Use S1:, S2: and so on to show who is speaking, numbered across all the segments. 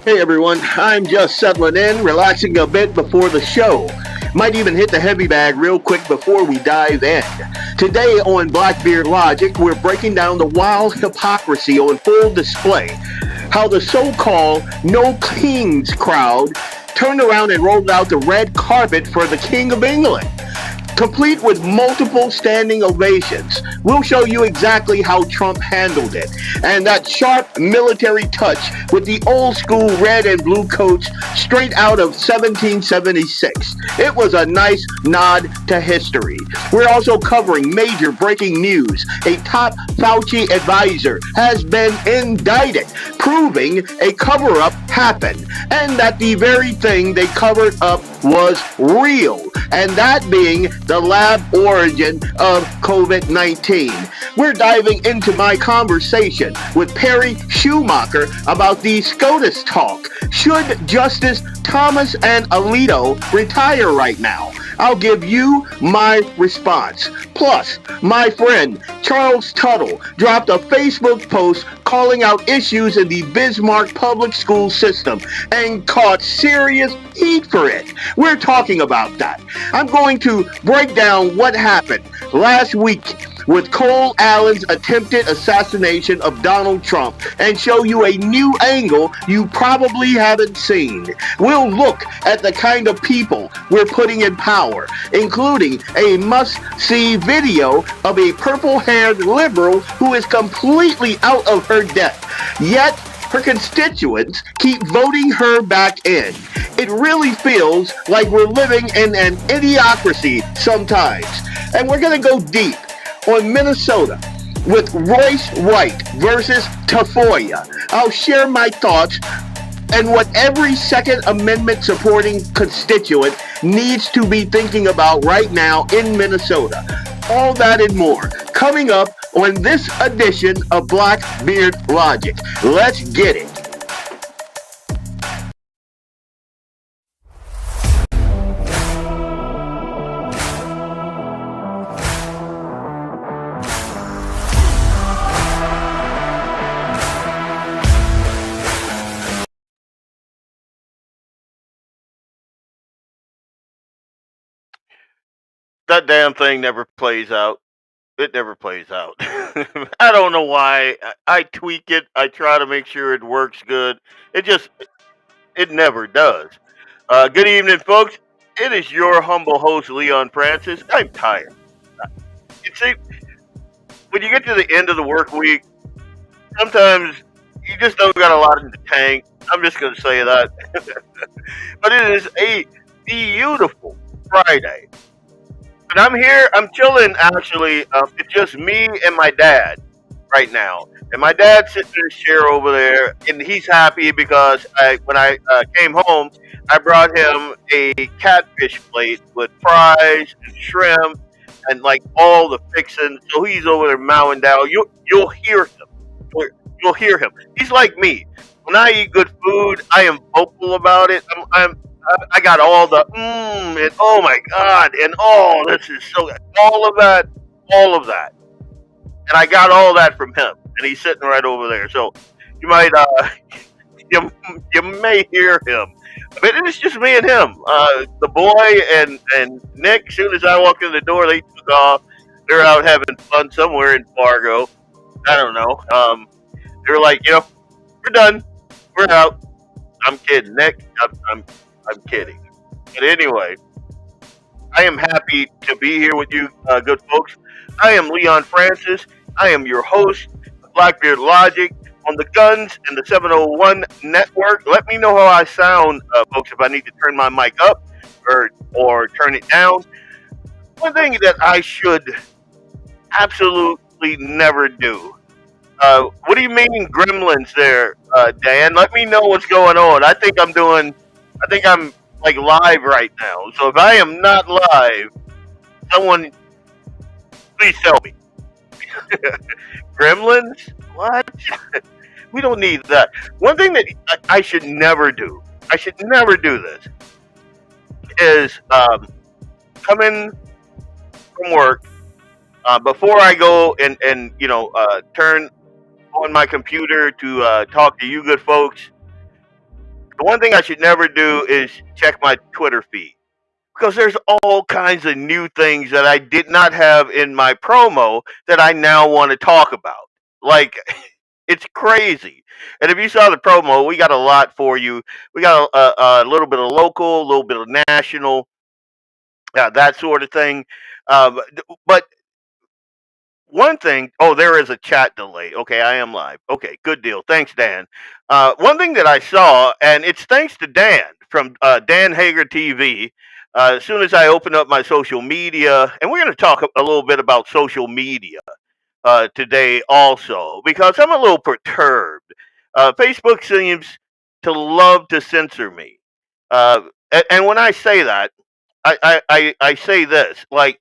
S1: Hey everyone, I'm just settling in, relaxing a bit before the show. Might even hit the heavy bag real quick before we dive in. Today on Blackbeard Logic, we're breaking down the wild hypocrisy on full display. How the so-called No Kings crowd turned around and rolled out the red carpet for the King of England, complete with multiple standing ovations. We'll show you exactly how Trump handled it, and that sharp military touch with the old school red and blue coats straight out of 1776. It was a nice nod to history. We're also covering major breaking news. A top Fauci advisor has been indicted, proving a cover-up happened, and that the very thing they covered up was real, and that being the lab origin of COVID-19. We're diving into my conversation with Perry Schumacher about the SCOTUS talk. Should Justice Thomas and Alito retire right now? I'll give you my response. Plus, my friend Charles Tuttle dropped a Facebook post calling out issues in the Bismarck public school system and caught serious heat for it. We're talking about that. I'm going to break down what happened last week with Cole Allen's attempted assassination of Donald Trump and show you a new angle you probably haven't seen. We'll look at the kind of people we're putting in power, including a must-see video of a purple-haired liberal who is completely out of her depth, yet her constituents keep voting her back in. It really feels like we're living in an idiocracy sometimes. And we're going to go deep on Minnesota with Royce White versus Tafoya. I'll share my thoughts and what every Second Amendment supporting constituent needs to be thinking about right now in Minnesota. All that and more coming up on this edition of Blackbeard Logic. Let's get it. That damn thing never plays out. It never plays out. I don't know why. I tweak it. I try to make sure it works good. It never does. Good evening, folks. It is your humble host, Leon Francis. I'm tired. You see, when you get to the end of the work week, sometimes you just don't got a lot in the tank. I'm just going to say that. But it is a beautiful Friday. And I'm here, I'm chilling actually. It's just me and my dad right now. And my dad's sitting in his chair over there, and he's happy because when I came home, I brought him a catfish plate with fries and shrimp and like all the fixings. So he's over there mowing down. You'll hear him. You'll hear him. He's like me. When I eat good food, I am vocal about it. I got all the and oh my god and oh this is so good. All of that, and I got all that from him, and he's sitting right over there. So you might you may hear him, but it's just me and him. The boy and Nick. As soon as I walked in the door, they took off. They're out having fun somewhere in Fargo. I don't know. They're like, we're done. We're out. I'm kidding, Nick. I'm kidding. But anyway, I am happy to be here with you, good folks. I am Leon Francis. I am your host of Blackbeard Logic on the Guns and the 701 network. Let me know how I sound, folks, if I need to turn my mic up or turn it down. One thing that I should absolutely never do. What do you mean gremlins there, Dan? Let me know what's going on. I think I'm like live right now. So if I am not live, someone please tell me. Gremlins? What? We don't need that. One thing that I should never do, this, is come in from work before I go and turn on my computer to talk to you good folks. The one thing I should never do is check my Twitter feed because there's all kinds of new things that I did not have in my promo that I now want to talk about. Like, it's crazy. And if you saw the promo, we got a lot for you. We got a little bit of local, a little bit of national, that sort of thing. But one thing, oh, there is a chat delay. Okay, I am live. Okay, good deal. Thanks, Dan. One thing that I saw, and it's thanks to Dan from Dan Hager TV. As soon as I open up my social media, and we're going to talk a little bit about social media today also, because I'm a little perturbed. Facebook seems to love to censor me. Uh, and when I say that, I say this like,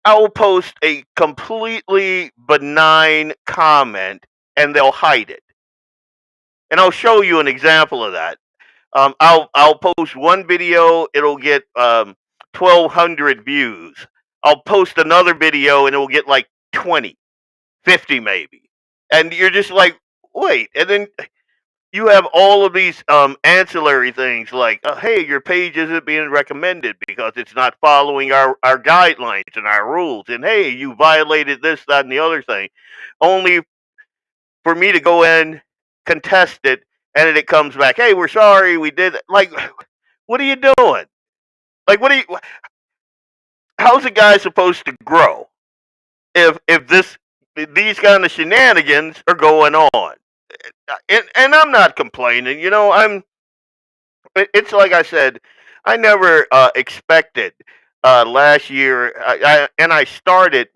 S1: I'll post a completely benign comment and they'll hide it. And I'll show you an example of that. I'll post one video, it'll get 1,200 views. I'll post another video and it'll get like 20, 50 maybe. And you're just like, wait. And then you have all of these ancillary things like, hey, your page isn't being recommended because it's not following our guidelines and our rules. And hey, you violated this, that, and the other thing. Only for me to go in, contest it, and then it comes back, hey, we're sorry, we did. Like, what are you doing? Like, what are you? How's a guy supposed to grow if these kind of shenanigans are going on? And I'm not complaining. It's like I said, I never expected last year, and I started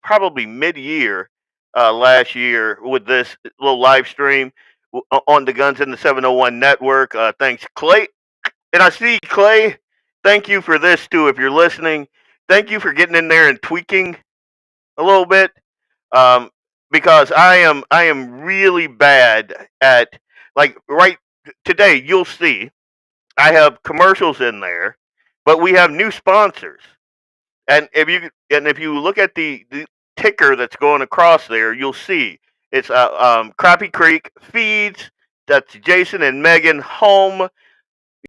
S1: probably mid-year last year with this little live stream on the Guns in the 701 network. Thanks, Clay. And I see Clay. Thank you for this too. If you're listening, thank you for getting in there and tweaking a little bit, um, because I am really bad at, like, right today. You'll see I have commercials in there, but we have new sponsors. And if you look at the ticker that's going across there, you'll see it's Crappy Creek Feeds. That's Jason and Megan Home.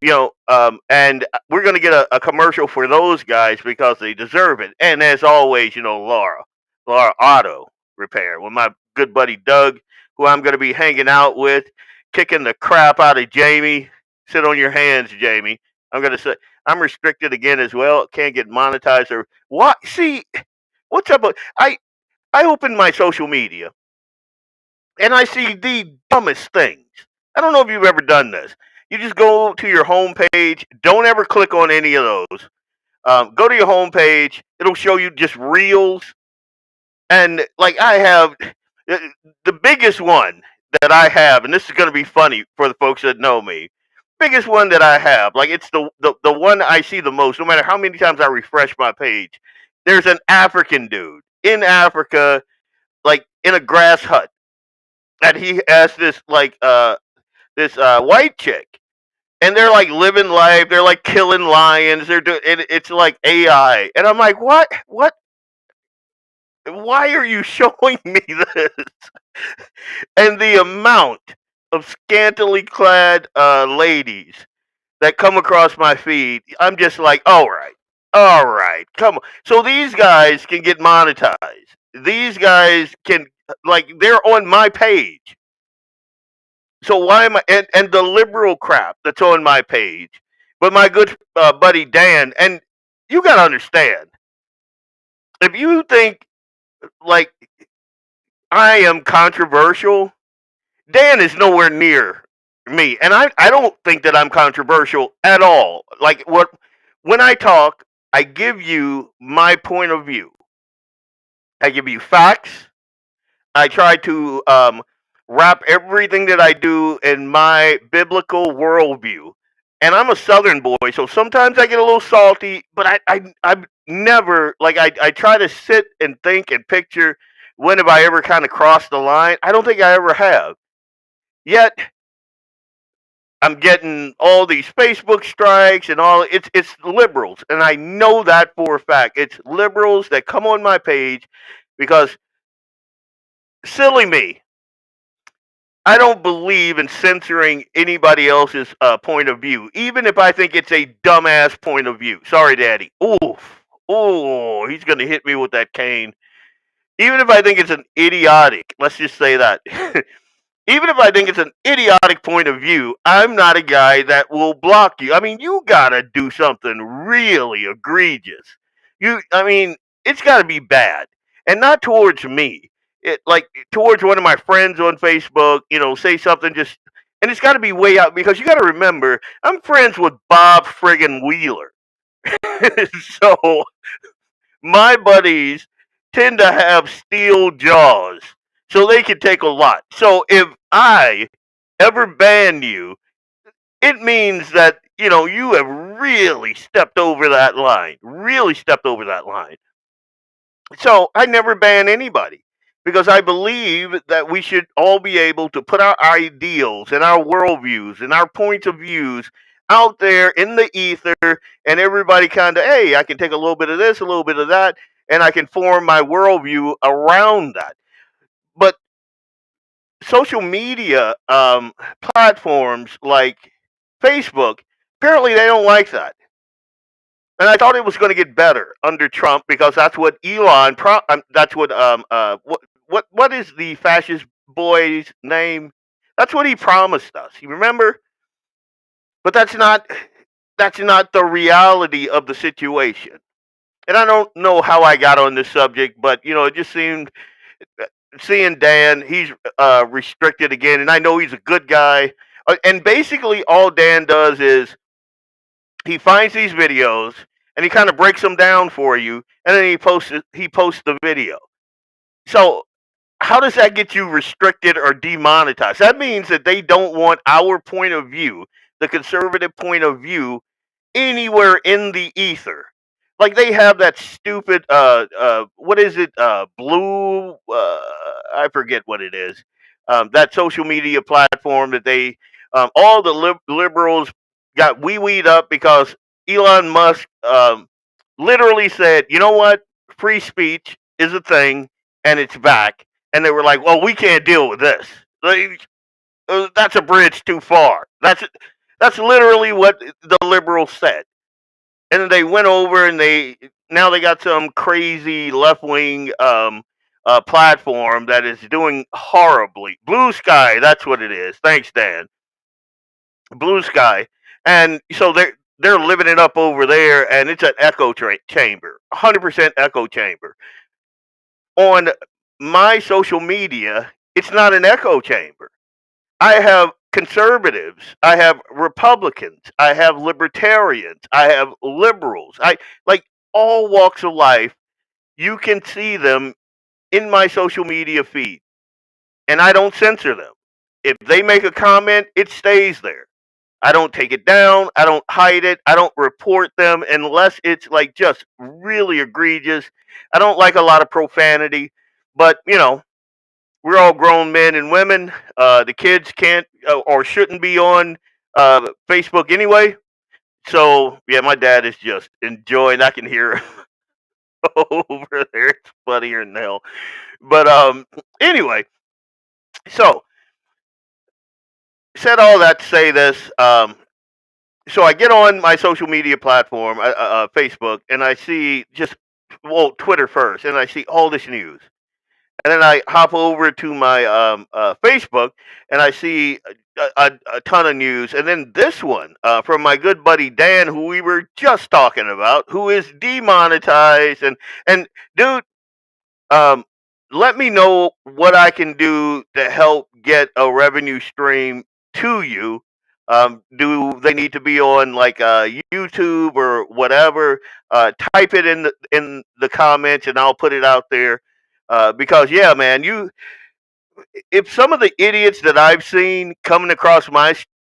S1: And we're going to get a commercial for those guys because they deserve it. And as always, Laura Auto Repair with my good buddy Doug, who I'm going to be hanging out with, kicking the crap out of Jamie. Sit on your hands, Jamie. I'm going to say I'm restricted again as well. Can't get monetized or what? See, what's up? I open my social media and I see the dumbest things. I don't know if you've ever done this. You just go to your home page. Don't ever click on any of those. Go to your home page. It'll show you just reels. And like I have the biggest one that I have, and this is going to be funny for the folks that know me. Biggest one that I have, like it's the one I see the most. No matter how many times I refresh my page, there's an African dude in Africa, like in a grass hut, and he has this white chick, and they're like living life. They're like killing lions. They're doing it's like AI, and I'm like, what? Why are you showing me this? And the amount of scantily clad ladies that come across my feed, I'm just like, all right, come on. So these guys can get monetized. These guys can, like, they're on my page. So why am I, and the liberal crap that's on my page, but my good buddy Dan, and you got to understand, if you think like I am controversial, Dan is nowhere near me, and I don't think that I'm controversial at all. Like, when I talk, I give you my point of view. I give you facts. I try to wrap everything that I do in my biblical worldview. And I'm a Southern boy, so sometimes I get a little salty, but I'm never, like, I try to sit and think and picture when have I ever kind of crossed the line. I don't think I ever have. Yet I'm getting all these Facebook strikes and all. It's liberals, and I know that for a fact. It's liberals that come on my page because silly me. I don't believe in censoring anybody else's point of view, even if I think it's a dumbass point of view. Sorry, Daddy. Oof. Oh, he's gonna hit me with that cane. Even if I think it's an idiotic, let's just say that. Even if I think it's an idiotic point of view, I'm not a guy that will block you. I mean, you gotta do something really egregious. I mean, it's gotta be bad, and not towards me. It like towards one of my friends on Facebook. Say something just, and it's gotta be way out because you gotta remember, I'm friends with Bob friggin' Wheeler, so my buddies tend to have steel jaws, so they can take a lot. So if I ever ban you, it means that you have really stepped over that line. Really stepped over that line. So I never ban anybody because I believe that we should all be able to put our ideals and our worldviews and our points of views out there in the ether, and everybody kind of, hey, I can take a little bit of this, a little bit of that, and I can form my worldview around that. But social media platforms like Facebook, apparently they don't like that. And I thought it was going to get better under Trump because that's what that's what is the fascist boy's name? That's what he promised us. You remember? But that's not the reality of the situation. And I don't know how I got on this subject, but it just seemed, seeing Dan, he's restricted again, and I know he's a good guy. And basically, all Dan does is he finds these videos and he kind of breaks them down for you, and then he posts the video. So how does that get you restricted or demonetized? That means that they don't want our point of view, the conservative point of view, anywhere in the ether. Like they have that stupid what is it, blue, I forget what it is, that social media platform that they, all the liberals got wee-weed up because Elon Musk literally said, you know what, free speech is a thing and it's back, and they were like, well, we can't deal with this. Like, that's a bridge too far. That's literally what the liberals said. And then they went over and now they got some crazy left wing platform that is doing horribly. Blue Sky, that's what it is. Thanks, Dan. Blue Sky, and so they're living it up over there, and it's an echo chamber, 100% echo chamber. On my social media, it's not an echo chamber. I have conservatives, I have Republicans, I have libertarians, I have liberals. I like all walks of life. You can see them in my social media feed, and I don't censor them. If they make a comment, it stays there. I don't take it down, I don't hide it, I don't report them unless it's like just really egregious. I don't like a lot of profanity, but we're all grown men and women. The kids can't or shouldn't be on Facebook anyway. So yeah, my dad is just enjoying. I can hear over there. It's funnier than hell. But anyway, so said all that to say this. So I get on my social media platform, Facebook, and I see Twitter first, and I see all this news. And then I hop over to my Facebook, and I see a ton of news. And then this one from my good buddy Dan, who we were just talking about, who is demonetized. And dude, um, let me know what I can do to help get a revenue stream to you. Do they need to be on like YouTube or whatever? Type it in the comments, and I'll put it out there. Because yeah, man, if some of the idiots that I've seen coming across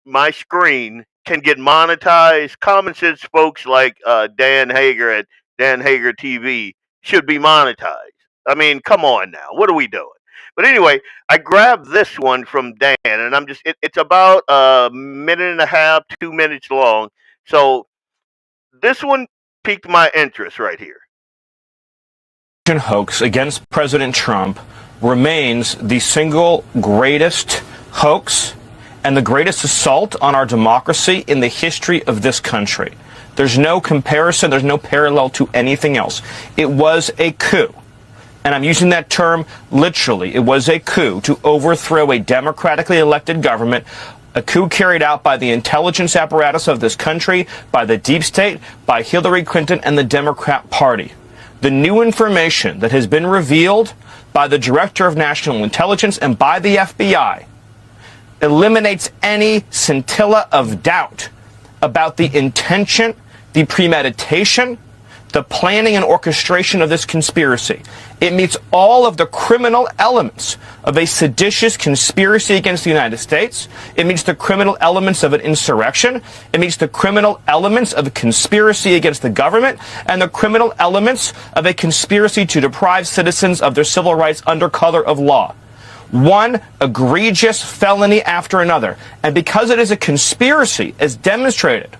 S1: my screen can get monetized, common sense folks like Dan Hager at Dan Hager TV should be monetized. I mean, come on now, what are we doing? But anyway, I grabbed this one from Dan, and it's about a minute and a half, 2 minutes long. So this one piqued my interest right here.
S2: Hoax against President Trump remains the single greatest hoax and the greatest assault on our democracy in the history of this country. There's no comparison, there's no parallel to anything else. It was a coup. And I'm using that term literally. It was a coup to overthrow a democratically elected government, a coup carried out by the intelligence apparatus of this country, by the deep state, by Hillary Clinton and the Democrat Party. The new information that has been revealed by the Director of National Intelligence and by the FBI eliminates any scintilla of doubt about the intention, the premeditation, the planning and orchestration of this conspiracy. It meets all of the criminal elements of a seditious conspiracy against the United States. It meets the criminal elements of an insurrection. It meets the criminal elements of a conspiracy against the government and the criminal elements of a conspiracy to deprive citizens of their civil rights under color of law. One egregious felony after another. And because it is a conspiracy, as demonstrated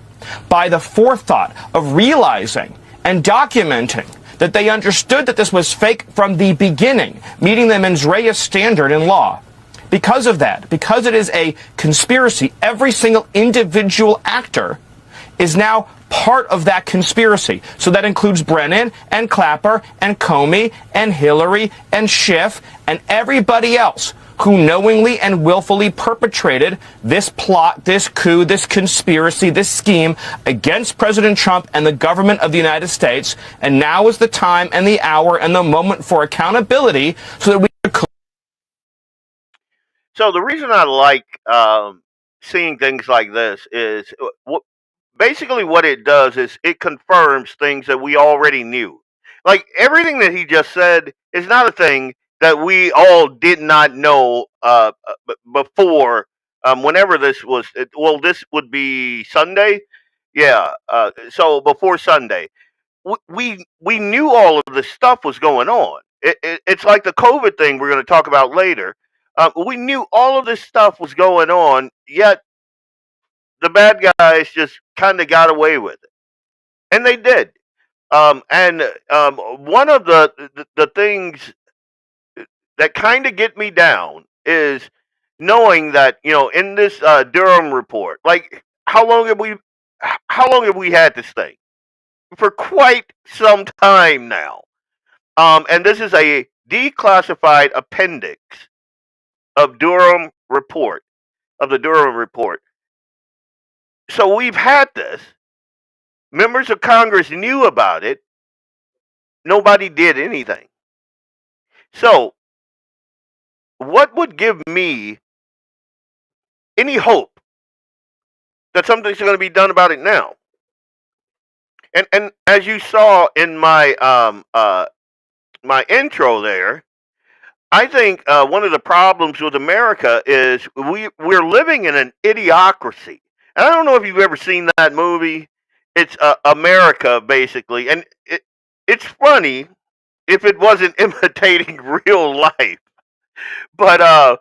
S2: by the forethought of realizing and documenting that they understood that this was fake from the beginning, meeting the mens rea standard in law. Because of that, because it is a conspiracy, every single individual actor is now part of that conspiracy. So that includes Brennan and Clapper and Comey and Hillary and Schiff and everybody else who knowingly and willfully perpetrated this plot, this coup, this conspiracy, this scheme against President Trump and the government of the United States. And now is the time and the hour and the moment for accountability so that we can...
S1: So the reason I like seeing things like this is basically what it does is it confirms things that we already knew. Like everything that he just said is not a thing that we all did not know before. Whenever this was, well, this would be Sunday, yeah. So before Sunday, we knew all of this stuff was going on. It's like the COVID thing we're going to talk about later. We knew all of this stuff was going on, yet the bad guys just kind of got away with it, and they did. And one of the things that kind of get me down is knowing that in this Durham report, like how long have we had this thing for quite some time now, and this is a declassified appendix of the Durham report. So we've had this. Members of Congress knew about it. Nobody did anything. So what would give me any hope that something's going to be done about it now? And as you saw in my my intro there, I think one of the problems with America is we're living in an idiocracy. And I don't know if you've ever seen that movie. It's America, basically, and it's funny if it wasn't imitating real life. But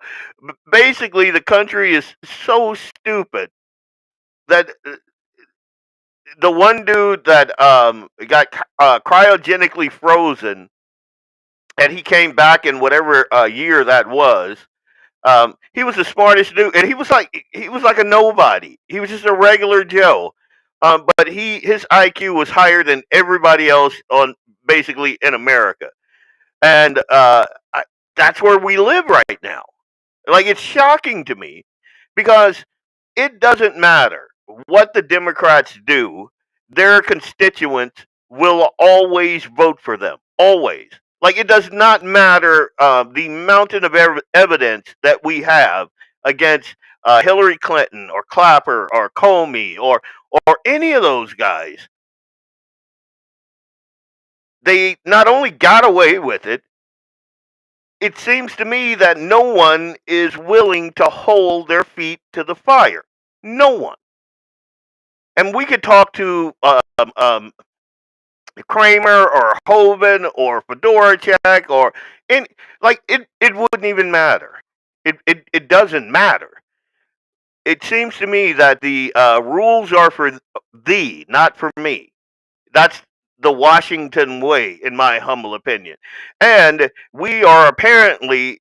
S1: basically, the country is so stupid that the one dude that got cryogenically frozen, and he came back in whatever year that was. He was the smartest dude, and he was like a nobody. He was just a regular Joe. But his IQ was higher than everybody else on basically in America, and that's where we live right now. Like, it's shocking to me because it doesn't matter what the Democrats do, their constituents will always vote for them. Always. Like, it does not matter the mountain of evidence that we have against Hillary Clinton or Clapper or Comey or any of those guys. They not only got away with it, it seems to me that no one is willing to hold their feet to the fire. No one. And we could talk to Kramer or Hovind or Fedorachek or it wouldn't even matter. It doesn't matter. It seems to me that the rules are for thee, not for me. That's the Washington way, in my humble opinion. And we are apparently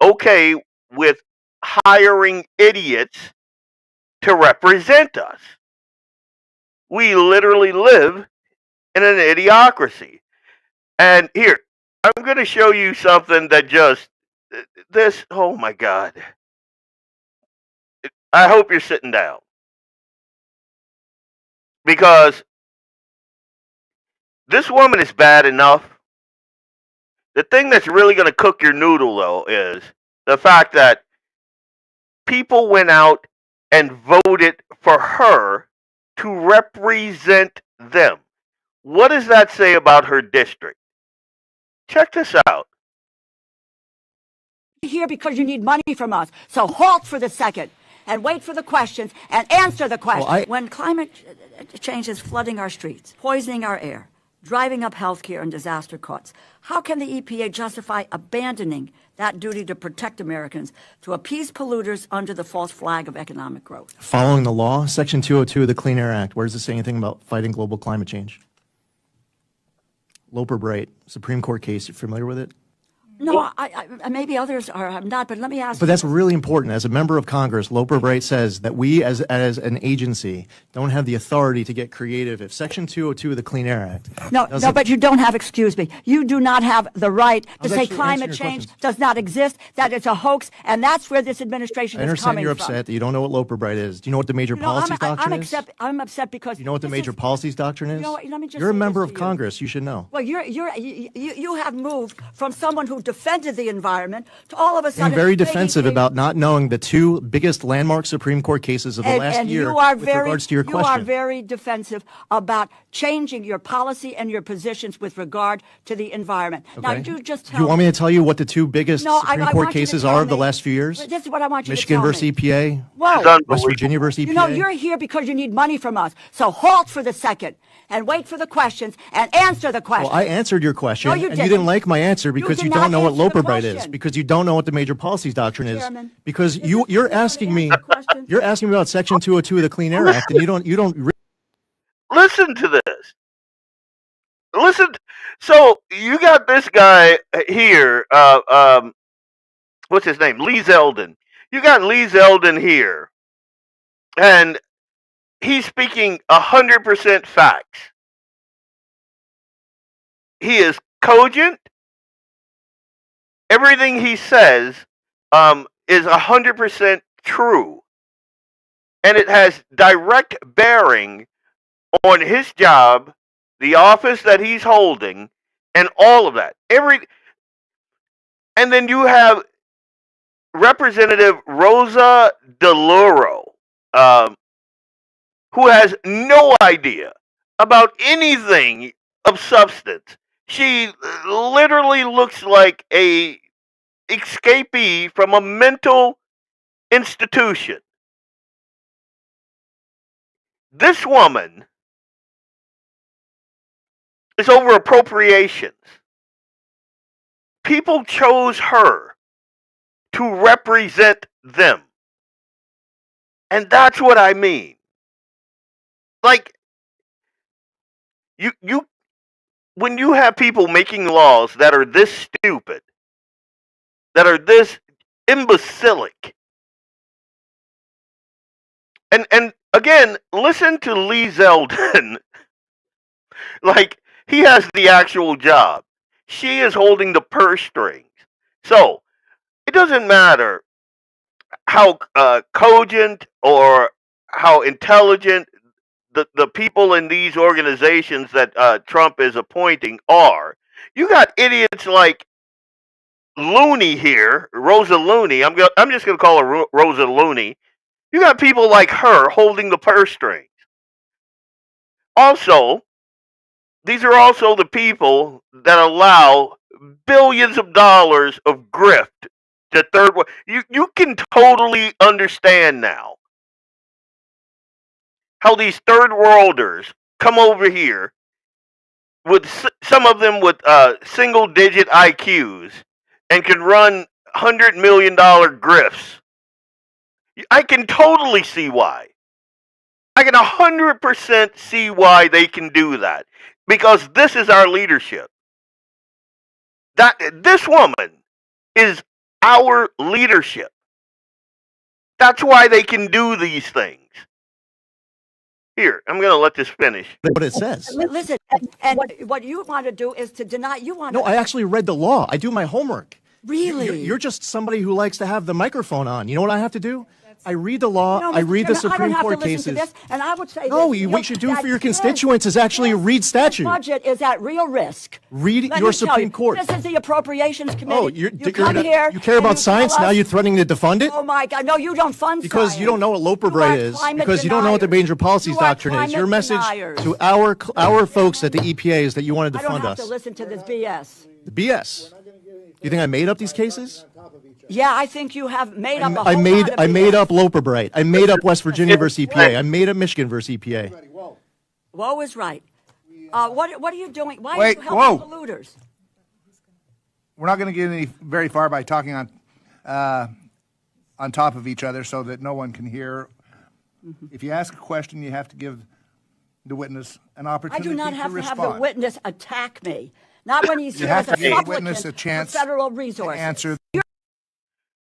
S1: okay with hiring idiots to represent us. We literally live in an idiocracy. And here, I'm going to show you something that this, oh my God. I hope you're sitting down. Because this woman is bad enough. The thing that's really going to cook your noodle, though, is the fact that people went out and voted for her to represent them. What does that say about her district? Check this out.
S3: Here because you need money from us. So halt for the second and wait for the questions and answer the questions. When climate change is flooding our streets, poisoning our air, driving up healthcare and disaster costs, how can the EPA justify abandoning that duty to protect Americans to appease polluters under the false flag of economic growth?
S4: Following the law, Section 202 of the Clean Air Act, where does it say anything about fighting global climate change? Loper-Bright, Supreme Court case, you familiar with it?
S3: No, I maybe others are not, but let me ask
S4: But
S3: you.
S4: that's really important. As a member of Congress, Loper-Bright says that we as an agency don't have the authority to get creative. If Section 202 of the Clean Air Act...
S3: No, but you don't have, excuse me, you do not have the right to say climate change does not exist, that it's a hoax, and that's where this administration is coming from.
S4: I understand you're upset that you don't know what Loper-Bright is. Do you know what the major policies doctrine is?
S3: I'm upset because...
S4: You know what the major policies doctrine is?
S3: Let me just
S4: You're a
S3: say
S4: member
S3: this
S4: of
S3: to you.
S4: Congress. You should know.
S3: Well, you have moved from someone who defended the environment to all of a sudden...
S4: I'm very defensive about not knowing the two biggest landmark Supreme Court cases of the last year with regards to your question.
S3: You are very defensive about changing your policy and your positions with regard to the environment.
S4: Okay.
S3: Now, you just tell
S4: Do you want me to tell you what the two biggest Supreme Court cases are of the last few years?
S3: This is what I want you
S4: Michigan
S3: to tell
S4: versus
S3: me.
S4: EPA,
S3: Whoa.
S4: West Virginia versus EPA.
S3: You know, you're here because you need money from us. So halt for the second and wait for the questions and answer the questions.
S4: Well, I answered your question,
S3: No, you
S4: and
S3: didn't.
S4: you didn't like my answer because
S3: did
S4: you
S3: not
S4: don't know what
S3: answer the
S4: Loper-Bright is,
S3: question.
S4: because you don't know what the major policies doctrine is,
S3: Chairman,
S4: because
S3: this is-
S4: you're asking me,
S3: questions.
S4: you're asking me about Section 202 of the Clean Air Act, and you don't.
S1: Listen to this. Listen. So you got this guy here. What's his name? Lee Zeldin. You got Lee Zeldin here, and he's speaking 100% facts. He is cogent. Everything he says is 100% true, and it has direct bearing on his job, the office that he's holding, and all of that. And then you have Representative Rosa DeLauro, who has no idea about anything of substance. She literally looks like a escapee from a mental institution. This woman is over appropriations. People chose her to represent them. And that's what I mean. Like, you when you have people making laws that are this stupid, that are this imbecilic, and again, listen to Lee Zeldin. Like, he has the actual job. She is holding the purse strings. So it doesn't matter how cogent or how intelligent the people in these organizations that Trump is appointing are. You got idiots like Looney here, Rosa Looney. I'm just going to call her Rosa Looney. You got people like her holding the purse strings. Also, these are also the people that allow billions of dollars of grift to third world. You can totally understand now how these third worlders come over here with some of them with single digit IQs and can run $100 million grifts. I can totally see why. I can 100% see why they can do that, because this is our leadership. That this woman is our leadership. That's why they can do these things. Here, I'm going to let this finish.
S4: What it says.
S3: Listen, and what you want to do is to deny. You want
S4: No,
S3: to.
S4: I actually read the law. I do my homework.
S3: Really?
S4: You're just somebody who likes to have the microphone on. You know what I have to do? I read the law.
S3: No,
S4: I
S3: Mr.
S4: read the
S3: Chairman,
S4: Supreme Court
S3: I don't have to listen
S4: cases.
S3: to this, and I would say
S4: No,
S3: this,
S4: what you do for your
S3: that
S4: constituents is actually read statute.
S3: This budget is at real risk.
S4: Read
S3: Let
S4: your
S3: me tell
S4: Supreme
S3: you,
S4: Court.
S3: This is the Appropriations Committee.
S4: Oh,
S3: you come here.
S4: You care
S3: and
S4: about
S3: you
S4: science?
S3: tell
S4: Now
S3: us-
S4: you're threatening to defund it?
S3: Oh my God! No, you don't fund
S4: Because
S3: science.
S4: you don't know what Loper
S3: You
S4: Bright
S3: are
S4: is.
S3: climate
S4: Because you don't know what the
S3: deniers.
S4: Major Policies
S3: You are
S4: Doctrine is. Your
S3: climate
S4: message
S3: deniers.
S4: to our folks at the EPA is that you want to
S3: I don't
S4: defund
S3: have
S4: us.
S3: to listen to this BS.
S4: The BS. You think I made up these cases?
S3: Yeah, I think you have made up a whole
S4: I made
S3: lot of
S4: made
S3: BS.
S4: up Loper Bright. I made up West Virginia versus EPA. I made up Michigan versus EPA.
S3: Woe is right. What are you doing? Why
S5: Wait,
S3: are you helping
S5: whoa.
S3: polluters?
S5: We're not going to get any very far by talking on top of each other so that no one can hear. If you ask a question, you have to give the witness an
S3: I
S5: opportunity
S3: do not have
S5: to
S3: to
S5: respond.
S3: have the witness attack me. Not when he's
S5: You
S3: here
S5: have
S3: as a
S5: to give the
S3: supplicant
S5: witness a
S3: for
S5: chance
S3: federal
S5: to
S3: resources.
S5: answer.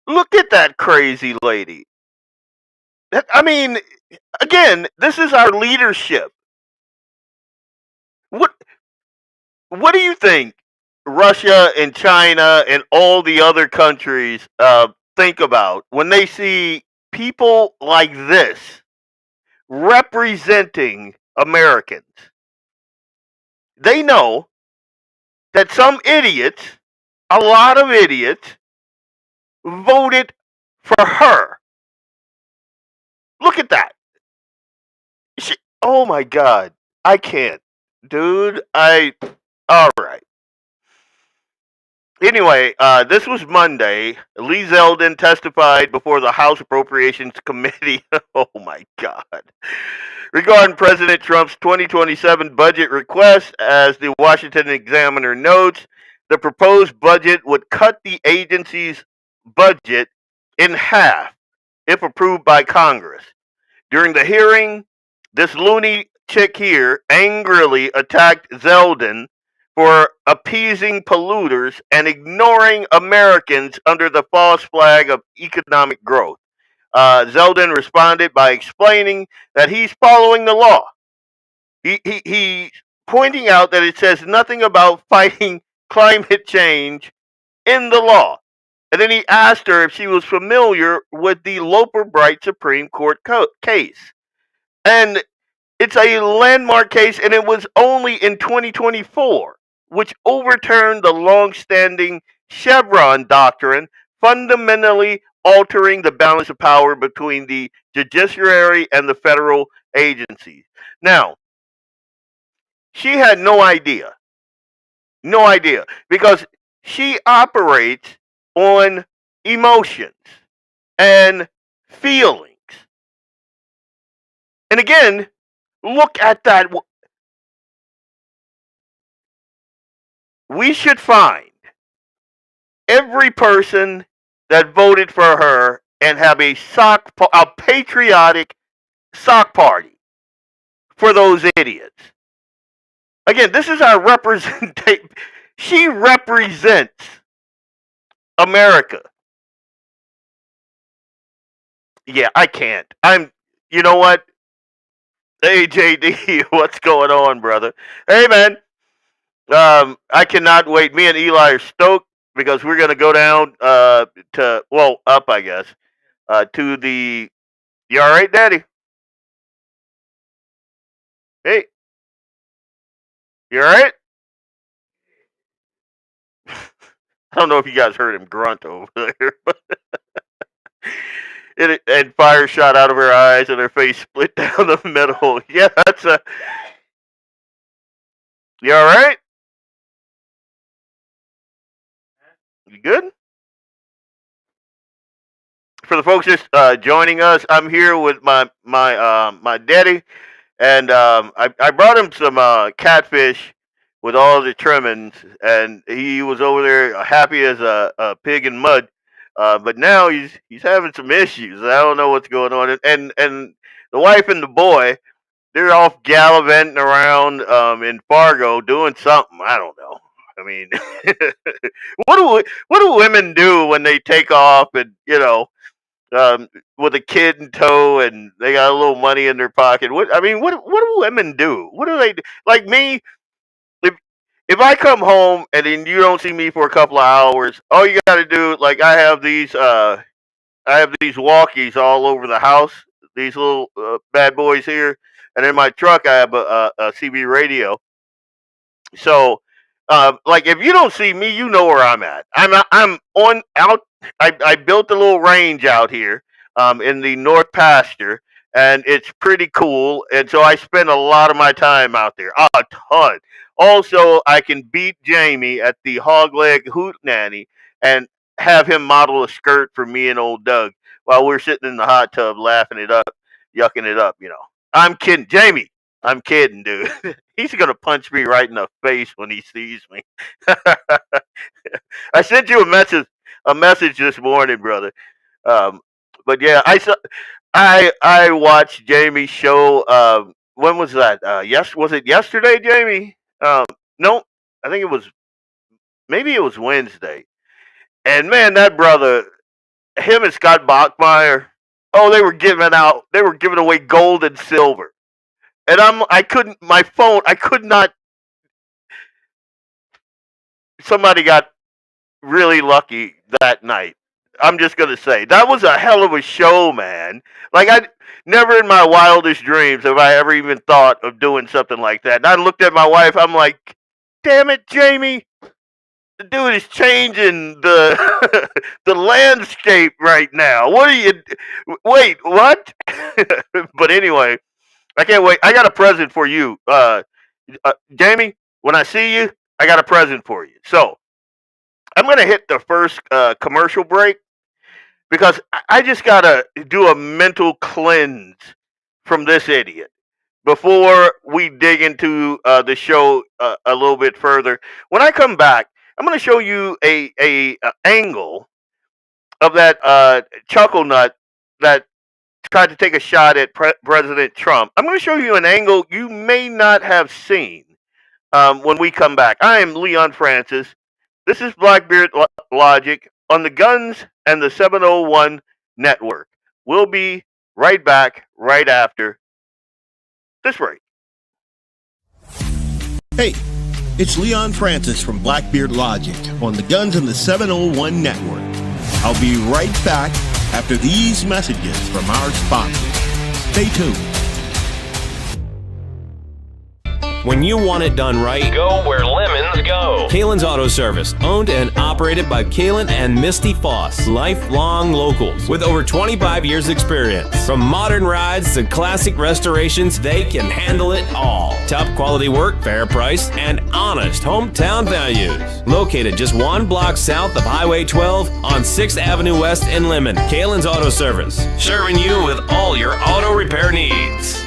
S1: Look at that crazy lady. I mean, again, this is our leadership. What do you think Russia and China and all the other countries think about when they see people like this representing Americans? They know that some idiots, a lot of idiots, voted for her. Look at that. Oh my God. I can't. Dude, all right. Anyway, this was Monday. Lee Zeldin testified before the House Appropriations Committee. Oh my God. Regarding President Trump's 2027 budget request, as the Washington Examiner notes, the proposed budget would cut the agency's budget in half if approved by Congress. During the hearing, this loony chick here angrily attacked Zeldin for appeasing polluters and ignoring Americans under the false flag of economic growth. Zeldin responded by explaining that he's following the law. He's pointing out that it says nothing about fighting climate change in the law. And then he asked her if she was familiar with the Loper Bright Supreme Court case. And it's a landmark case, and it was only in 2024, which overturned the long-standing Chevron doctrine, fundamentally altering the balance of power between the judiciary and the federal agencies. Now, she had no idea, because she operates on emotions and feelings. And again, look at that. We should find every person that voted for her and have a patriotic sock party for those idiots. Again, this is our representation. She represents America. Yeah, I can't. You know what? Hey, JD, what's going on, brother? Hey, man. I cannot wait. Me and Eli are stoked because we're going to go down up, I guess, to the. You all right, Daddy? Hey, you all right? I don't know if you guys heard him grunt over there, but and fire shot out of her eyes and her face split down the middle. Yeah, that's a. You all right? You good? For the folks just joining us, I'm here with my daddy, and I brought him some catfish with all the trimmings, and he was over there happy as a pig in mud. But now he's having some issues. I don't know what's going on, and the wife and the boy, they're off gallivanting around in Fargo doing something. I don't know. I mean, what do women do when they take off and
S6: with a kid in tow, and they got a little money in their pocket. What do women do? What do they do? Like me, if if I come home and then you don't see me for a couple of hours, all you got to do, like I have these walkies all over the house, these little bad boys here, and in my truck I have a CB radio. So, like if you don't see me, you know where I'm at. I'm on out. I built a little range out here, in the North Pasture, and it's pretty cool. And so I spend a lot of my time out there, a ton. Also, I can beat Jamie at the Hog Leg Hoot Nanny and have him model a skirt for me and old Doug while we're sitting in the hot tub laughing it up, yucking it up. I'm kidding, Jamie. I'm kidding, dude. He's gonna punch me right in the face when he sees me. I sent you a message this morning, brother. Um, but yeah, I watched Jamie's show. When was that? Yes, was it yesterday, Jamie? No, I think maybe it was Wednesday. And man, that brother, him and Scott Bachmeyer, oh, they were giving away gold and silver. And I could not. Somebody got really lucky that night. I'm just gonna say that was a hell of a show, man. Like I never in my wildest dreams have I ever even thought of doing something like that. And I looked at my wife. I'm like, damn it, Jamie, the dude is changing the the landscape right now. What are you? Wait, what? But anyway, I can't wait. I got a present for you, Jamie. When I see you, I got a present for you. So I'm gonna hit the first commercial break because I just gotta do a mental cleanse from this idiot before we dig into the show a little bit further. When I come back, I'm gonna show you a angle of that chuckle nut that tried to take a shot at President Trump. I'm gonna show you an angle you may not have seen when we come back. I am Leon Francis. This is Blackbeard Logic on the Guns and the 701 Network. We'll be right back right after this break.
S7: Hey, it's Leon Francis from Blackbeard Logic on the Guns and the 701 Network. I'll be right back after these messages from our sponsors. Stay tuned.
S8: When you want it done right,
S9: go where lemons go.
S8: Kalen's Auto Service, owned and operated by Kalen and Misty Foss, lifelong locals with over 25 years experience. From modern rides to classic restorations, they can handle it all. Top quality work, fair price, and honest hometown values. Located just one block south of Highway 12 on 6th Avenue West in Lemon, Kalen's Auto Service, serving you with all your auto repair needs.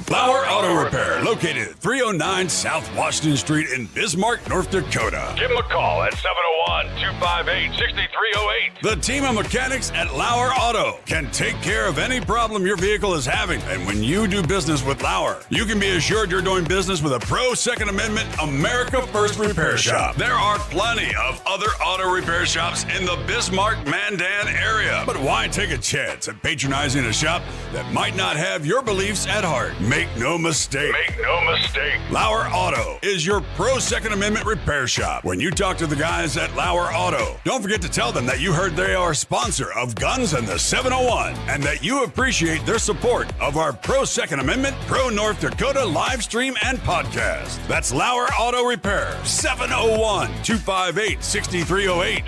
S10: Lauer Auto Repair, located at 309 South Washington Street in Bismarck, North Dakota.
S9: Give them a call at 701-258-6308.
S10: The team of mechanics at Lauer Auto can take care of any problem your vehicle is having. And when you do business with Lauer, you can be assured you're doing business with a pro Second Amendment America First repair shop. There are plenty of other auto repair shops in the Bismarck-Mandan area. But why take a chance at patronizing a shop that might not have your beliefs at heart? Make no mistake.
S9: Make no mistake.
S10: Lauer Auto is your pro Second Amendment repair shop. When you talk to the guys at Lauer Auto, don't forget to tell them that you heard they are a sponsor of Guns and the 701 and that you appreciate their support of our pro Second Amendment, pro North Dakota live stream and podcast. That's Lauer Auto Repair, 701-258-6308.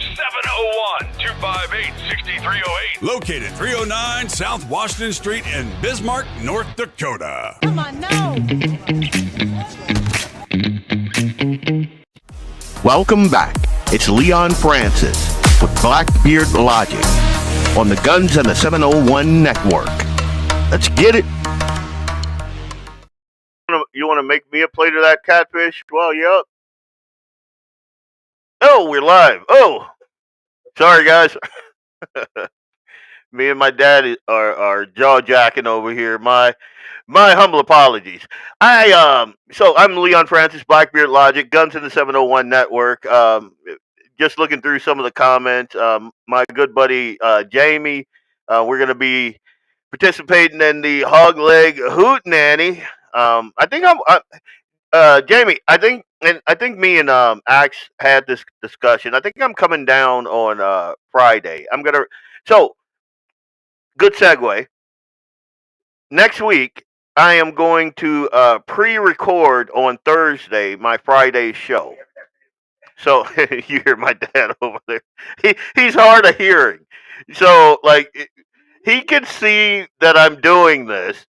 S9: 701-258-6308.
S10: Located 309 South Washington Street in Bismarck, North Dakota.
S11: Come on, no.
S1: Welcome back. It's Leon Francis with Blackbeard Logic on the Guns and the 701 Network. Let's get it.
S6: You want to make me a plate of that catfish while you're up? Oh, we're live. Oh, sorry, guys. Me and my dad are jaw jacking over here. My humble apologies. So I'm Leon Francis, Blackbeard Logic, Guns in the 701 Network. just looking through some of the comments. My good buddy Jamie, we're going to be participating in the Hog Leg Hoot Nanny. I think Jamie. I think me and Axe had this discussion. I think I'm coming down on Friday. So good segue. Next week, I am going to pre-record on Thursday my Friday show. So you hear my dad over there. He's hard of hearing. So like he can see that I'm doing this.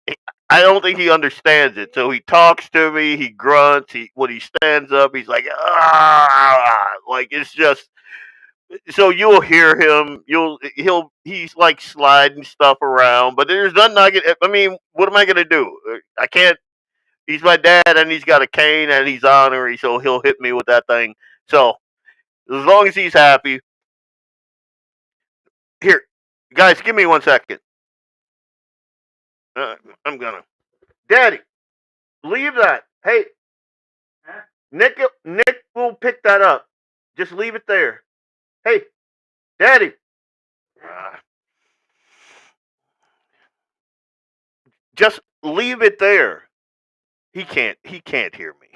S6: I don't think he understands it. So he talks to me, he grunts, when he stands up, he's like ah, like it's just so you'll hear him. He's like sliding stuff around, but there's nothing I can. I mean, what am I gonna do? I can't. He's my dad, and he's got a cane, and he's honorary, so he'll hit me with that thing. So as long as he's happy. Here, guys, give me 1 second. I'm gonna. Daddy, leave that. Hey, Nick will pick that up. Just leave it there. Hey, Daddy. Just leave it there. He can't hear me.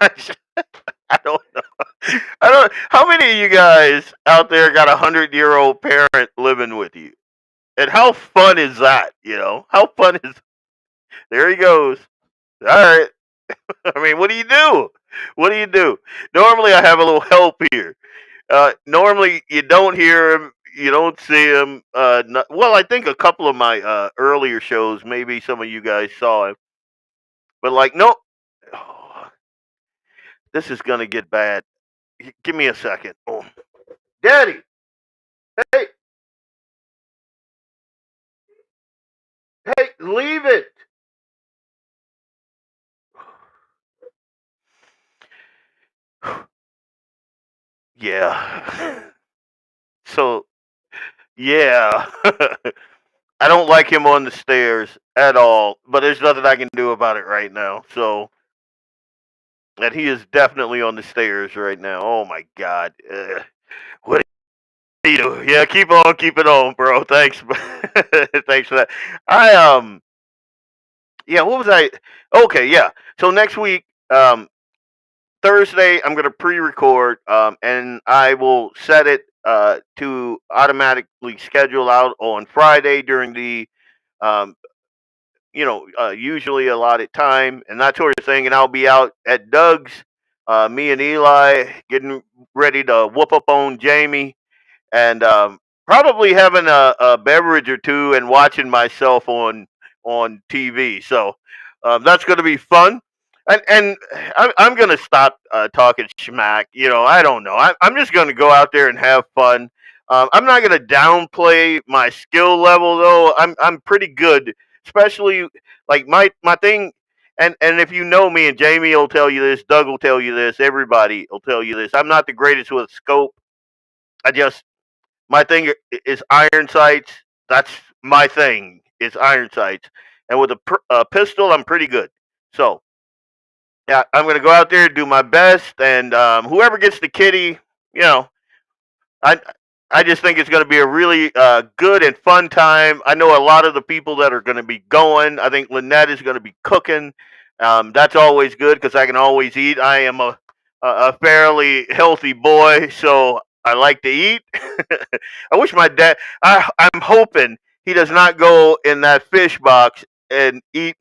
S6: I don't know. How many of you guys out there got 100-year-old parent living with you? And how fun is that? How fun is? There he goes. All right. I mean, what do you do? What do you do? Normally, I have a little help here. Normally, you don't hear him. You don't see him. Well, I think a couple of my earlier shows, maybe some of you guys saw him. But no. Oh, this is going to get bad. Give me a second. Oh. Daddy. Hey. Hey, leave it. Yeah. So, yeah. I don't like him on the stairs at all, but there's nothing I can do about it right now. So, and he is definitely on the stairs right now. Oh my God. What do you do? Yeah, keep it on, bro. Thanks. Thanks for that. Yeah, what was I? Okay, yeah. So next week, Thursday, I'm going to pre-record, and I will set it to automatically schedule out on Friday during the, um, usually allotted time and that sort of thing. And I'll be out at Doug's, me and Eli getting ready to whoop up on Jamie, and probably having a beverage or two and watching myself on TV. So that's going to be fun. And I'm going to stop talking schmack. I don't know. I'm just going to go out there and have fun. I'm not going to downplay my skill level, though. I'm pretty good, especially like my thing. And if you know me, and Jamie will tell you this, Doug will tell you this, everybody will tell you this. I'm not the greatest with scope. My thing is iron sights. That's my thing. Is iron sights. And with a pistol, I'm pretty good. So yeah, I'm gonna go out there, do my best, and whoever gets the kitty, I I just think it's gonna be a really good and fun time. I know a lot of the people that are gonna be going. I think Lynette is gonna be cooking. That's always good because I can always eat. I am a fairly healthy boy, so I like to eat. I wish my dad. I'm hoping he does not go in that fish box and eat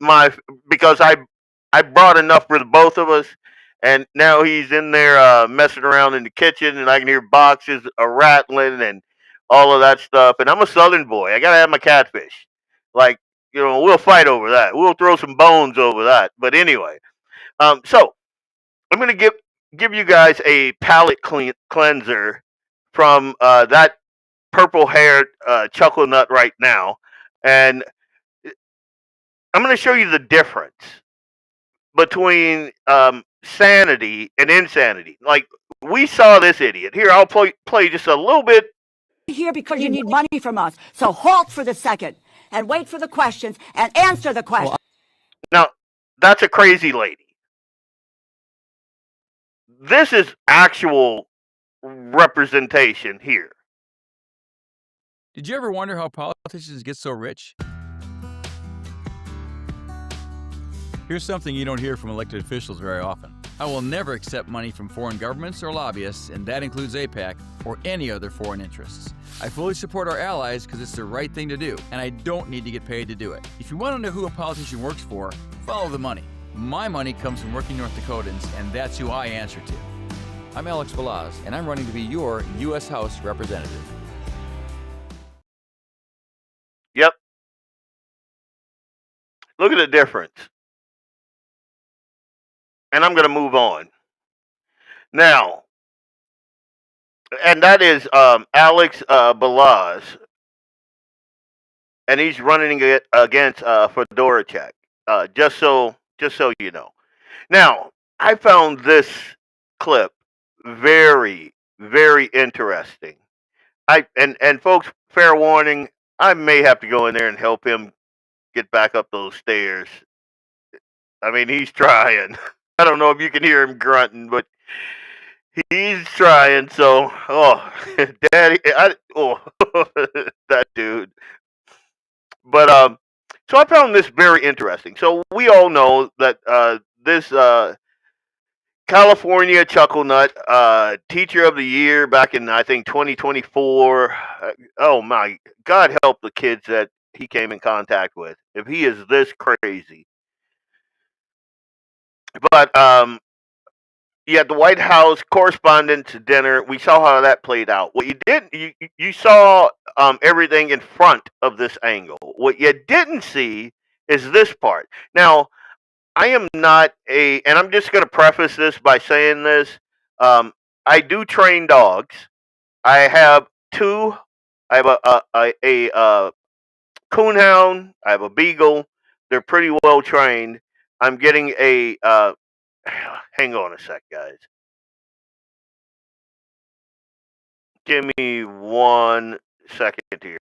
S6: because I brought enough for the both of us, and now he's in there messing around in the kitchen, and I can hear boxes rattling and all of that stuff. And I'm a Southern boy. I gotta have my catfish. Like we'll fight over that. We'll throw some bones over that. But anyway, so I'm gonna give you guys a palate cleanser from that purple haired chuckle nut right now, and I'm gonna show you the difference between sanity and insanity. Like we saw this idiot here. I'll play just a little bit.
S3: Here because you need money from us. So halt for the second and wait for the questions and answer the questions.
S6: Now, that's a crazy lady. This is actual representation here.
S11: Did you ever wonder how politicians get so rich? Here's something you don't hear from elected officials very often. I will never accept money from foreign governments or lobbyists, and that includes AIPAC or any other foreign interests. I fully support our allies because it's the right thing to do, and I don't need to get paid to do it. If you want to know who a politician works for, follow the money. My money comes from working North Dakotans, and that's who I answer to. I'm Alex Balaz, and I'm running to be your U.S. House Representative.
S6: Yep. Look at the difference. And I'm going to move on. Now, and that is Alex Balaz, and he's running it against Fedoracek. Just so you know. Now, I found this clip very, very interesting. And folks, fair warning, I may have to go in there and help him get back up those stairs. I mean, he's trying. I don't know if you can hear him grunting, but he's trying. So, Daddy, that dude. But so I found this very interesting. So we all know that this California Chuckle Nut Teacher of the Year back in, I think, 2024. Oh my God, help the kids that he came in contact with if he is this crazy. But yeah, the White House Correspondents' Dinner. We saw how that played out. What you didn't, you saw everything in front of this angle. What you didn't see is this part. Now, I am not and I'm just going to preface this by saying this. I do train dogs. I have two. I have a coonhound. I have a beagle. They're pretty well trained. I'm getting a. Hang on a sec, guys. Give me 1 second here.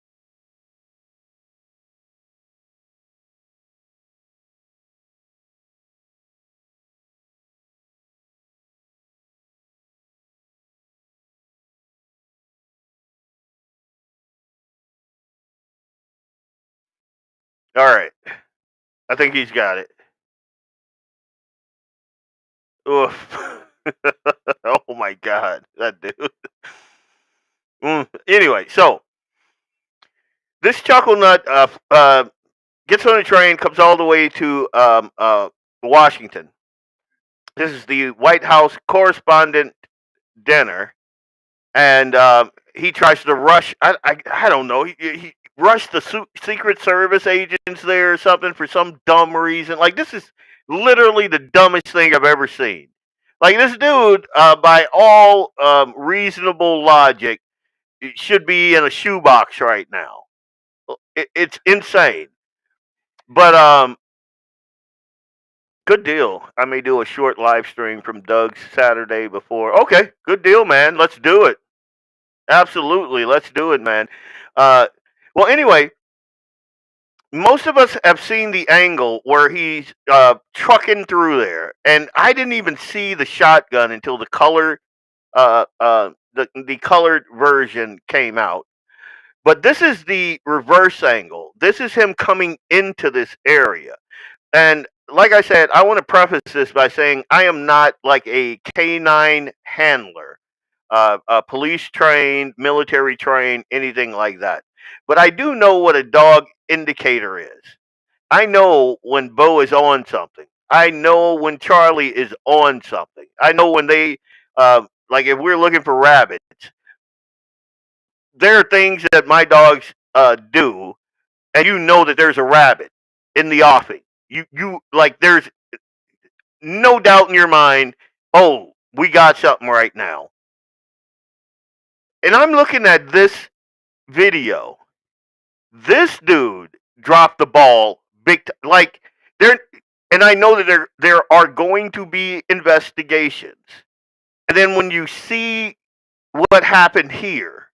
S6: All right. I think he's got it. Oof. Oh my God, that dude. Anyway, so this Chuckle Nut gets on a train, comes all the way to Washington. This is the White House Correspondent Dinner, and he tries to rush. I don't know. He rushed the Secret Service agents there or something for some dumb reason. Like, this is literally the dumbest thing I've ever seen. Like, this dude, by all reasonable logic, should be in a shoebox right now. It's insane. But good deal. I may do a short live stream from Doug's Saturday before. Okay, good deal, man. Let's do it. Absolutely, let's do it, man. Well, anyway, most of us have seen the angle where he's trucking through there, and I didn't even see the shotgun until the colored version came out. But this is the reverse angle. This is him coming into this area. And like I said, I want to preface this by saying I am not like a canine handler, police trained, military trained, anything like that. But I do know what a dog indicator is. I know when Bo is on something. I know when Charlie is on something. I know when they, like if we're looking for rabbits, there are things that my dogs do, and you know that there's a rabbit in the offing. You like there's no doubt in your mind, oh, we got something right now. And I'm looking at this video. This dude dropped the ball big like there, and I know that there are going to be investigations. And then when you see what happened here,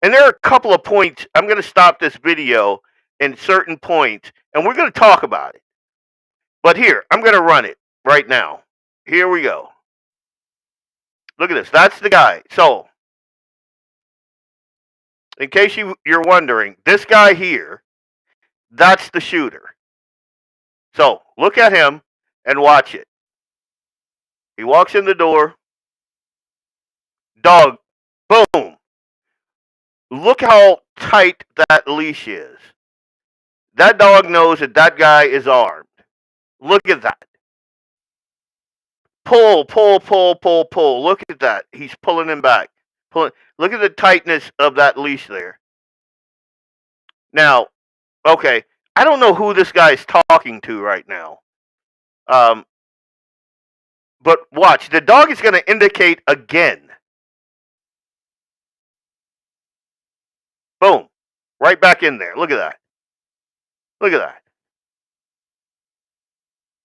S6: and there are a couple of points, I'm going to stop this video in certain points, and we're going to talk about it. But here, I'm going to run it right now. Here we go. Look at this. That's the guy. So, in case you're wondering, this guy here, that's the shooter. So, look at him and watch it. He walks in the door. Dog, boom. Look how tight that leash is. That dog knows that that guy is armed. Look at that. Pull, pull, pull, pull, pull. Look at that. He's pulling him back. Look at the tightness of that leash there. Now, okay, I don't know who this guy is talking to right now. But watch, the dog is going to indicate again. Boom. Right back in there. Look at that. Look at that.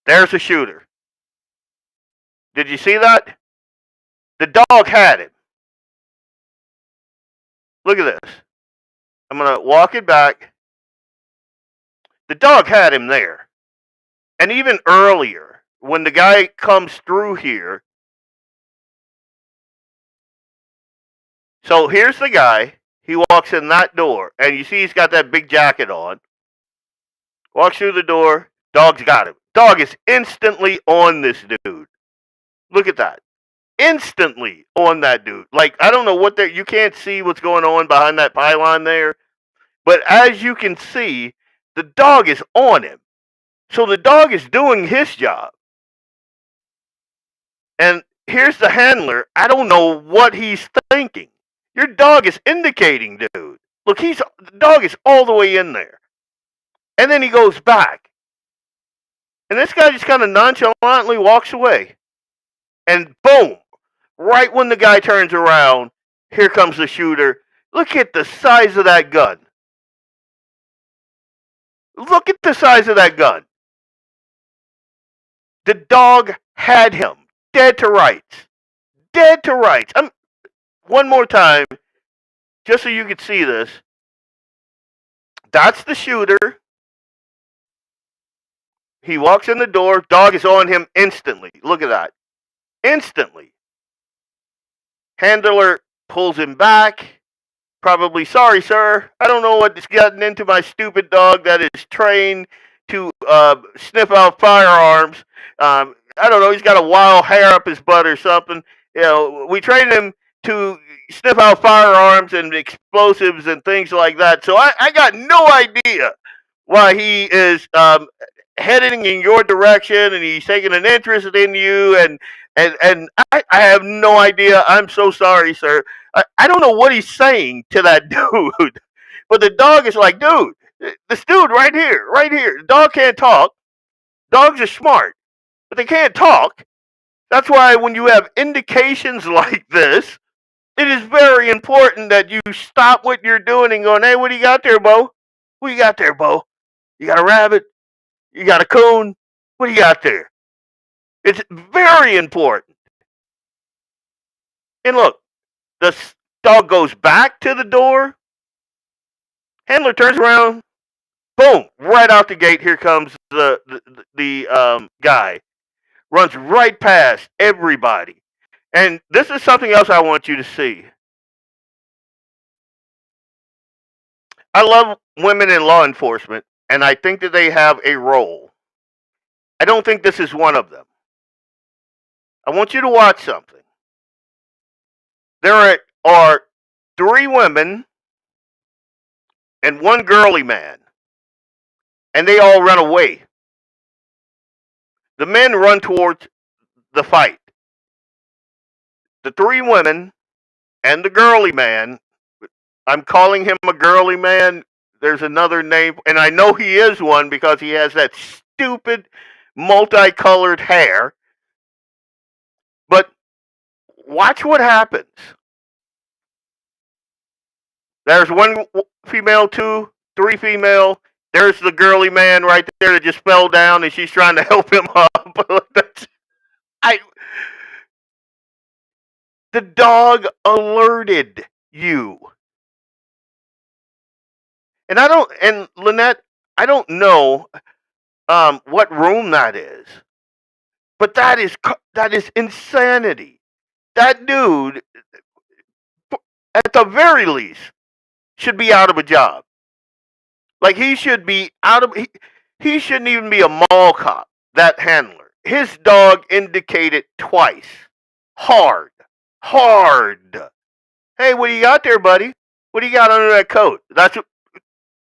S6: There's a shooter. Did you see that? The dog had him. Look at this. I'm going to walk it back. The dog had him there. And even earlier, when the guy comes through here. So here's the guy. He walks in that door. And you see he's got that big jacket on. Walks through the door. Dog's got him. Dog is instantly on this dude. Look at that. Instantly on that dude. Like, I don't know what you can't see what's going on behind that pylon there. But as you can see, the dog is on him. So the dog is doing his job. And here's the handler. I don't know what he's thinking. Your dog is indicating, dude. Look, the dog is all the way in there. And then he goes back. And this guy just kind of nonchalantly walks away. And boom, right when the guy turns around, here comes the shooter. Look at the size of that gun. Look at the size of that gun. The dog had him. Dead to rights. Dead to rights. One more time, just so you can see this. That's the shooter. He walks in the door. Dog is on him instantly. Look at that. Instantly. Handler pulls him back. Probably, sorry, sir. I don't know what's gotten into my stupid dog that is trained to sniff out firearms. I don't know. He's got a wild hair up his butt or something. You know, we trained him to sniff out firearms and explosives and things like that. So I got no idea why he is heading in your direction and he's taking an interest in you and I have no idea. I'm so sorry, sir. I don't know what he's saying to that dude, but the dog is like, dude, this dude right here. The dog can't talk. Dogs are smart, but they can't talk. That's why when you have indications like this, it is very important that you stop what you're doing and go, hey, what do you got there, Bo? What you got there, Bo? You got a rabbit? You got a coon? What do you got there? It's very important. And look, the dog goes back to the door. Handler turns around. Boom! Right out the gate. Here comes the guy. Runs right past everybody. And this is something else I want you to see. I love women in law enforcement, and I think that they have a role. I don't think this is one of them. I want you to watch something. There are 3 women and 1 girly man, and they all run away. The men run towards the fight. The 3 women and the girly man, I'm calling him a girly man. There's another name, and I know he is one because he has that stupid multicolored hair. But watch what happens. There's 1 female, 2, 3 female. There's the girly man right there that just fell down, and she's trying to help him up. The dog alerted you. And Lynette, I don't know what room that is, but that is insanity. that dude, at the very least, should be out of a job. Like, he should be out of. He shouldn't even be a mall cop, that handler. His dog indicated twice. Hard. Hard. Hey, what do you got there, buddy? What do you got under that coat? That's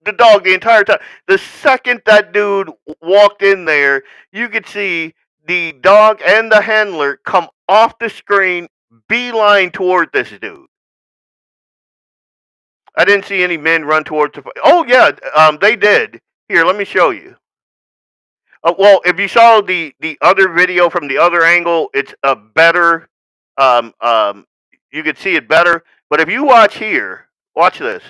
S6: the dog the entire time. The second that dude walked in there, you could see the dog and the handler come off the screen, beeline toward this dude. I didn't see any men run towards the. Oh yeah, they did. Here, let me show you. Well, if you saw the other video from the other angle, it's a better. Um, um, you could see it better. But if you watch here, watch this.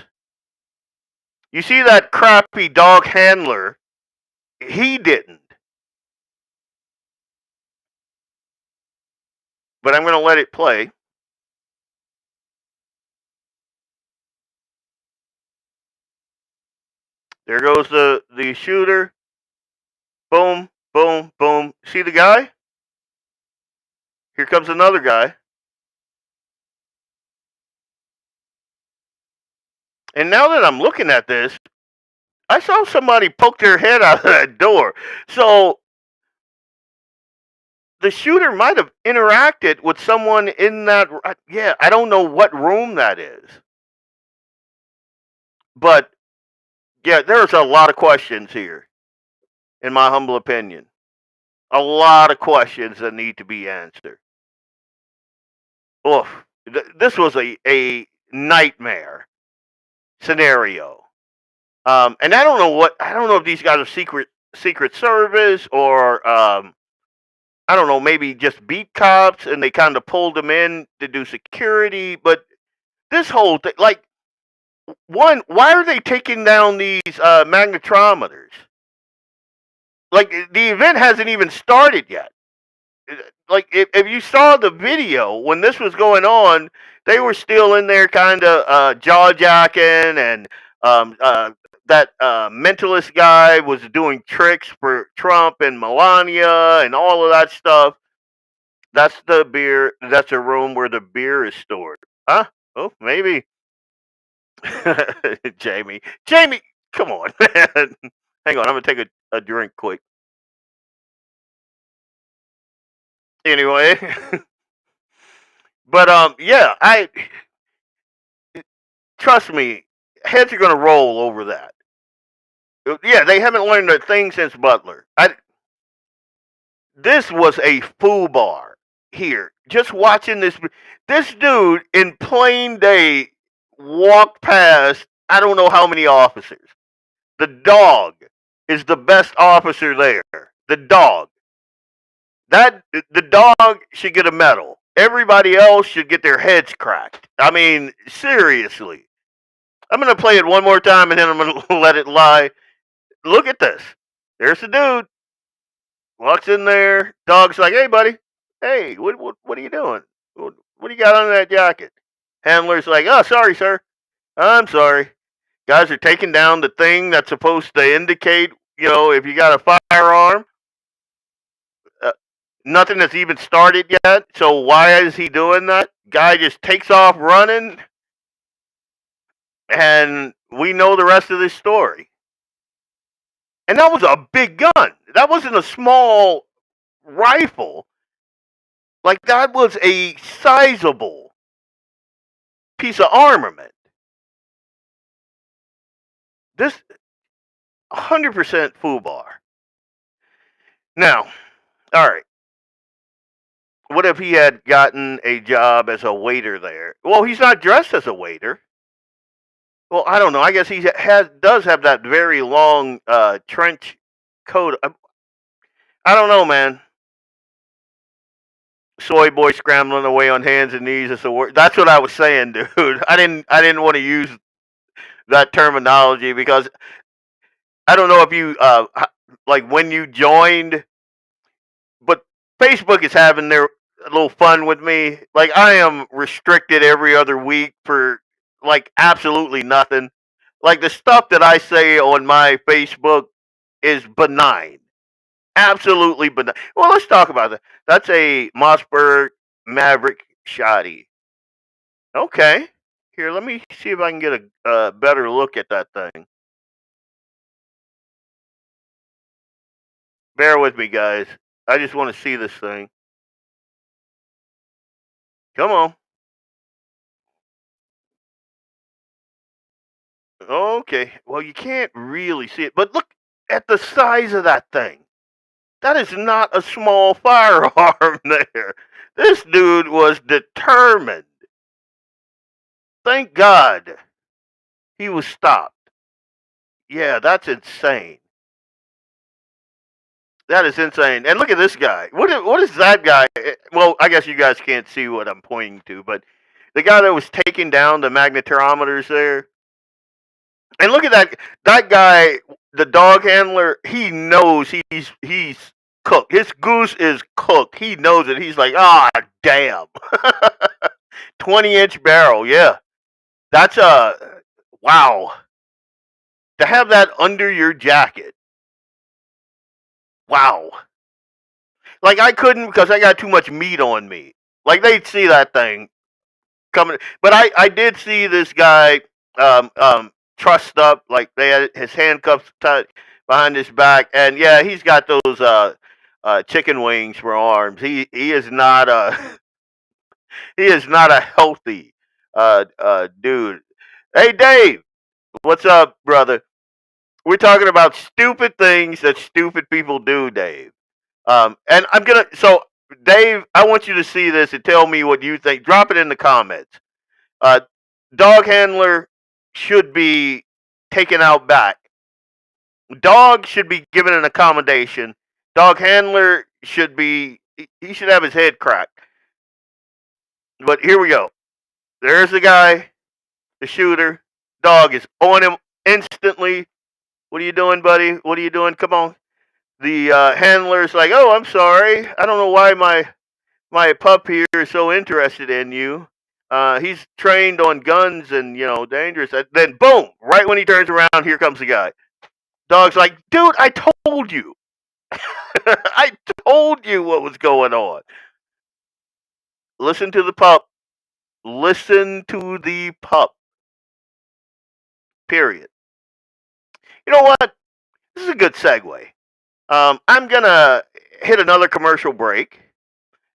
S6: You see that crappy dog handler? He didn't. But I'm going to let it play. There goes the shooter. Boom, boom, boom. See the guy? Here comes another guy. And now that I'm looking at this, I saw somebody poke their head out of that door. So the shooter might have interacted with someone in that. Yeah, I don't know what room that is. But yeah, there's a lot of questions here, in my humble opinion. A lot of questions that need to be answered. Oof. This was a nightmare scenario. And I don't know if these guys are secret service or I don't know, maybe just beat cops and they kind of pulled them in to do security. But this whole thing, like, one, why are they taking down these magnetometers? Like, the event hasn't even started yet. Like, if you saw the video when this was going on, they were still in there kind of jaw jacking, and that mentalist guy was doing tricks for Trump and Melania and all of that stuff. That's the beer. That's a room where the beer is stored. Huh? Oh, maybe. Jamie, come on, man. Hang on, I'm gonna take a drink quick. Anyway, but yeah, I trust me, heads are gonna roll over that. Yeah, they haven't learned a thing since Butler. This was a foo bar here. Just watching this dude in plain day walked past I don't know how many officers. The dog is the best officer there. The dog. The dog should get a medal. Everybody else should get their heads cracked. I mean, seriously. I'm going to play it one more time and then I'm going to let it lie. Look at this. There's the dude. Walks in there. Dog's like, hey, buddy. Hey, what are you doing? What do you got under that jacket? Handler's like, oh, sorry, sir. I'm sorry. Guys are taking down the thing that's supposed to indicate, if you got a firearm. Nothing has even started yet. So why is he doing that? Guy just takes off running. And we know the rest of this story. And that was a big gun. That wasn't a small rifle. Like, that was a sizable piece of armament. This 100% FUBAR. Now, all right. What if he had gotten a job as a waiter there? Well, he's not dressed as a waiter. Well, I don't know. I guess he does have that very long trench coat. I don't know, man. Soy boy scrambling away on hands and knees is the word. That's what I was saying, dude. I didn't want to use that terminology because I don't know if you like when you joined, but Facebook is having their little fun with me. Like, I am restricted every other week for like absolutely nothing. Like, the stuff that I say on my Facebook is benign. Absolutely benign. Well, let's talk about that. That's a Mossberg Maverick shoddy. Okay. Here, let me see if I can get a better look at that thing. Bear with me, guys. I just want to see this thing. Come on. Okay. Well, you can't really see it, but look at the size of that thing. That is not a small firearm there. This dude was determined. Thank God he was stopped. Yeah, that's insane. That is insane. And look at this guy. What is that guy? Well, I guess you guys can't see what I'm pointing to, but the guy that was taking down the magnetometers there. And look at that guy, the dog handler. He knows he's cooked. His goose is cooked. He knows it. He's like, damn. 20-inch barrel. Yeah, that's wow. To have that under your jacket. Wow. Like, I couldn't because I got too much meat on me. Like, they'd see that thing coming. But I did see this guy trussed up, like they had his handcuffs tied behind his back. And, yeah, he's got those chicken wings for arms. He is not he is not a healthy dude. Hey, Dave, what's up, brother? We're talking about stupid things that stupid people do, Dave. And I'm going to, so Dave, I want you to see this and tell me what you think. Drop it in the comments. Dog handler should be taken out back. Dog should be given an accommodation. Dog handler should be, he should have his head cracked. But here we go. There's the guy, the shooter. Dog is on him instantly. What are you doing, buddy? What are you doing? Come on. The handler's like, oh, I'm sorry. I don't know why my pup here is so interested in you. He's trained on guns and, dangerous. Then, boom, right when he turns around, here comes the guy. Dog's like, dude, I told you. I told you what was going on. Listen to the pup. Listen to the pup. Period. You know what? This is a good segue. I'm going to hit another commercial break.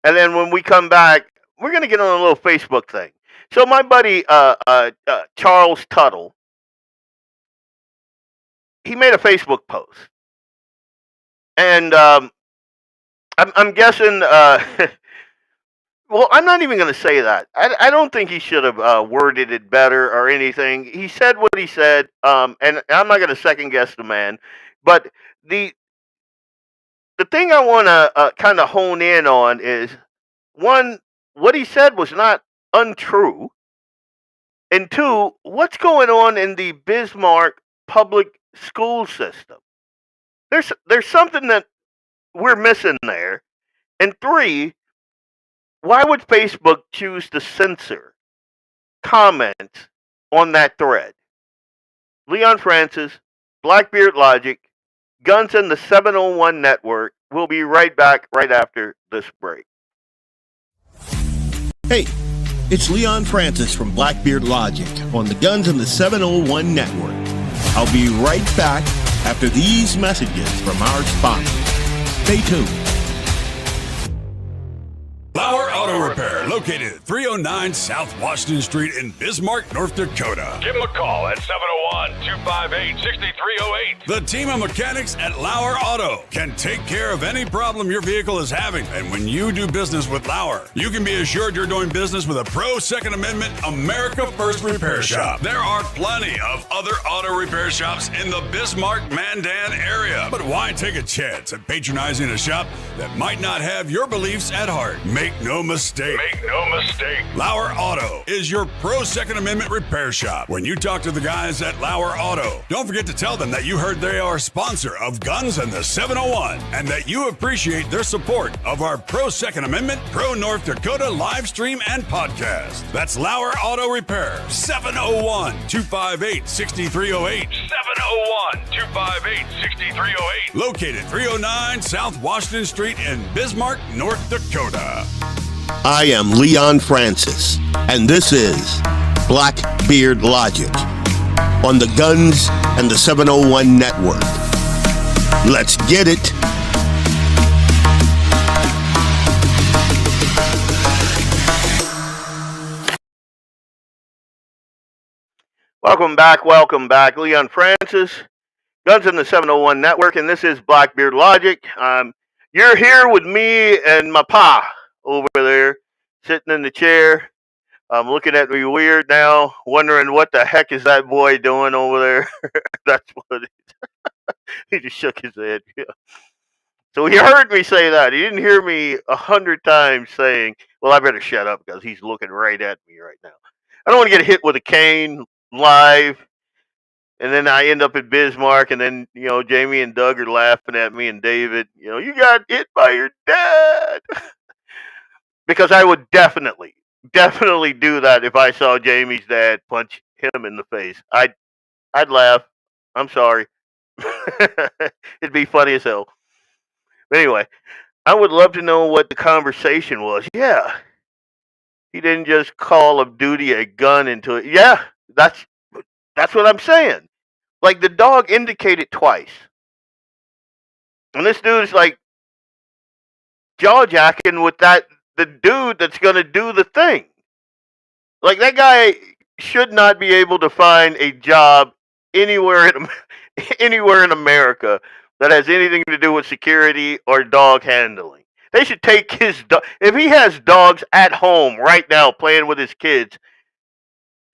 S6: And then when we come back, we're going to get on a little Facebook thing. So my buddy, Charles Tuttle, he made a Facebook post. And I'm guessing, well, I'm not even going to say that. I don't think he should have worded it better or anything. He said what he said, and I'm not going to second guess the man. But the thing I want to kind of hone in on is, one, what he said was not untrue. And two, what's going on in the Bismarck public school system? There's something that we're missing there. And three, why would Facebook choose to censor comments on that thread? Leon Francis, Blackbeard Logic, Guns and the 701 Network. We'll be right back right after this break.
S7: Hey, it's Leon Francis from Blackbeard Logic on the Guns and the 701 Network. I'll be right back after these messages from our sponsors. Stay tuned.
S10: Lauer Auto Repair, located at 309 South Washington Street in Bismarck, North Dakota.
S9: Give them a call at 701-258-6308.
S10: The team of mechanics at Lauer Auto can take care of any problem your vehicle is having. And when you do business with Lauer, you can be assured you're doing business with a pro Second Amendment America First repair shop. There are plenty of other auto repair shops in the Bismarck-Mandan area. But why take a chance at patronizing a shop that might not have your beliefs at heart? Make no mistake.
S9: Make no mistake.
S10: Lauer Auto is your pro Second Amendment repair shop. When you talk to the guys at Lauer Auto, don't forget to tell them that you heard they are a sponsor of Guns and the 701 and that you appreciate their support of our pro Second Amendment, pro North Dakota live stream and podcast. That's Lauer Auto Repair, 701-258-6308.
S9: 701-258-6308.
S10: Located 309 South Washington Street in Bismarck, North Dakota.
S7: I am Leon Francis, and this is Blackbeard Logic on the Guns and the 701 Network. Let's get it.
S6: Welcome back. Leon Francis, Guns and the 701 Network, and this is Blackbeard Logic. You're here with me and my pa over there, sitting in the chair, looking at me weird now, wondering what the heck is that boy doing over there. That's what he just shook his head. Yeah. So he heard me say that. He didn't hear me 100 times saying, well, I better shut up because he's looking right at me right now. I don't want to get hit with a cane live, and then I end up in Bismarck, and then, Jamie and Doug are laughing at me, and David, you got hit by your dad. Because I would definitely do that if I saw Jamie's dad punch him in the face. I'd laugh. I'm sorry. It'd be funny as hell. But anyway, I would love to know what the conversation was. Yeah. He didn't just Call of Duty a gun into it. Yeah, that's what I'm saying. Like, the dog indicated twice. And this dude's like jaw jacking with the dude that's gonna do the thing. Like, that guy should not be able to find a job anywhere in America that has anything to do with security or dog handling. They should take his dog. If he has dogs at home right now playing with his kids,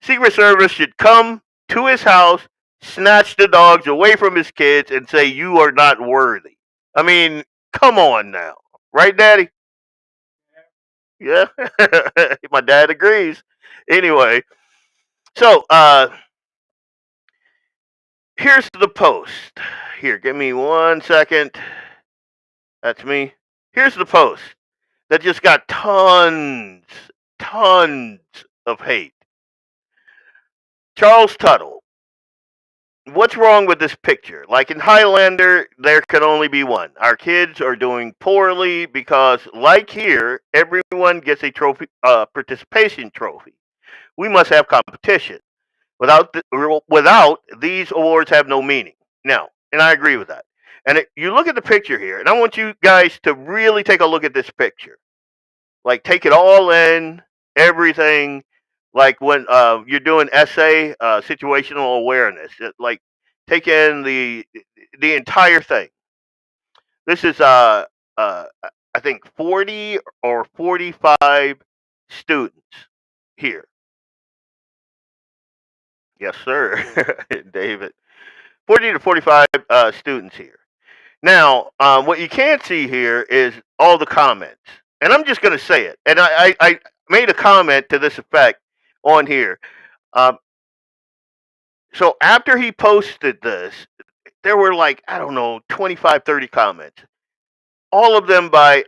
S6: Secret Service should come to his house, snatch the dogs away from his kids, and say, you are not worthy. I mean, come on now. Right, Daddy? Yeah. My dad agrees. Anyway, so here's the post. Here, give me 1 second. That's me. Here's the post that just got tons of hate. Charles Tuttle. What's wrong with this picture? Like in Highlander, there can only be one. Our kids are doing poorly because, like here, everyone gets a trophy, participation trophy. We must have competition. Without these awards have no meaning. Now, and I agree with that. And you look at the picture here, and I want you guys to really take a look at this picture. Like, take it all in, everything. Like when you're doing essay, situational awareness. Like, take in the entire thing. This is I think 40 or 45 students here. Yes, sir, David. 40 to 45 students here. Now, what you can't see here is all the comments. And I'm just going to say it. And I made a comment to this effect on here. So after he posted this, there were like, I don't know, 25, 30 comments. All of them by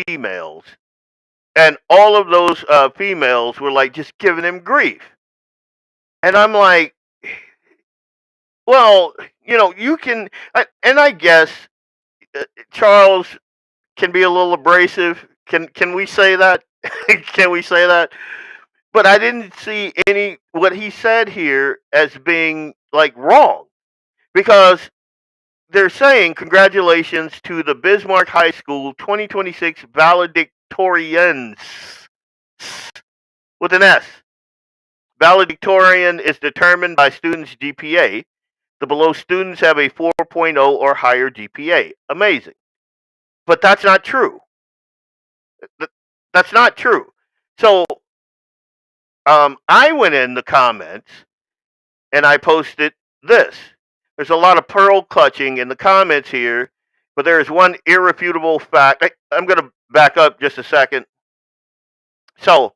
S6: females. And all of those females were like just giving him grief. And I'm like, well, you can, and I guess Charles can be a little abrasive. Can we say that? Can we say that? But I didn't see what he said here as being like wrong, because they're saying congratulations to the Bismarck High School 2026 valedictorians with an S. Valedictorian is determined by students' GPA. The below students have a 4.0 or higher GPA. Amazing. But that's not true. That's not true. So I went in the comments and I posted this. There's a lot of pearl clutching in the comments here, but there is one irrefutable fact. I'm going to back up just a second. So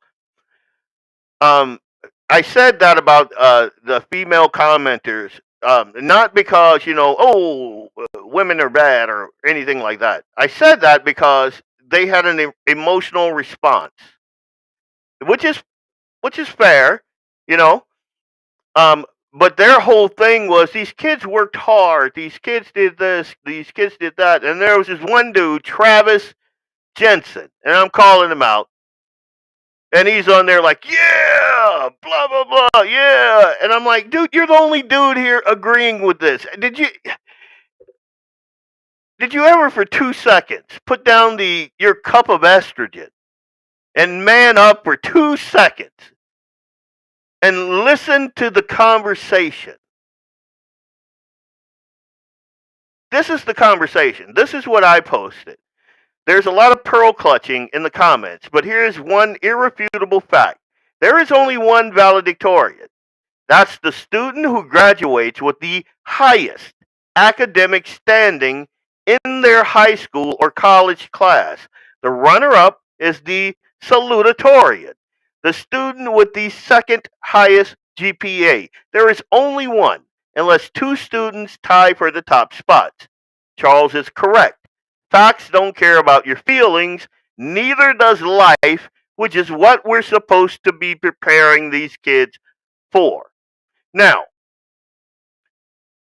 S6: I said that about the female commenters. Not because, women are bad or anything like that. I said that because they had an emotional response, which is fair, you know. But their whole thing was these kids worked hard. These kids did this. These kids did that. And there was this one dude, Travis Jensen, and I'm calling him out. And he's on there like, yeah, blah, blah, blah, yeah. And I'm like, dude, you're the only dude here agreeing with this. Did you ever for 2 seconds put down your cup of estrogen and man up for 2 seconds and listen to the conversation? This is the conversation. This is what I posted. There's a lot of pearl clutching in the comments, but here's one irrefutable fact. There is only one valedictorian. That's the student who graduates with the highest academic standing in their high school or college class. The runner-up is the salutatorian, the student with the second highest GPA. There is only one, unless two students tie for the top spots. Charles is correct. Facts don't care about your feelings, neither does life, which is what we're supposed to be preparing these kids for. Now,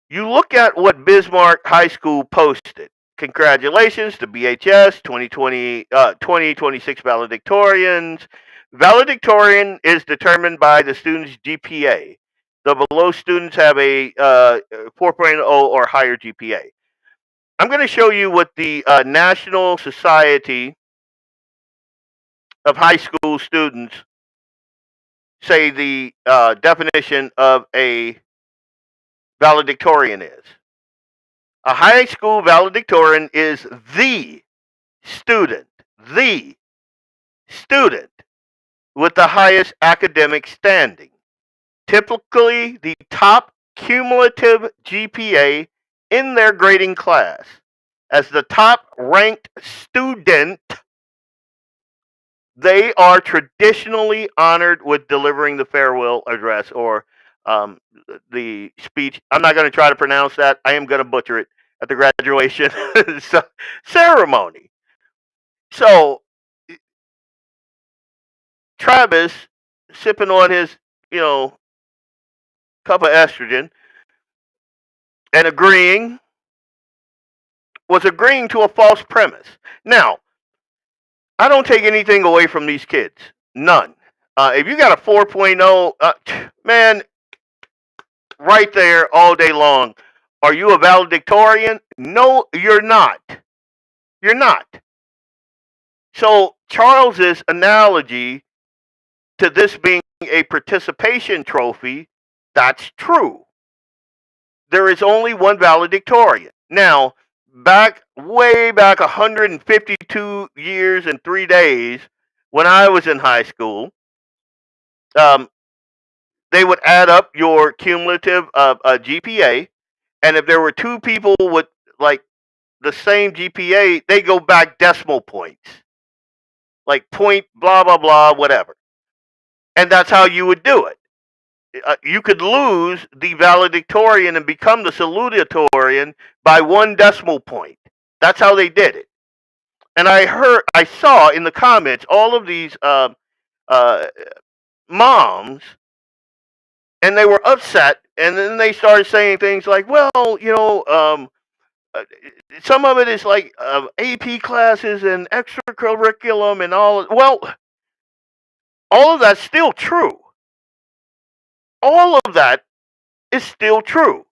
S6: you look at what Bismarck High School posted. Congratulations to BHS 2026 valedictorians. Valedictorian is determined by the student's GPA. The below students have a 4.0 or higher GPA. I'm going to show you what the National Society of High School Students say the definition of a valedictorian is. A high school valedictorian is the student with the highest academic standing. Typically, the top cumulative GPA in their grading class. As the top ranked student, they are traditionally honored with delivering the farewell address or the speech. I'm not going to try to pronounce that. I am going to butcher it at the graduation ceremony. So, Travis, sipping on his, cup of estrogen and was agreeing to a false premise. Now, I don't take anything away from these kids. None. If you got a 4.0, man, right there all day long. Are you a valedictorian? No, you're not. You're not. So Charles's analogy to this being a participation trophy, that's true. There is only one valedictorian. Now, way back 152 years and 3 days, when I was in high school, they would add up your cumulative GPA, and if there were two people with like the same GPA, they go back decimal points, like point blah blah blah whatever, and that's how you would do it. You could lose the valedictorian and become the salutatorian by 1 decimal point. That's how they did it. And I saw in the comments all of these moms, and they were upset, and then they started saying things like, well, some of it is like AP classes and extracurriculum and all. Well, all of that's still true. All of that is still true.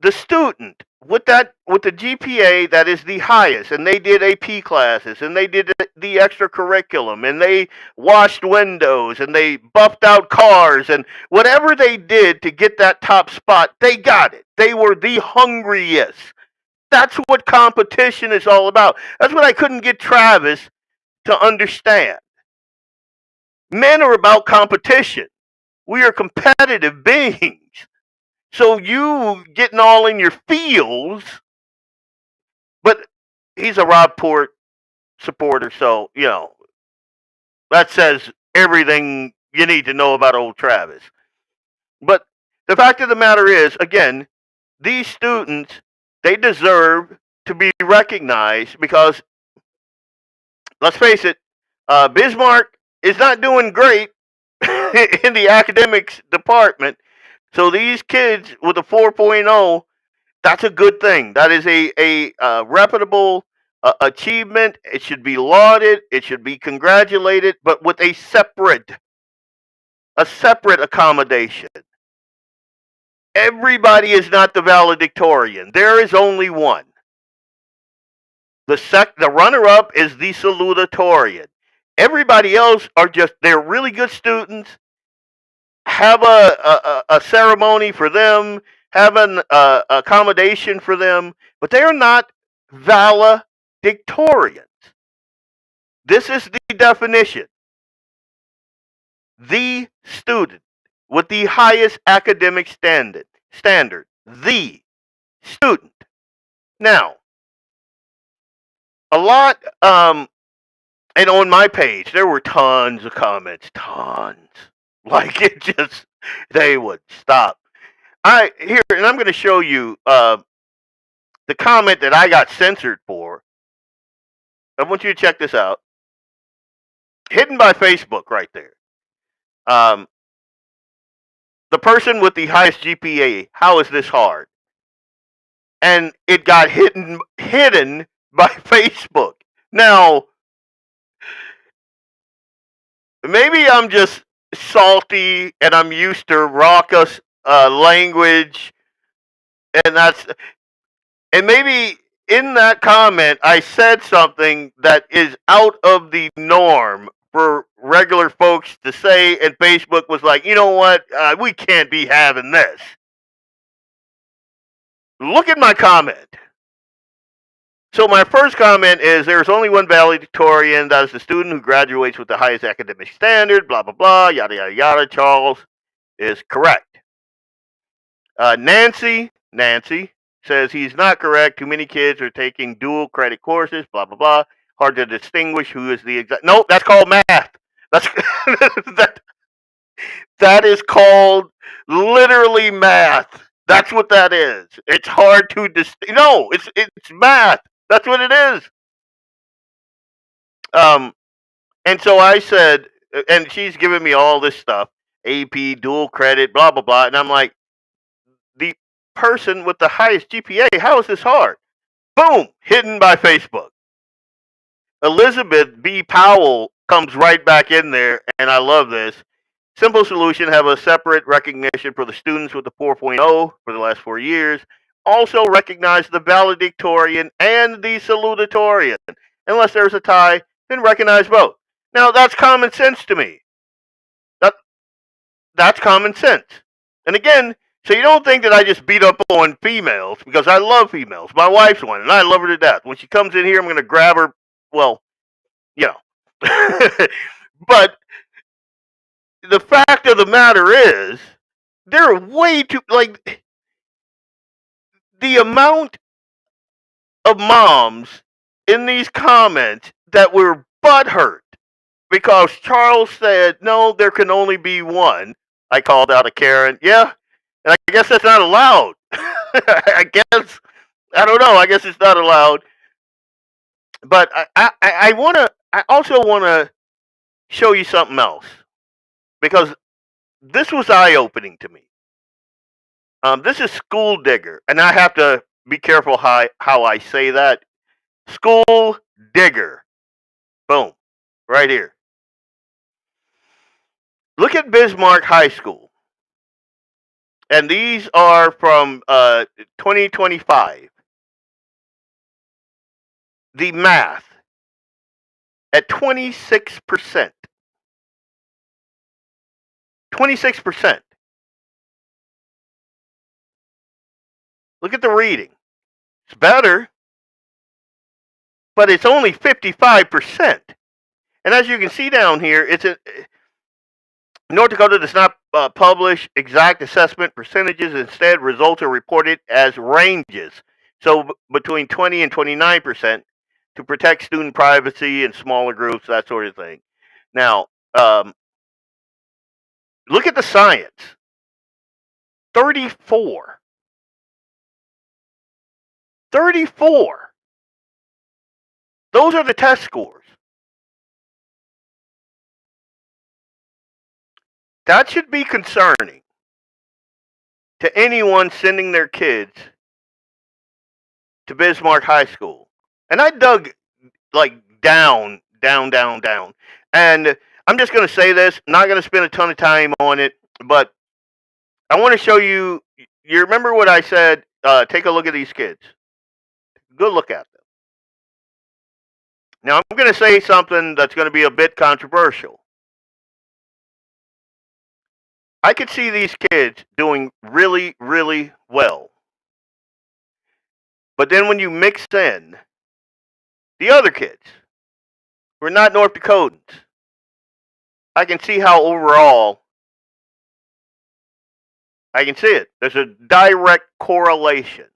S6: The student with the GPA that is the highest, and they did AP classes, and they did the extracurriculum, and they washed windows, and they buffed out cars, and whatever they did to get that top spot, they got it. They were the hungriest. That's what competition is all about. That's what I couldn't get Travis to understand. Men are about competition. We are competitive beings. So you getting all in your feels, but he's a Rob Port supporter, so, that says everything you need to know about old Travis. But the fact of the matter is, again, these students, they deserve to be recognized because, let's face it, Bismarck is not doing great in the academics department. So these kids with a 4.0, that's a good thing. That is a reputable achievement. It should be lauded. It should be congratulated, but with a separate accommodation. Everybody is not the valedictorian. There is only one. The runner-up is the salutatorian. Everybody else are just, they're really good students. Have a ceremony for them, have an accommodation for them, but they are not valedictorians. This is the definition. The student with the highest academic standard. The student. Now, a lot, and on my page, there were tons of comments, tons. Like it just, they would stop. And I'm going to show you the comment that I got censored for. I want you to check this out. Hidden by Facebook right there. The person with the highest GPA, how is this hard? And it got hidden by Facebook. Now, maybe I'm just salty and I'm used to raucous language, and maybe in that comment I said something that is out of the norm for regular folks to say, and Facebook was like, you know what, we can't be having this. Look at my comment. So my first comment is, there's only one valedictorian, that is the student who graduates with the highest academic standard, blah, blah, blah, yada, yada, yada. Charles is correct. Nancy says he's not correct. Too many kids are taking dual credit courses, blah, blah, blah. Hard to distinguish who is the exact. Nope, that's called math. That's that is called literally math. That's what that is. It's hard to distinguish. No, it's math. That's what it is. And so I said, and she's giving me all this stuff, AP, dual credit, blah, blah, blah. And I'm like, the person with the highest GPA, how is this hard? Boom, hidden by Facebook. Elizabeth B. Powell comes right back in there, and I love this. Simple solution, have a separate recognition for the students with the 4.0 for the last 4 years. Also recognize the valedictorian and the salutatorian. Unless there's a tie, then recognize both. Now, that's common sense to me. That's common sense. And again, so you don't think that I just beat up on females, because I love females. My wife's one, and I love her to death. When she comes in here, I'm going to grab her. Well, you know. But the fact of the matter is, there are way too, like, the amount of moms in these comments that were butthurt because Charles said, no, there can only be one. I called out a Karen. Yeah, and I guess that's not allowed. I don't know. I guess it's not allowed. But I also want to show you something else, because this was eye-opening to me. This is School Digger, and I have to be careful how I say that. School Digger. Boom. Right here. Look at Bismarck High School. And these are from 2025. The math at 26%. 26%. Look at the reading. It's better, but it's only 55%. And as you can see down here, North Dakota does not publish exact assessment percentages. Instead, results are reported as ranges. So between 20 and 29% to protect student privacy and smaller groups, that sort of thing. Now, look at the science. 34. 34. Those are the test scores. That should be concerning to anyone sending their kids to Bismarck High School. And I dug like down. And I'm just going to say this, not going to spend a ton of time on it, but I want to show you. You remember what I said? Take a look at these kids. Good look at them. Now, I'm going to say something that's going to be a bit controversial. I could see these kids doing really, really well. But then when you mix in the other kids who are not North Dakotans, I can see how overall, I can see it. There's a direct correlation.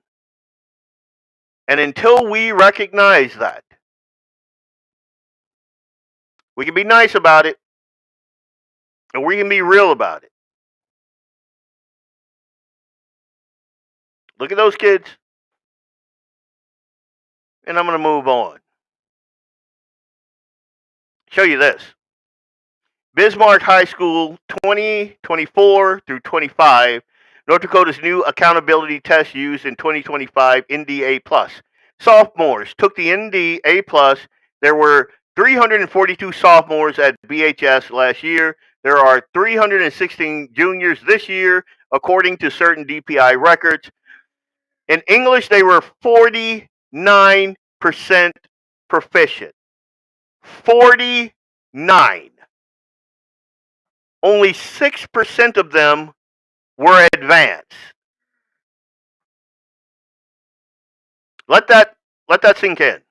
S6: And until we recognize that, we can be nice about it, and we can be real about it. Look at those kids, and I'm going to move on. Show you this. Bismarck High School 2024 through 25, North Dakota's new accountability test used in 2025 NDA+. Sophomores took the NDA+. There were 342 sophomores at BHS last year. There are 316 juniors this year, according to certain DPI records. In English, they were 49% proficient. 49. Only 6% of them were advanced. Let that sink in.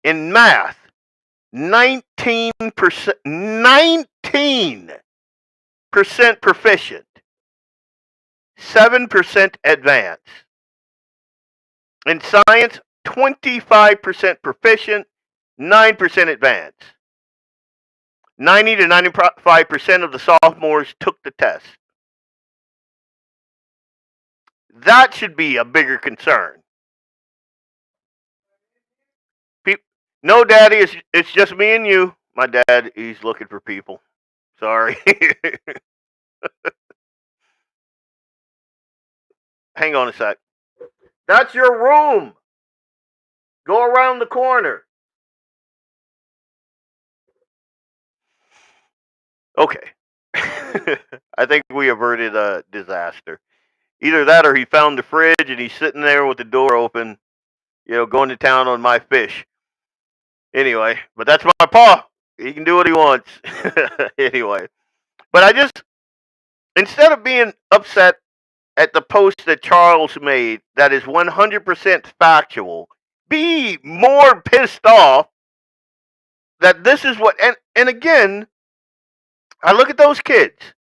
S6: In math, 19% proficient, 7% advanced. In science, 25% proficient, 9% advanced. 90 to 95% of the sophomores took the test. That should be a bigger concern. No, Daddy, it's just me and you. My dad, he's looking for people. Sorry. Hang on a sec. That's your room. Go around the corner. Okay. I think we averted a disaster. Either that or he found the fridge and he's sitting there with the door open, going to town on my fish. Anyway, but that's my paw. He can do what he wants. Anyway. But instead of being upset at the post that Charles made that is 100% factual, be more pissed off that this is what, and again, I look at those kids,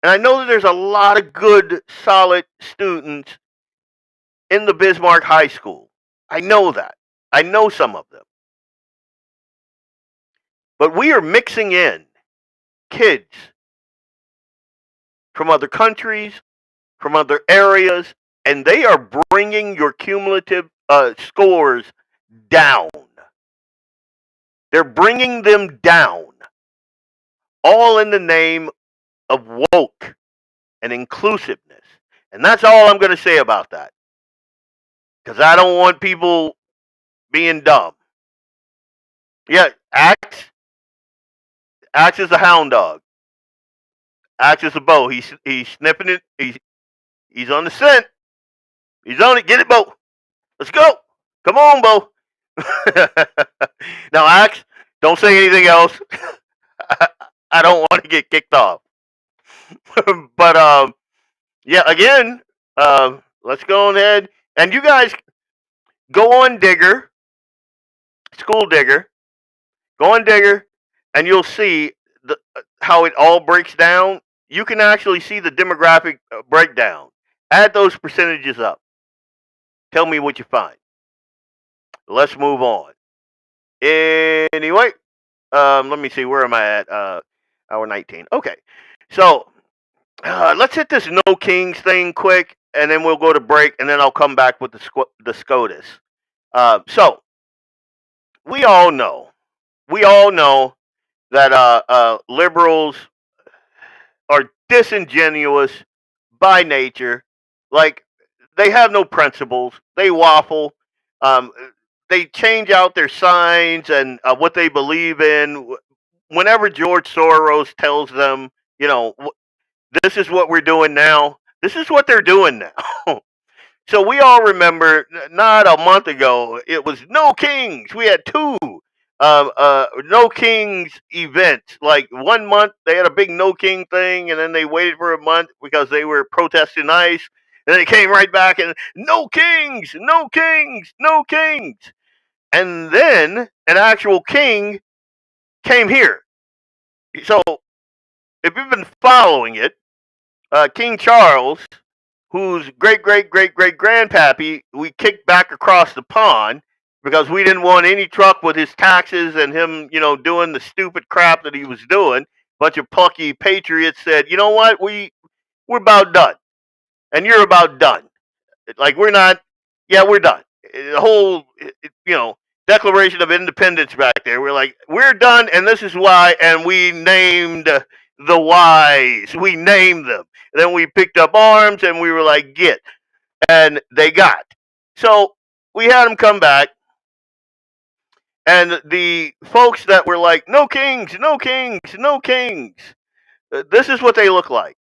S6: and I know that there's a lot of good, solid students in the Bismarck High School. I know that. I know some of them. But we are mixing in kids from other countries, from other areas, and they are bringing your cumulative scores down. They're bringing them down, all in the name of woke and inclusiveness. And that's all I'm going to say about that, because I don't want people being dumb. Yeah, Axe is a hound dog. Axe is a Bo. He's sniffing it. He's on the scent. He's on it. Get it, Bo. Let's go. Come on, Bo. Now, Axe, don't say anything else. I don't want to get kicked off. But yeah, again, let's go ahead and you guys go on Digger, School Digger. Go on Digger, and you'll see how it all breaks down. You can actually see the demographic breakdown. Add those percentages up. Tell me what you find. Let's move on. Anyway, let me see. Where am I at? Hour 19. Okay. So, let's hit this No Kings thing quick, and then we'll go to break, and then I'll come back with the SCOTUS. So, we all know that liberals are disingenuous by nature. Like, they have no principles. They waffle. they change out their signs and what they believe in. Whenever George Soros tells them, this is what we're doing now, this is what they're doing now. So we all remember, not a month ago, it was No Kings. We had two No Kings events. Like 1 month, they had a big No King thing, and then they waited for a month because they were protesting ICE. And then they came right back and No Kings, No Kings, No Kings. And then an actual king came here. So if you've been following it, King Charles, whose great great great great grandpappy we kicked back across the pond because we didn't want any truck with his taxes and him, doing the stupid crap that he was doing. Bunch of plucky patriots said, you know what, we're about done, and you're about done. Like we're not, yeah, we're done. The whole, Declaration of Independence back there. We're like, we're done, and this is why. And we named the whys. We named them. And then we picked up arms, and we were like, get. And they got. So we had them come back, and the folks that were like, no kings, no kings, no kings. This is what they look like.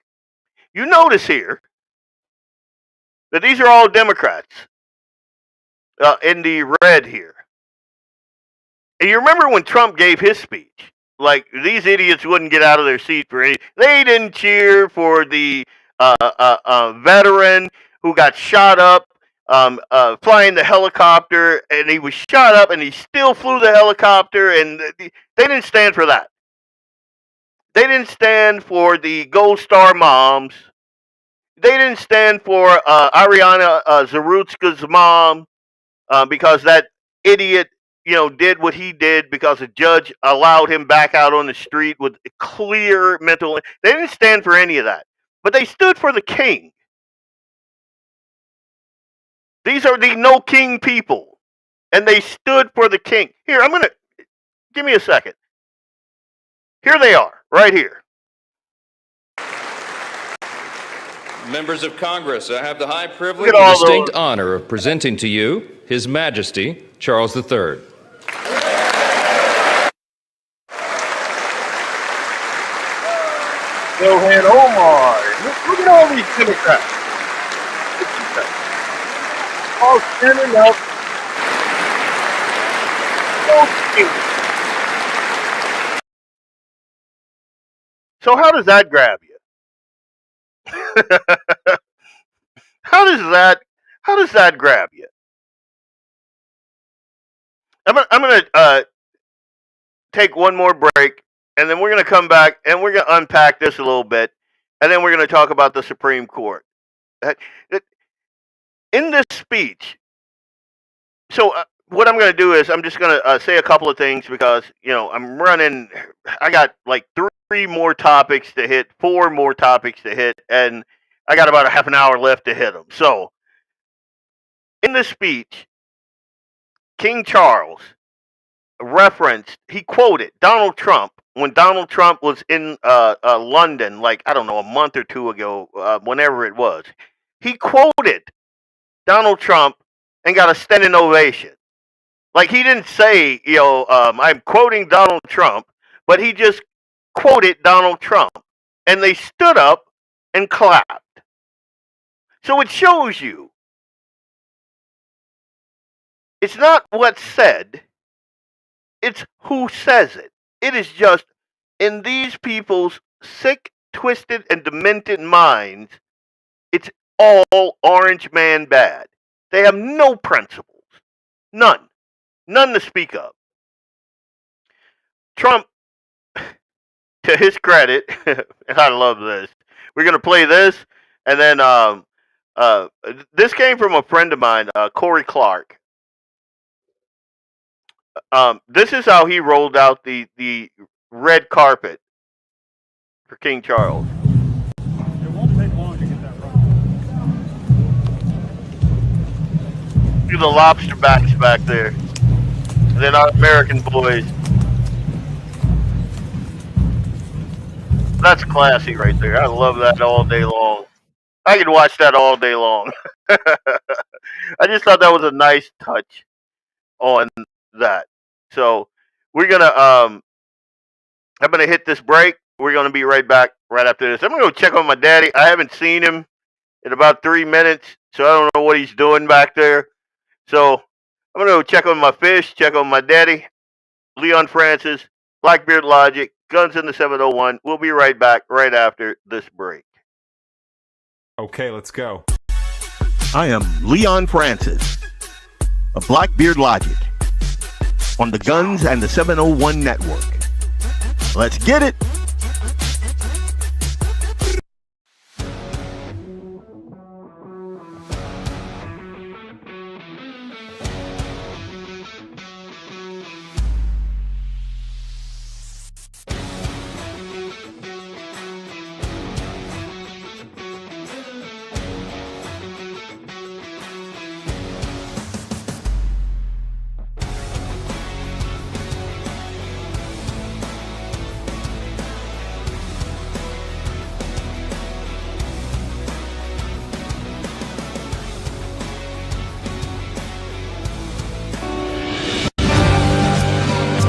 S6: You notice here that these are all Democrats in the red here. And you remember when Trump gave his speech? Like, these idiots wouldn't get out of their seat for any. They didn't cheer for the veteran who got shot up flying the helicopter, and he was shot up, and he still flew the helicopter, and they didn't stand for that. They didn't stand for the Gold Star moms. They didn't stand for Ariana Zarutska's mom because that idiot did what he did because the judge allowed him back out on the street with clear mental. They didn't stand for any of that, but they stood for the king. These are the no king people, and they stood for the king. Here, give me a second. Here they are, right here.
S12: Members of Congress, I have the high privilege and distinct honor of presenting to you His Majesty Charles III.
S6: Ilhan Omar. Look at all these Democrats. All standing up. So how does that grab you? How does that grab you? I'm gonna take one more break, and then we're gonna come back and we're gonna unpack this a little bit, and then we're gonna talk about the Supreme Court. In this speech, so what I'm gonna do is I'm just gonna say a couple of things because I'm running. I got like 3 more topics to hit, 4 more topics to hit, and I got about a half an hour left to hit them. So, in this speech, King Charles he quoted Donald Trump when Donald Trump was in London, like, I don't know, a month or 2 ago, whenever it was. He quoted Donald Trump and got a standing ovation. Like, he didn't say, I'm quoting Donald Trump, but he just quoted Donald Trump. And they stood up and clapped. So it shows you it's not what's said, it's who says it. It is just in these people's sick, twisted, and demented minds, it's all orange man bad. They have no principles. None. None to speak of. Trump, to his credit, and I love this. We're going to play this, and then this came from a friend of mine, Corey Clark. This is how he rolled out the red carpet for King Charles.
S13: It won't take long to get that right.
S6: See the lobster backs back there. They're not American boys. That's classy right there. I love that all day long. I could watch that all day long. I just thought that was a nice touch. on that. So we're gonna I'm gonna hit this break. We're gonna be right back right after this. I'm gonna go check on my daddy. I haven't seen him in about 3 minutes, so I don't know what he's doing back there. So I'm gonna go check on my fish, check on my daddy, Leon Francis, Blackbeard Logic, Guns in the 701. We'll be right back right after this break.
S14: Okay, let's go.
S7: I am Leon Francis of Blackbeard Logic on the Guns and the 701 Network. Let's get it.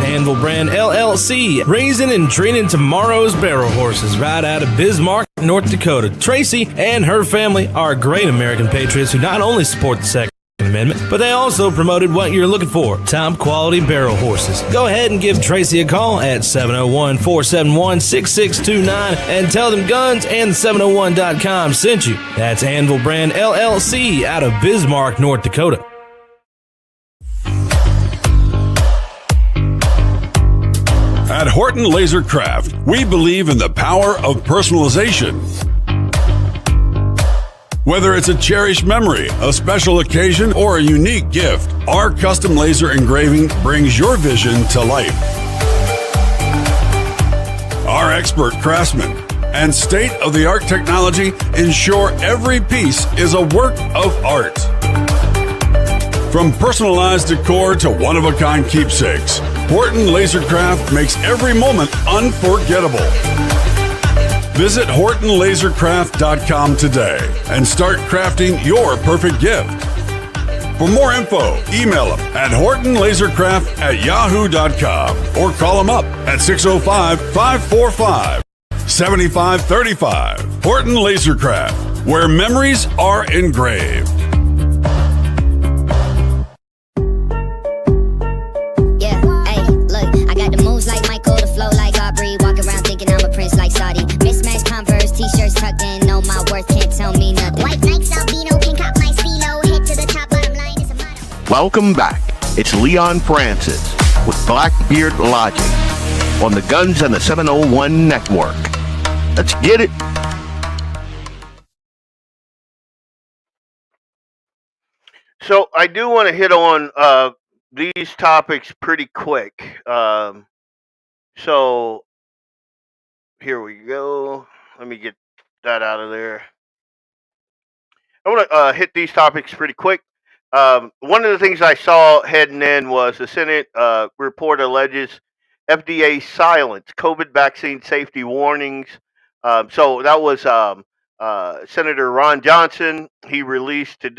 S15: Anvil Brand LLC, raising and training tomorrow's barrel horses right out of Bismarck, North Dakota. Tracy and her family are great American patriots who not only support the Second Amendment, but they also promoted what you're looking for, top quality barrel horses. Go ahead and give Tracy a call at 701-471-6629 and tell them Guns and 701.com sent you. That's Anvil Brand LLC out of Bismarck, North Dakota.
S10: At Horton Laser Craft, we believe in the power of personalization. Whether it's a cherished memory, a special occasion, or a unique gift, our custom laser engraving brings your vision to life. Our expert craftsmen and state-of-the-art technology ensure every piece is a work of art. From personalized decor to one-of-a-kind keepsakes, Horton Lasercraft makes every moment unforgettable. Visit HortonLasercraft.com today and start crafting your perfect gift. For more info, email them at HortonLasercraft@yahoo.com or call them up at 605-545-7535. Horton Lasercraft, where memories are engraved.
S16: T-shirts tucked in, know my worth, can't tell me nothing. White Nikes, albino, pink hot my stilo, head to the top, bottom line is a motto.
S7: Welcome back. It's Leon Francis with Blackbeard Logic on the Guns and the 701 Network. Let's get it.
S6: So I do want to hit on these topics pretty quick. So here we go. Let me get that out of there. I want to hit these topics pretty quick. One of the things I saw heading in was the Senate report alleges FDA silence COVID vaccine safety warnings. So that was Senator Ron Johnson. He released 2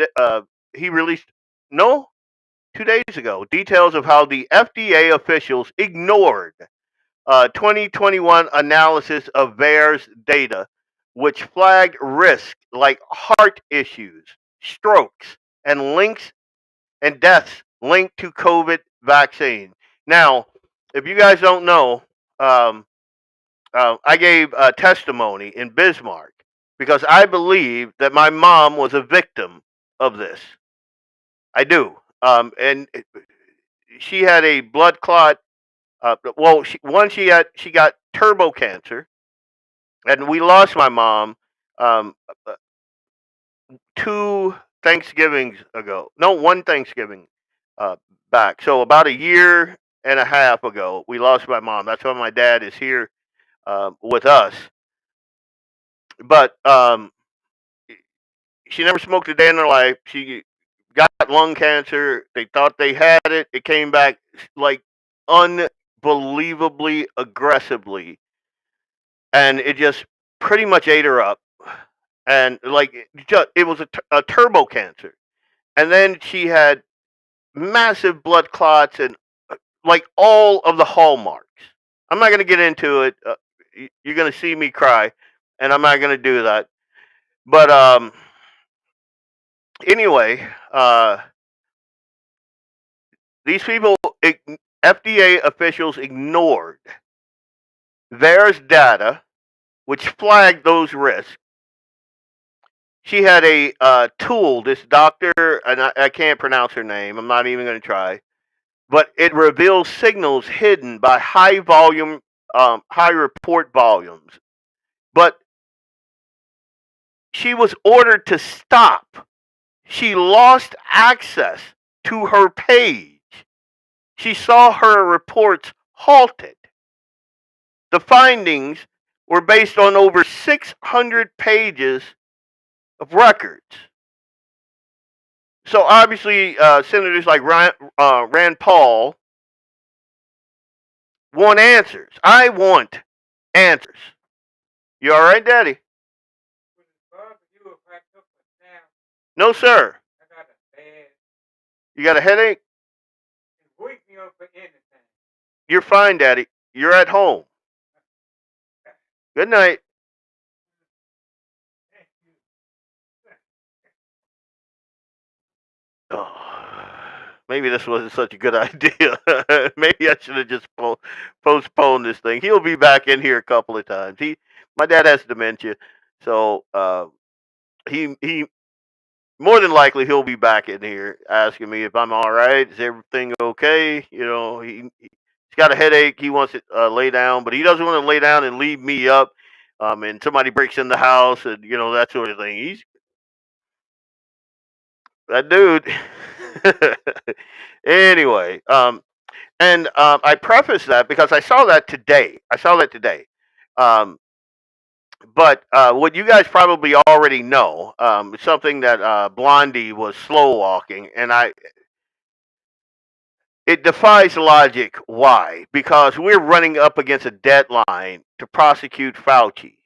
S6: days ago details of how the FDA officials ignored 2021 analysis of VAERS data, which flagged risk like heart issues, strokes, and deaths linked to COVID vaccine. Now, if you guys don't know, I gave a testimony in Bismarck because I believe that my mom was a victim of this. I do, and she had a blood clot. She got turbo cancer, and we lost my mom 2 Thanksgivings ago. No, 1 Thanksgiving back. So about a year and a half ago, we lost my mom. That's why my dad is here with us. But she never smoked a day in her life. She got lung cancer. They thought they had it. It came back like unbelievably aggressively, and it just pretty much ate her up. And like it was a turbo cancer, and then she had massive blood clots and like all of the hallmarks. I'm not going to get into it. You're going to see me cry, and I'm not going to do that. But anyway, these people, FDA officials ignored VAERS data, which flagged those risks. She had a tool, this doctor, and I can't pronounce her name. I'm not even going to try. But it reveals signals hidden by high report volumes. But she was ordered to stop. She lost access to her page. She saw her reports halted. The findings were based on over 600 pages of records. So obviously, senators like Rand Paul want answers. I want answers. You all right, Daddy? No, sir. You got a headache? You're fine, Daddy. You're at home. Good night. Oh, maybe this wasn't such a good idea. Maybe I should have just postponed this thing. He'll be back in here a couple of times. My dad has dementia, so he more than likely he'll be back in here asking me if I'm all right. Is everything okay? You know, he's got a headache. He wants to lay down, but he doesn't want to lay down and leave me up. And somebody breaks in the house, and that sort of thing. He's that dude. Anyway, and I preface that because I saw that today. Um, but what you guys probably already know, something that Blondie was slow walking, and it defies logic. Why? Because we're running up against a deadline to prosecute Fauci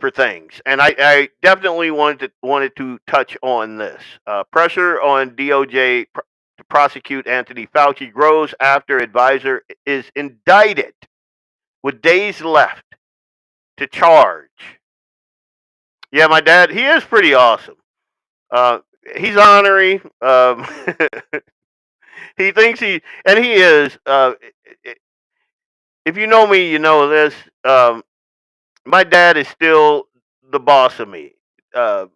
S6: for things, and I definitely wanted to touch on this. Pressure on DOJ to prosecute Anthony Fauci grows after advisor is indicted with days left to charge. Yeah, my dad, he is pretty awesome. He's ornery. He thinks and he is. If you know me, you know this. My dad is still the boss of me, to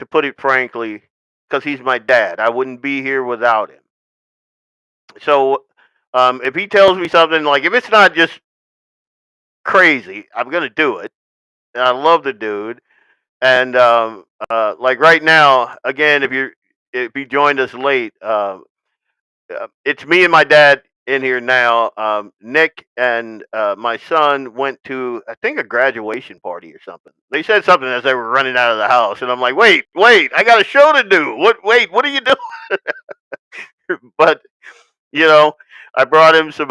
S6: put it frankly, because he's my dad. I wouldn't be here without him. So, if he tells me something, like if it's not just crazy, I'm gonna do it. And I love the dude. And like right now, again, if you joined us late, it's me and my dad in here now. Nick and my son went to, I think, a graduation party or something. They said something as they were running out of the house, and I'm like, wait, I got a show to do. What are you doing? But I brought him some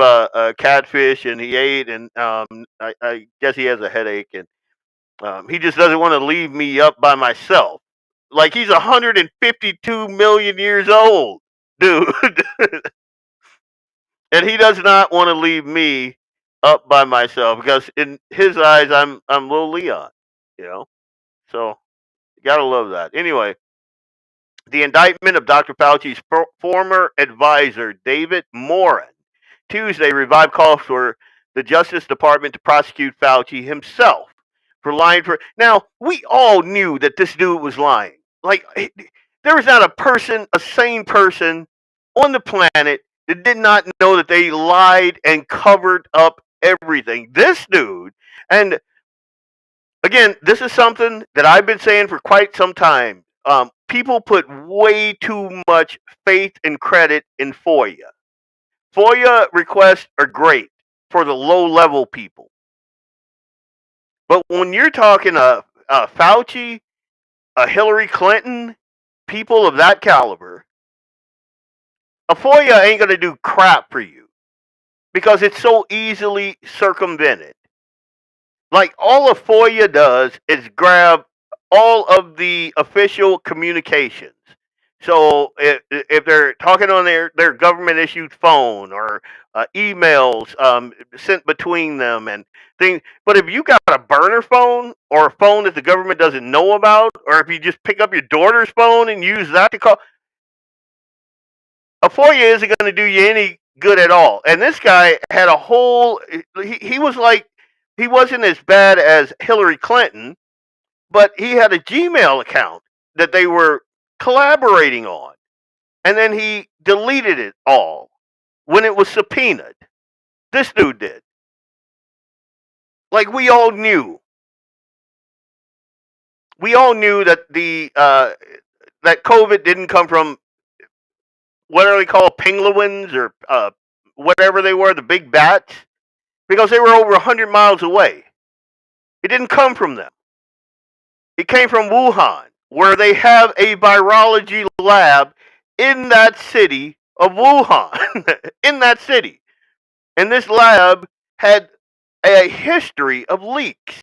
S6: catfish, and he ate, and I guess he has a headache, and he just doesn't want to leave me up by myself. Like he's 152 million years old, dude. And he does not want to leave me up by myself because in his eyes I'm little Leon, you know. So you gotta love that. Anyway, the indictment of Dr. Fauci's former advisor David Morin Tuesday revived calls for the Justice Department to prosecute Fauci himself for lying for. Now we all knew that this dude was lying. Like there was not a sane person on the planet that did not know that they lied and covered up everything. This dude, and again, this is something that I've been saying for quite some time. People put way too much faith and credit in FOIA. FOIA requests are great for the low level people. But when you're talking Fauci, Hillary Clinton, people of that caliber, a FOIA ain't going to do crap for you because it's so easily circumvented. Like all a FOIA does is grab all of the official communications. So if they're talking on their government issued phone or emails sent between them and things, but if you got a burner phone or a phone that the government doesn't know about, or if you just pick up your daughter's phone and use that to call, a FOIA isn't going to do you any good at all. And this guy had a whole, he was like, he wasn't as bad as Hillary Clinton, but he had a Gmail account that they were collaborating on. And then he deleted it all when it was subpoenaed. This dude did. Like, we all knew. We all knew that that COVID didn't come from, what are they called, penguins or whatever they were, the big bats, because they were over 100 miles away. It didn't come from them. It came from Wuhan, where they have a virology lab in that city of Wuhan, in that city. And this lab had a history of leaks.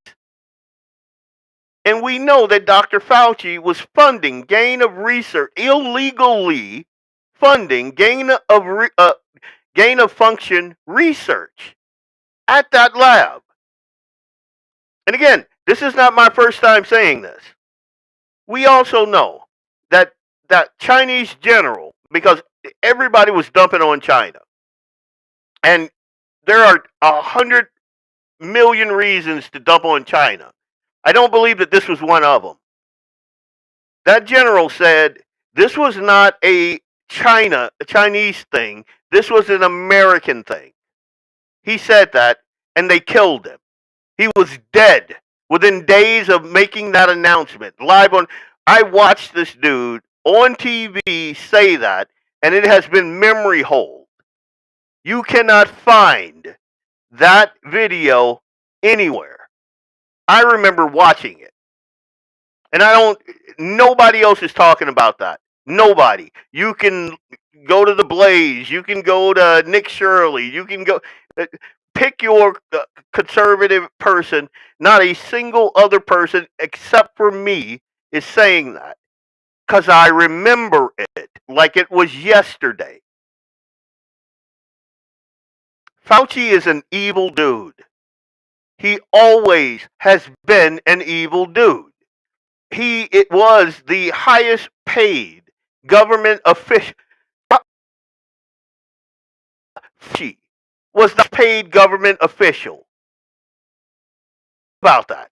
S6: And we know that Dr. Fauci was funding gain of research, illegally funding gain of function research at that lab. And again, this is not my first time saying this. We also know that that Chinese general, because everybody was dumping on China, and there are 100 million reasons to dump on China. I don't believe that this was one of them. That general said this was not a Chinese thing. This was an American thing. He said that, and they killed him. He was dead within days of making that announcement. Live on, I watched this dude on TV say that, and it has been memory hold. You cannot find that video anywhere. I remember watching it. And nobody else is talking about that. Nobody. You can go to The Blaze. You can go to Nick Shirley. You can go, pick your conservative person. Not a single other person except for me is saying that. Because I remember it like it was yesterday. Fauci is an evil dude. He always has been an evil dude. It was the highest paid government official. She was the paid government official. About that.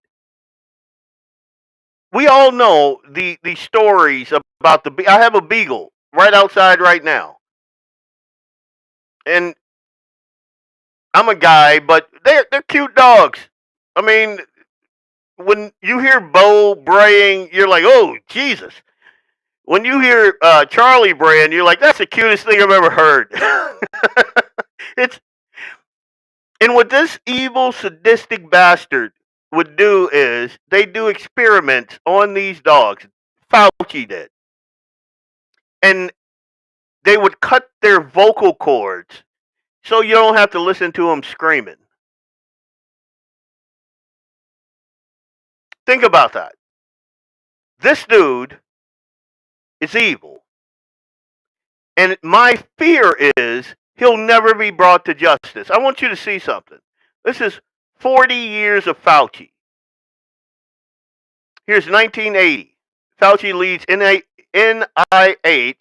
S6: We all know the stories about I have a beagle right outside right now. And I'm a guy, but they're cute dogs. I mean, when you hear Bo braying, you're like, oh, Jesus. When you hear Charlie braying, you're like, that's the cutest thing I've ever heard. And what this evil, sadistic bastard would do is they do experiments on these dogs. Fauci did. And they would cut their vocal cords so you don't have to listen to them screaming. Think about that. This dude is evil. And my fear is he'll never be brought to justice. I want you to see something. This is 40 years of Fauci. Here's 1980. Fauci leads NIH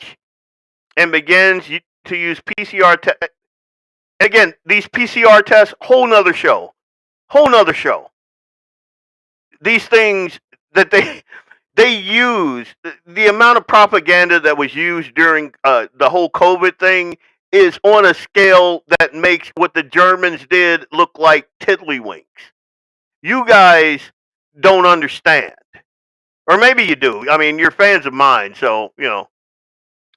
S6: and begins to use PCR tests. Again, these PCR tests, whole nother show. Whole nother show. These things that they use, the amount of propaganda that was used during the whole COVID thing is on a scale that makes what the Germans did look like tiddlywinks. You guys don't understand. Or maybe you do. I mean, you're fans of mine, so,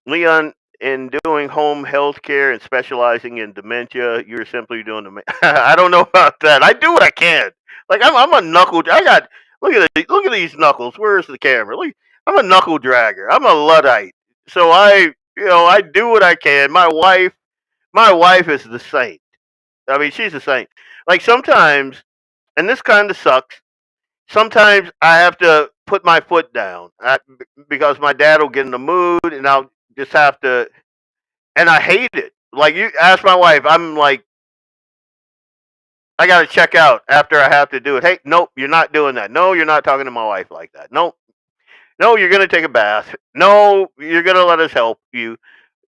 S6: Leon, in doing home health care and specializing in dementia, you're simply doing I don't know about that. I do what I can. Like, I'm a knuckle. Look at these knuckles. Where's the camera? Look, I'm a knuckle dragger. I'm a Luddite. So I do what I can. My wife is the saint. I mean, she's a saint. Like, sometimes, and this kind of sucks, sometimes I have to put my foot down because my dad will get in the mood, and I'll just have to. And I hate it. Like, you ask my wife, I'm like, I got to check out after I have to do it. Hey, nope, you're not doing that. No, you're not talking to my wife like that. Nope. No, you're going to take a bath. No, you're going to let us help you.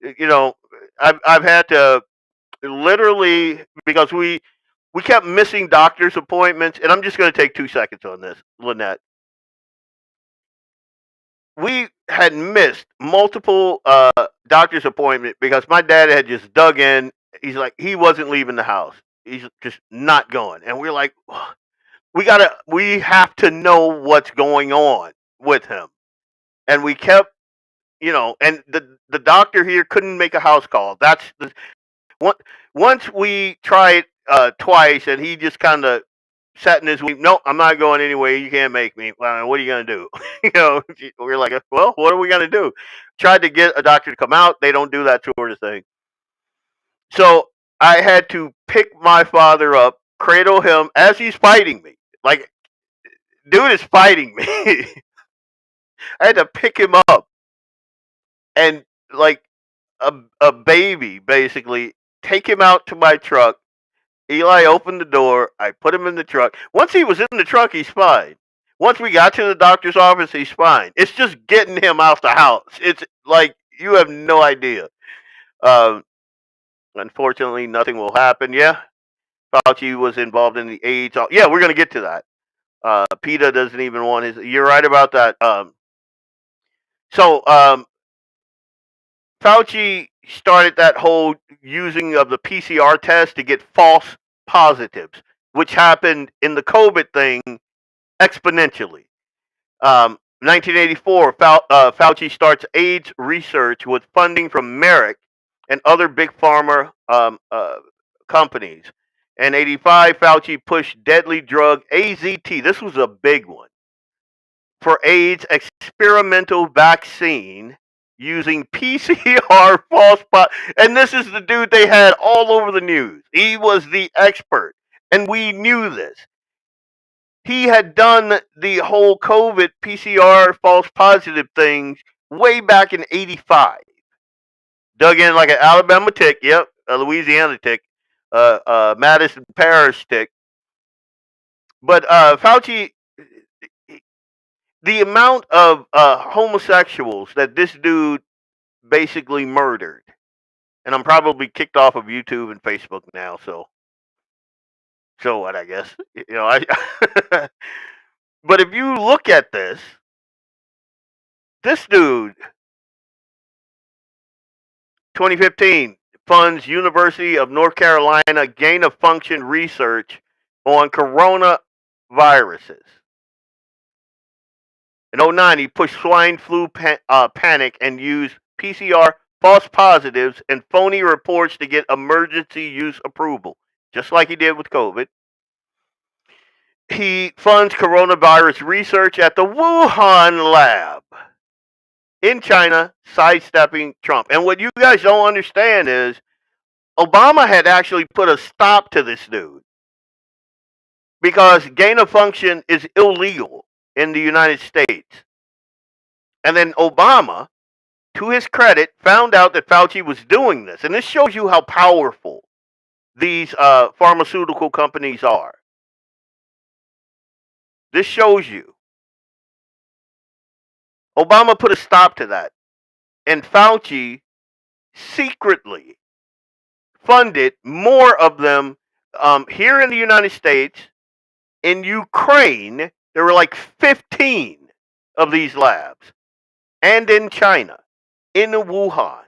S6: You know, I've had to literally, because we kept missing doctor's appointments, and I'm just going to take 2 seconds on this, Lynette. We had missed multiple doctor's appointments because my dad had just dug in. He's like, he wasn't leaving the house. He's just not going. And we're like, we have to know what's going on with him. And we kept, and the doctor here couldn't make a house call. That's the once we tried twice, and he just kind of sat in his week. No, I'm not going anyway. You can't make me. Well, what are you gonna do? We're like, well, what are we gonna do? Tried to get a doctor to come out. They don't do that sort of thing. So I had to pick my father up, cradle him as he's fighting me. Like, dude is fighting me. I had to pick him up and, like a baby, basically, take him out to my truck. Eli opened the door. I put him in the truck. Once he was in the truck, he's fine. Once we got to the doctor's office, he's fine. It's just getting him out the house. It's like, you have no idea. Unfortunately, nothing will happen. Yeah, Fauci was involved in the AIDS. Yeah, we're going to get to that. PETA doesn't even want his. You're right about that. So Fauci started that whole using of the PCR test to get false positives, which happened in the COVID thing exponentially. 1984, Fauci starts AIDS research with funding from Merck and other big pharma companies. In 85, Fauci pushed deadly drug AZT. This was a big one for AIDS experimental vaccine using PCR false and this is the dude they had all over the news. He was the expert, and we knew this. He had done the whole COVID PCR false positive things way back in 85. Dug in like an Alabama tick, yep, a Louisiana tick, Madison Parish tick. But Fauci, the amount of homosexuals that this dude basically murdered, and I'm probably kicked off of YouTube and Facebook now, so what, I guess. But if you look at this dude, 2015, funds University of North Carolina gain of function research on coronaviruses. In 2009, he pushed swine flu panic and used PCR false positives and phony reports to get emergency use approval, just like he did with COVID. He funds coronavirus research at the Wuhan lab in China, sidestepping Trump. And what you guys don't understand is Obama had actually put a stop to this dude because gain of function is illegal in the United States. And then Obama, to his credit, found out that Fauci was doing this. And this shows you how powerful these pharmaceutical companies are. This shows you. Obama put a stop to that. And Fauci secretly funded more of them here in the United States. In Ukraine, there were like 15 of these labs. And in China, in Wuhan.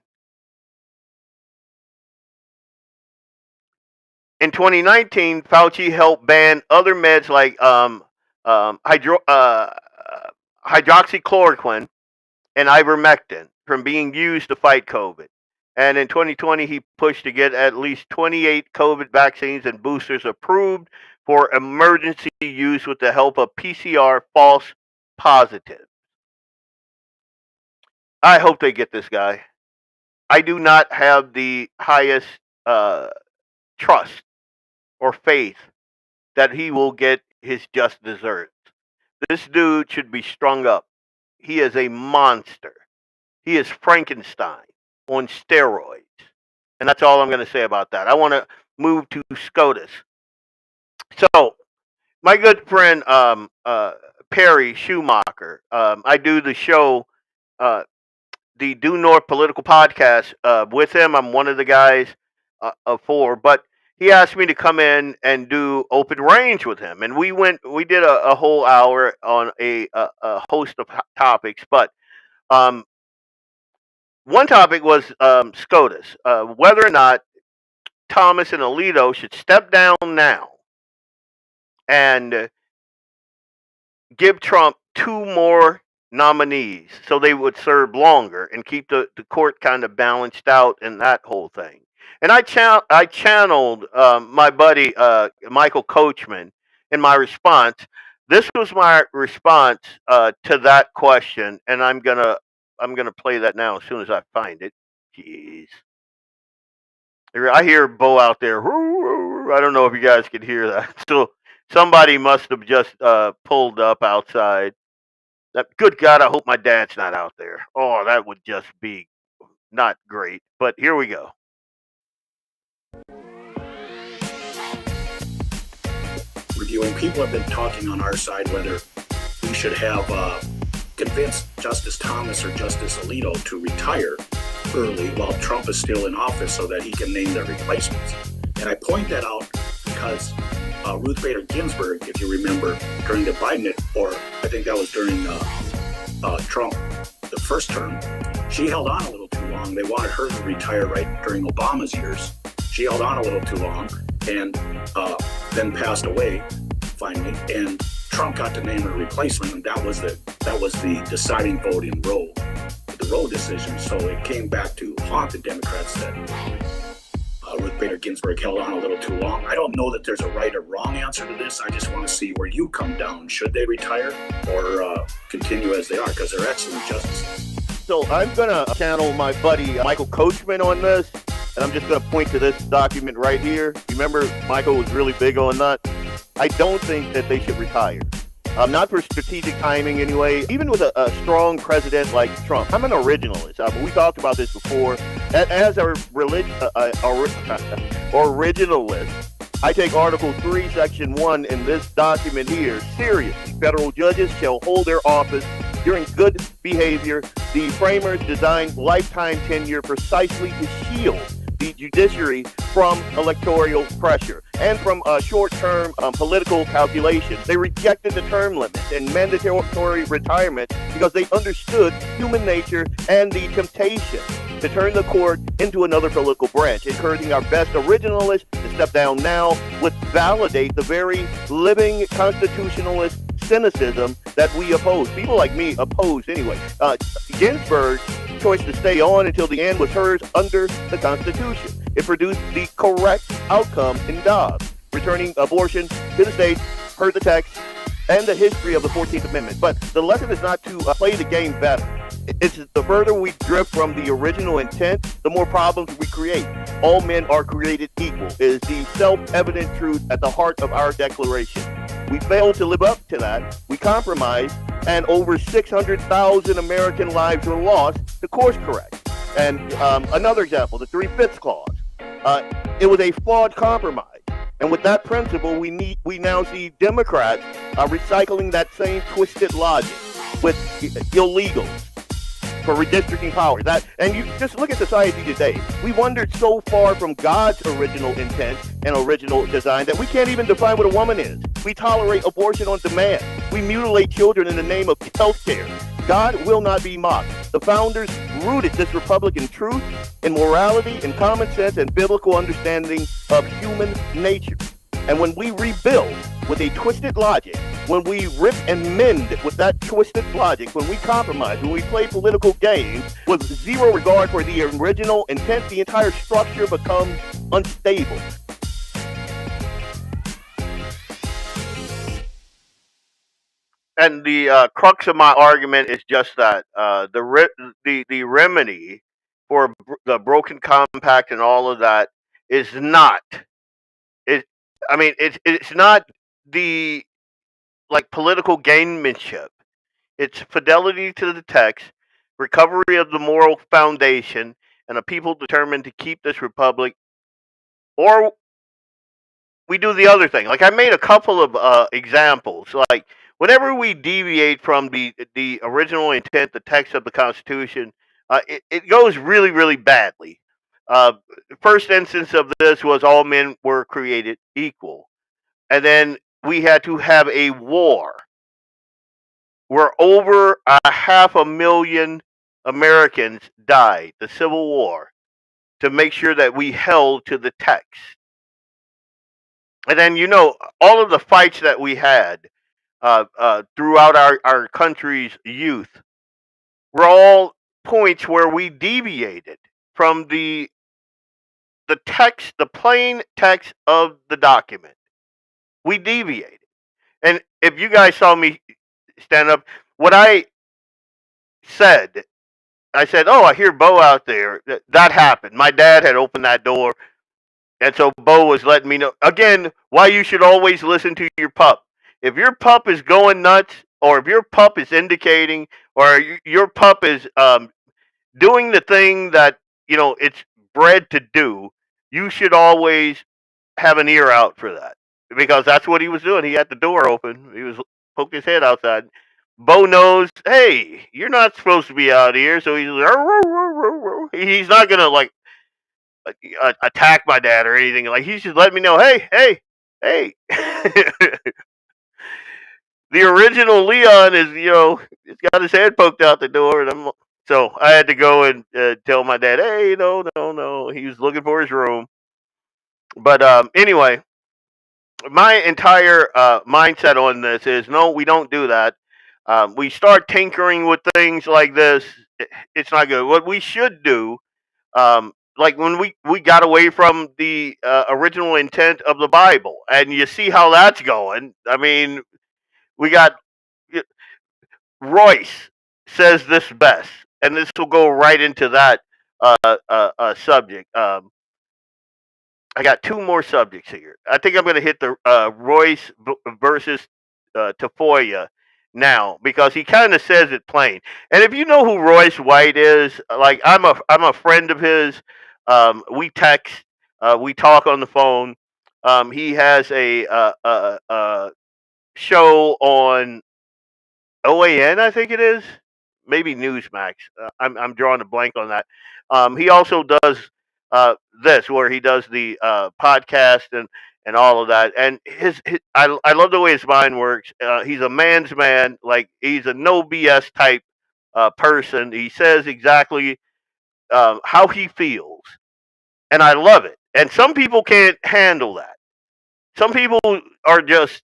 S6: In 2019, Fauci helped ban other meds like hydroxychloroquine and ivermectin from being used to fight COVID. And in 2020, he pushed to get at least 28 COVID vaccines and boosters approved for emergency use with the help of PCR false positives. I hope they get this guy. I do not have the highest trust or faith that he will get his just desserts This dude should be strung up. He is a monster. He is Frankenstein on steroids. And that's all I'm going to say about that. I want to move to SCOTUS. So, my good friend Perry Schumacher, I do the show, the Due North Political Podcast with him. I'm one of the guys of four, but he asked me to come in and do open range with him, and we did a whole hour on a host of topics, but um, one topic was SCOTUS, whether or not Thomas and Alito should step down now and give Trump two more nominees so they would serve longer and keep the court kind of balanced out and that whole thing. And I channeled my buddy Michael Coachman in my response. This was my response to that question, and I'm gonna play that now as soon as I find it. Jeez. I hear Bo out there. I don't know if you guys can hear that. So somebody must have just pulled up outside. Good God, I hope my dad's not out there. Oh, that would just be not great. But here we go.
S17: Reviewing, people have been talking on our side whether we should have convinced Justice Thomas or Justice Alito to retire early while Trump is still in office so that he can name their replacements. And I point that out because Ruth Bader Ginsburg, if you remember, during the Biden, or I think that was during Trump, the first term, she held on a little too long. They wanted her to retire right during Obama's years. She held on a little too long and then passed away finally. And Trump got to name her replacement, and that was the deciding vote in Roe, the Roe decision. So it came back to haunt the Democrats that Ruth Bader Ginsburg held on a little too long. I don't know that there's a right or wrong answer to this. I just want to see where you come down. Should they retire or continue as they are? Because they're excellent justices.
S6: So I'm going to channel my buddy Michael Coachman on this, and I'm just going to point to this document right here. Remember, Michael was really big on that. I don't think that they should retire. Not for strategic timing anyway. Even with a strong president like Trump, I'm an originalist. We talked about this before. As a originalist, I take Article 3, Section 1 in this document here seriously. Federal judges shall hold their office during good behavior. The framers designed lifetime tenure precisely to shield the judiciary from electoral pressure and from short-term political calculations. They rejected the term limits and mandatory retirement because they understood human nature and the temptation to turn the court into another political branch. Encouraging our best originalists to step down now would validate the very living constitutionalist cynicism that we oppose. People like me oppose anyway. Ginsburg's choice to stay on until the end was hers under the Constitution. It produced the correct outcome in Dobbs, returning abortion to the states, per the text, and the history of the 14th Amendment. But the lesson is not to play the game better. It's the further we drift from the original intent, the more problems we create. All men are created equal is the self-evident truth at the heart of our Declaration. We failed to live up to that. We compromised, and over 600,000 American lives were lost to course correct. And another example, the 3/5 clause. It was a flawed compromise. And with that principle, we now see Democrats recycling that same twisted logic with illegals for redistricting power. And you just look at society today. We wandered so far from God's original intent and original design that we can't even define what a woman is. We tolerate abortion on demand. We mutilate children in the name of health care. God will not be mocked. The founders rooted this republic in truth, in morality, in common sense, and biblical understanding of human nature. And when we rebuild with a twisted logic, when we rip and mend with that twisted logic, when we compromise, when we play political games with zero regard for the original intent, the entire structure becomes unstable. And the crux of my argument is just that the remedy for the broken compact and all of that is not it. I mean, it's not the like political gamemanship. It's fidelity to the text, recovery of the moral foundation, and a people determined to keep this republic, or we do the other thing. Like I made a couple of examples. Like whenever we deviate from the original intent, the text of the Constitution, it goes really, really badly. Uh, First instance of this was all men were created equal, and then we had to have a war where over 500,000 Americans died, the Civil War, to make sure that we held to the text. And then, all of the fights that we had throughout our country's youth were all points where we deviated from the text, the plain text of the document. We deviated. And if you guys saw me stand up, what said, I said, "Oh, I hear Bo out there." That happened. My dad had opened that door, and so Bo was letting me know again why you should always listen to your pup. If your pup is going nuts, or if your pup is indicating, or your pup is doing the thing that it's bred to do, you should always have an ear out for that, because that's what he was doing. He had the door open. He was poking his head outside. Bo knows, hey, you're not supposed to be out here, so he's not gonna like attack my dad or anything. Like he's just letting me know, hey, hey, hey. The original Leon is, he's got his head poked out the door, and so I had to go and tell my dad, hey, no, no, no. He was looking for his room. But anyway, my entire mindset on this is no, we don't do that. We start tinkering with things like this. It's not good. What we should do, like when we got away from the original intent of the Bible, and you see how that's going. I mean, we got Royce says this best, and this will go right into that subject. I got two more subjects here. I think I'm going to hit the Royce versus Tafoya now, because he kind of says it plain. And if you know who Royce White is, like I'm a friend of his. We text, we talk on the phone. He has a show on OAN, I think it is, maybe Newsmax. I'm drawing a blank on that. He also does this, where he does the podcast and all of that. And I love the way his mind works. He's a man's man, like he's a no BS type person. He says exactly how he feels, and I love it. And some people can't handle that. Some people are just,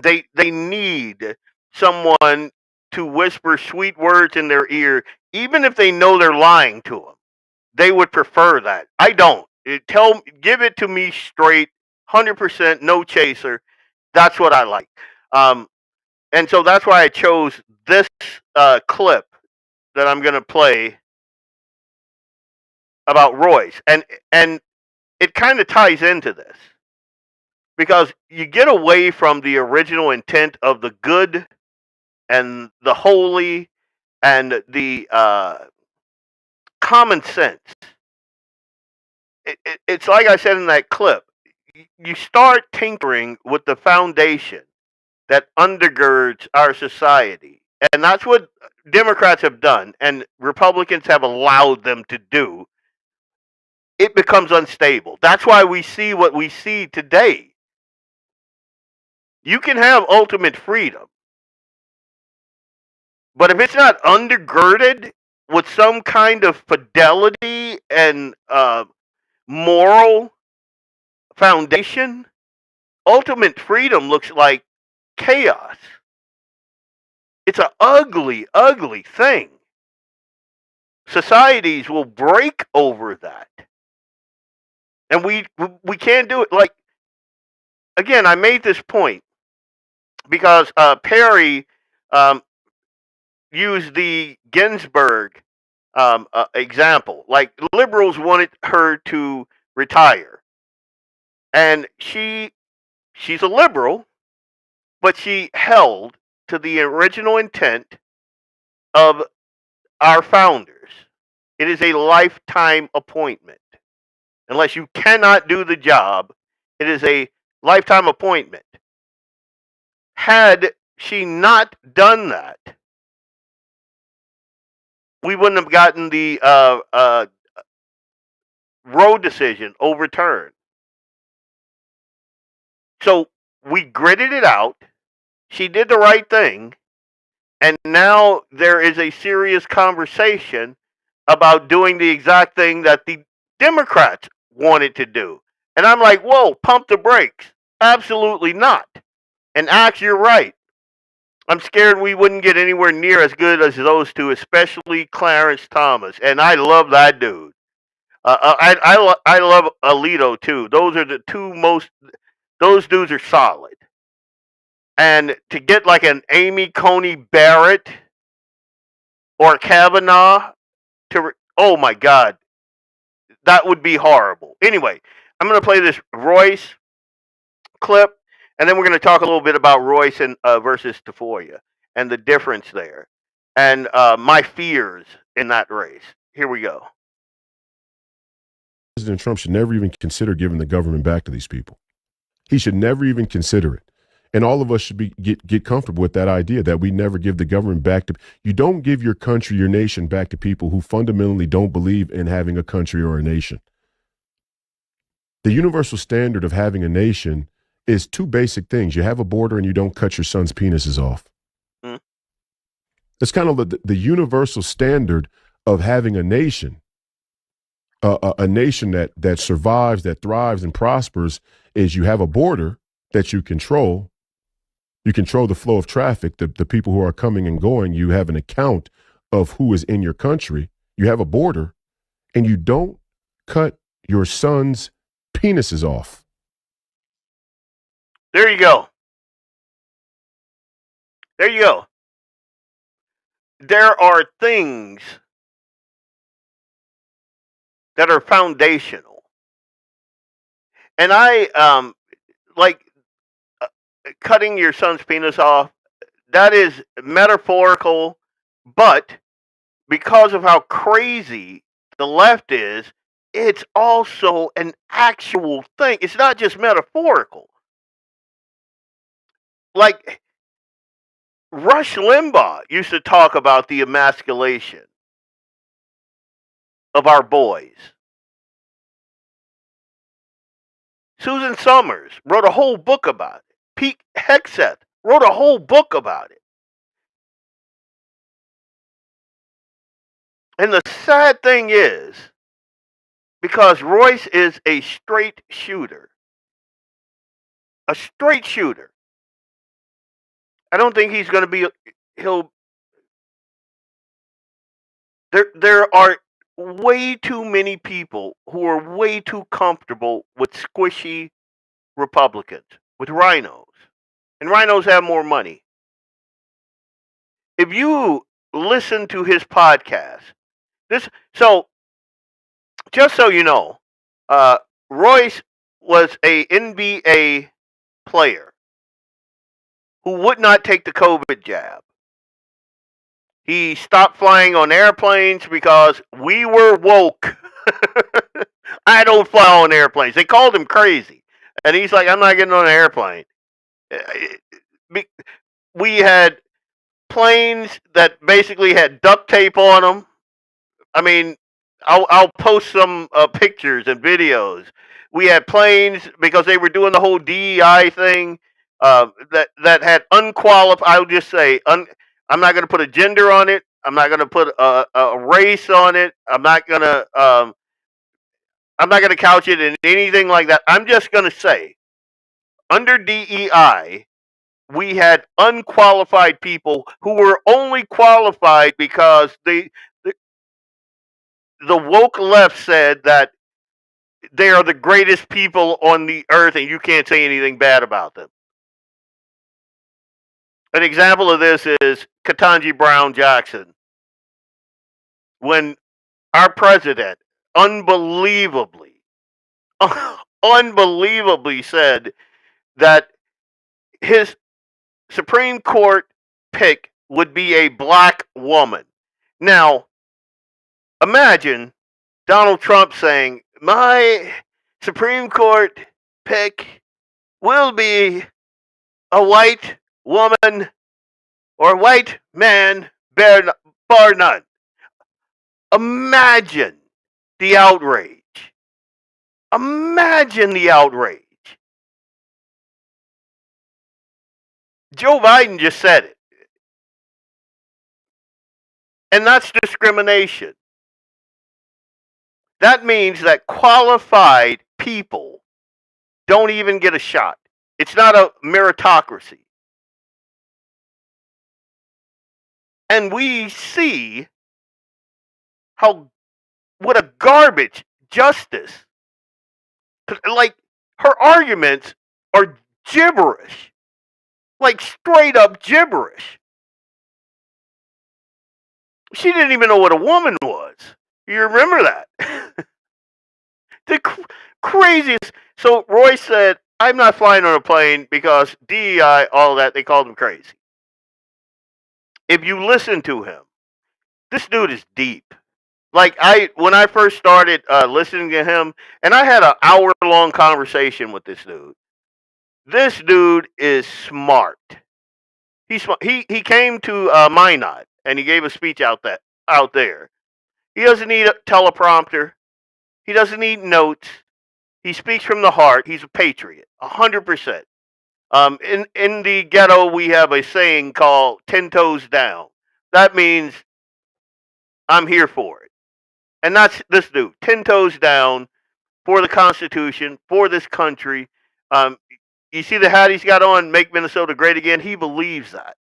S6: they need someone to whisper sweet words in their ear, even if they know they're lying to them. They would prefer that. I don't. Give it to me straight, 100%, no chaser. That's what I like. And so that's why I chose this clip that I'm going to play about Royce, and it kind of ties into this, because you get away from the original intent of the good and the holy and the common sense. It's like I said in that clip. You start tinkering with the foundation that undergirds our society. And that's what Democrats have done, and Republicans have allowed them to do. It becomes unstable. That's why we see what we see today. You can have ultimate freedom, but if it's not undergirded with some kind of fidelity and moral foundation, ultimate freedom looks like chaos. It's an ugly, ugly thing. Societies will break over that. And we can't do it. Like, again, I made this point because Perry used the Ginsburg example. Like, liberals wanted her to retire. And she's a liberal, but she held to the original intent of our founders. It is a lifetime appointment. Unless you cannot do the job, it is a lifetime appointment. Had she not done that, we wouldn't have gotten the Roe decision overturned. So we gritted it out. She did the right thing. And now there is a serious conversation about doing the exact thing that the Democrats wanted to do. And I'm like, whoa, pump the brakes. Absolutely not. And Axe, you're right. I'm scared we wouldn't get anywhere near as good as those two, especially Clarence Thomas. And I love that dude. I love Alito too. Those are the two most. Those dudes are solid. And to get like an Amy Coney Barrett or Kavanaugh oh my God, that would be horrible. Anyway, I'm going to play this Royce clip, and then we're going to talk a little bit about Royce and versus Tafoya and the difference there, and my fears in that race. Here we go.
S18: President Trump should never even consider giving the government back to these people. He should never even consider it. And all of us should get comfortable with that idea that we never give the government back to. You don't give your country, your nation back to people who fundamentally don't believe in having a country or a nation. The universal standard of having a nation is two basic things. You have a border and you don't cut your son's penises off. Mm. It's kind of the universal standard of having a nation. A nation that survives, that thrives and prospers is you have a border that you control. You control the flow of traffic, the people who are coming and going. You have an account of who is in your country. You have a border, and you don't cut your son's penises off.
S6: There you go. There you go. There are things that are foundational. And I like cutting your son's penis off. That is metaphorical, but because of how crazy the left is, it's also an actual thing. It's not just metaphorical. Like Rush Limbaugh used to talk about the emasculation of our boys. Susan Summers wrote a whole book about it. Pete Hegseth wrote a whole book about it. And the sad thing is, because Royce is a straight shooter, I don't think he's going to be, there are way too many people who are way too comfortable with squishy Republicans, with rhinos. And rhinos have more money. If you listen to his podcast, just so you know, Royce was a NBA player who would not take the COVID jab. He stopped flying on airplanes because we were woke. I don't fly on airplanes. They called him crazy. And he's like, I'm not getting on an airplane. We had planes that basically had duct tape on them. I mean, I'll post some pictures and videos. We had planes because they were doing the whole DEI thing that had unqualified. I'll just say, I'm not going to put a gender on it. I'm not going to put a race on it. I'm not going to couch it in anything like that. I'm just going to say, under DEI, we had unqualified people who were only qualified because the woke left said that they are the greatest people on the earth and you can't say anything bad about them. An example of this is Ketanji Brown Jackson. When our president unbelievably said that Supreme Court pick would be a black woman. Now, imagine Donald Trump saying, my Supreme Court pick will be a white woman or white man, bar none. Imagine the outrage. Imagine the outrage. Joe Biden just said it. And that's discrimination. That means that qualified people don't even get a shot. It's not a meritocracy. And we see what a garbage justice. Like, her arguments are gibberish. Like, straight up gibberish. She didn't even know what a woman was. You remember that? The craziest. So Royce said, I'm not flying on a plane because DEI, all that, they called him crazy. If you listen to him, this dude is deep. Like, when I first started listening to him, and I had an hour-long conversation with this dude. This dude is smart. He's smart. He came to Minot, and he gave a speech out there. He doesn't need a teleprompter. He doesn't need notes. He speaks from the heart. He's a patriot, 100%. In the ghetto, we have a saying called 10 toes down. That means I'm here for it. And that's this dude, 10 toes down for the Constitution, for this country. You see the hat he's got on, Make Minnesota Great Again? He believes that.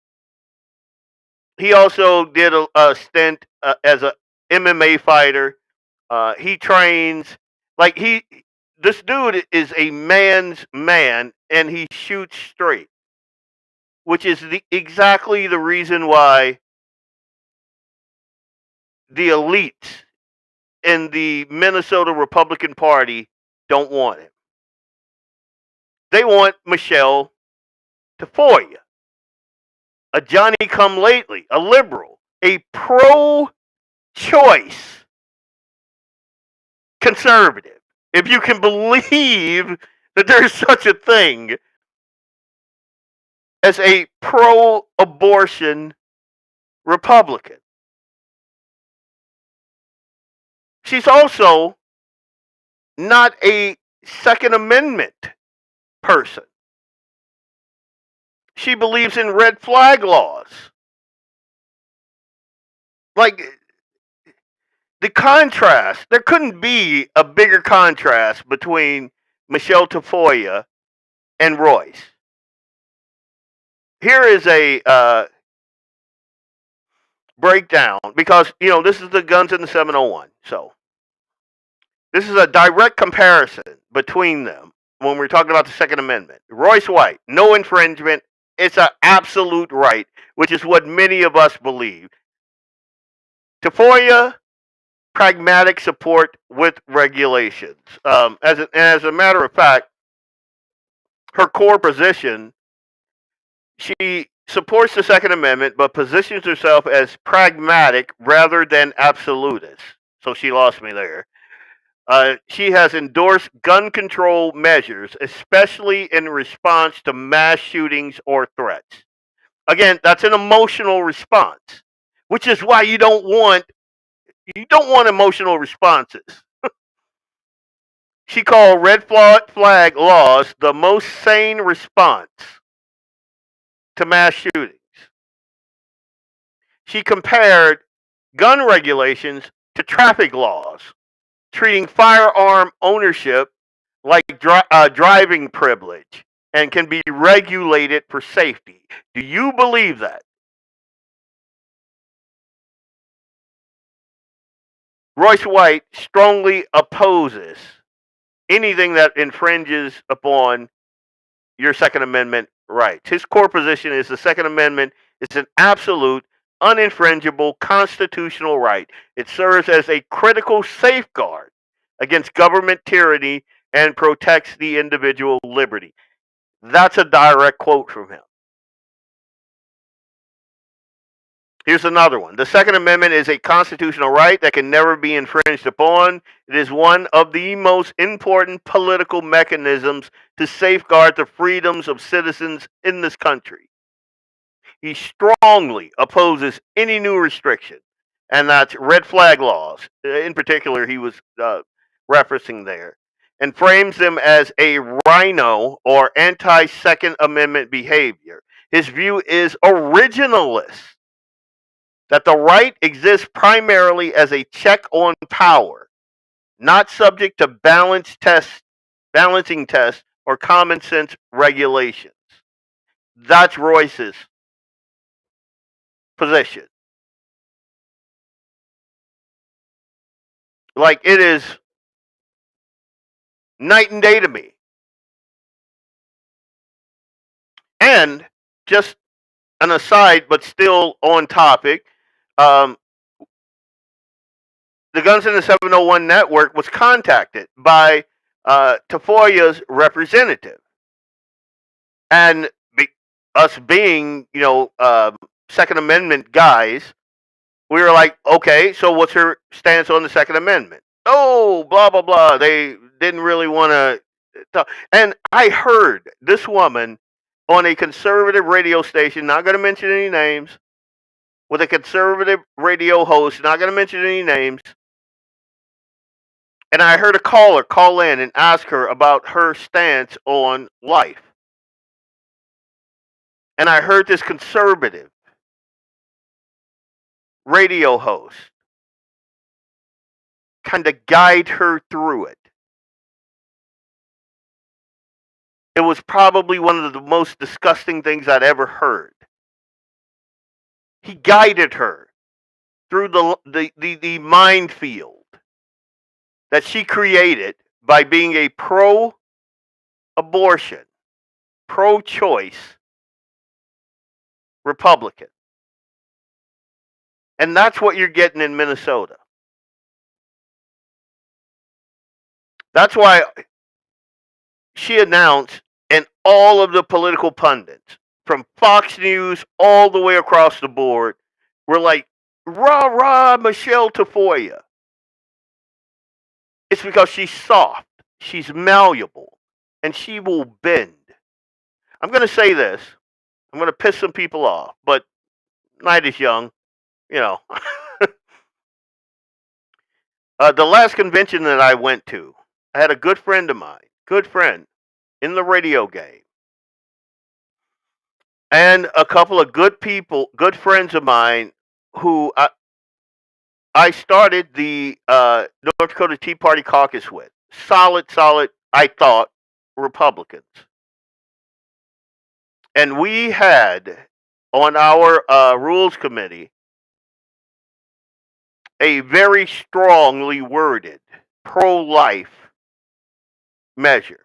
S6: He also did a stint as a MMA fighter. He trains. Like, this dude is a man's man, and he shoots straight, which is exactly the reason why the elites in the Minnesota Republican Party don't want him. They want Michelle Tafoya, a Johnny-come-lately, a liberal, a pro-choice conservative. If you can believe that there's such a thing as a pro-abortion Republican. She's also not a Second Amendment person. She believes in red flag laws. Like, the contrast, there couldn't be a bigger contrast between Michelle Tafoya and Royce. Here is a breakdown, because, this is the Guns in the 701. So, this is a direct comparison between them when we're talking about the Second Amendment. Royce White, no infringement. It's an absolute right, which is what many of us believe. Tafoya, pragmatic support with regulations. As a matter of fact, her core position, she supports the Second Amendment, but positions herself as pragmatic rather than absolutist. So she lost me there. She has endorsed gun control measures, especially in response to mass shootings or threats. Again, that's an emotional response, which is why you don't want emotional responses. She called red flag laws the most sane response to mass shootings. She compared gun regulations to traffic laws, treating firearm ownership like driving privilege and can be regulated for safety. Do you believe that? Royce White strongly opposes anything that infringes upon your Second Amendment rights. His core position is the Second Amendment is an absolute, uninfringible constitutional right. It serves as a critical safeguard against government tyranny and protects the individual liberty. That's a direct quote from him. Here's another one. The Second Amendment is a constitutional right that can never be infringed upon. It is one of the most important political mechanisms to safeguard the freedoms of citizens in this country. He strongly opposes any new restriction, and that's red flag laws. In particular, he was referencing there, and frames them as a rhino or anti-Second Amendment behavior. His view is originalist, that the right exists primarily as a check on power, not subject to balancing tests, or common sense regulations. That's Royce's position. Like, it is night and day to me. And just an aside, but still on topic, the Guns in the 701 Network was contacted by Tafoya's representative. And us being, Second Amendment guys, we were like, okay, so what's her stance on the Second Amendment? Oh, blah, blah, blah. They didn't really want to talk. And I heard this woman on a conservative radio station, not going to mention any names, with a conservative radio host, not going to mention any names. And I heard a caller call in and ask her about her stance on life. And I heard this conservative radio host kind of guide her through it. It was probably one of the most disgusting things I'd ever heard. He guided her through the minefield that she created by being a pro-abortion, pro-choice Republican. And that's what you're getting in Minnesota. That's why she announced, and all of the political pundits, from Fox News all the way across the board, were like, rah, rah, Michelle Tafoya. It's because she's soft, she's malleable, and she will bend. I'm going to say this. I'm going to piss some people off, but night is young, The last convention that I went to, I had a good friend of mine, in the radio game, and a couple of good friends of mine who I started the North Dakota Tea Party caucus with. Solid, I thought, Republicans. And we had on our rules committee a very strongly worded pro-life measure.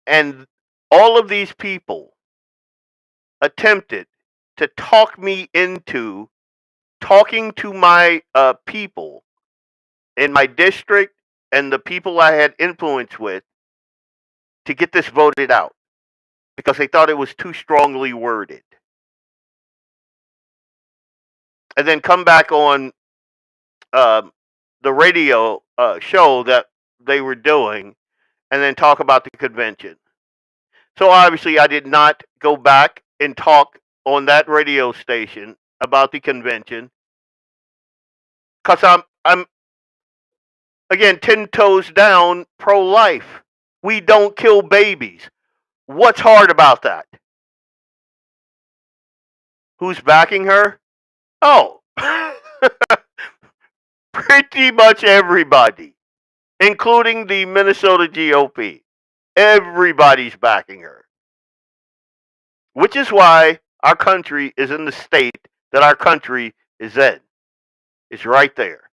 S6: And all of these people attempted to talk me into talking to my people in my district and the people I had influence with to get this voted out because they thought it was too strongly worded. And then come back on the radio show that they were doing and then talk about the convention. So obviously I did not go back and talk on that radio station about the convention because I'm again 10 toes down pro-life. We don't kill babies. What's hard about that? Who's backing her? Oh, pretty much everybody, including the Minnesota GOP. Everybody's backing her. Which is why our country is in the state that our country is in. It's right there.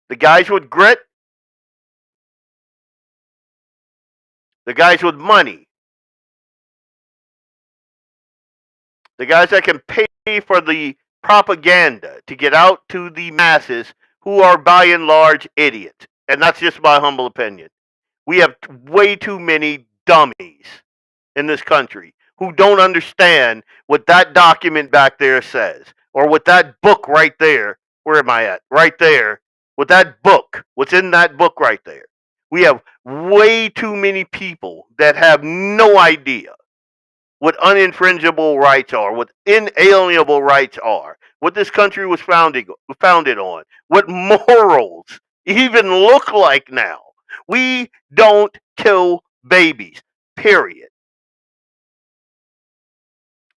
S6: The guys with grit, the guys with money, the guys that can pay for the propaganda to get out to the masses who are by and large idiots. And that's just my humble opinion. We have way too many dummies in this country who don't understand what that document back there says, or what that book right there, where am I at? Right there, with that book, what's in that book right there. We have way too many people that have no idea what uninfringible rights are, what inalienable rights are, what this country was founded on, what morals even look like now. We don't kill babies, period.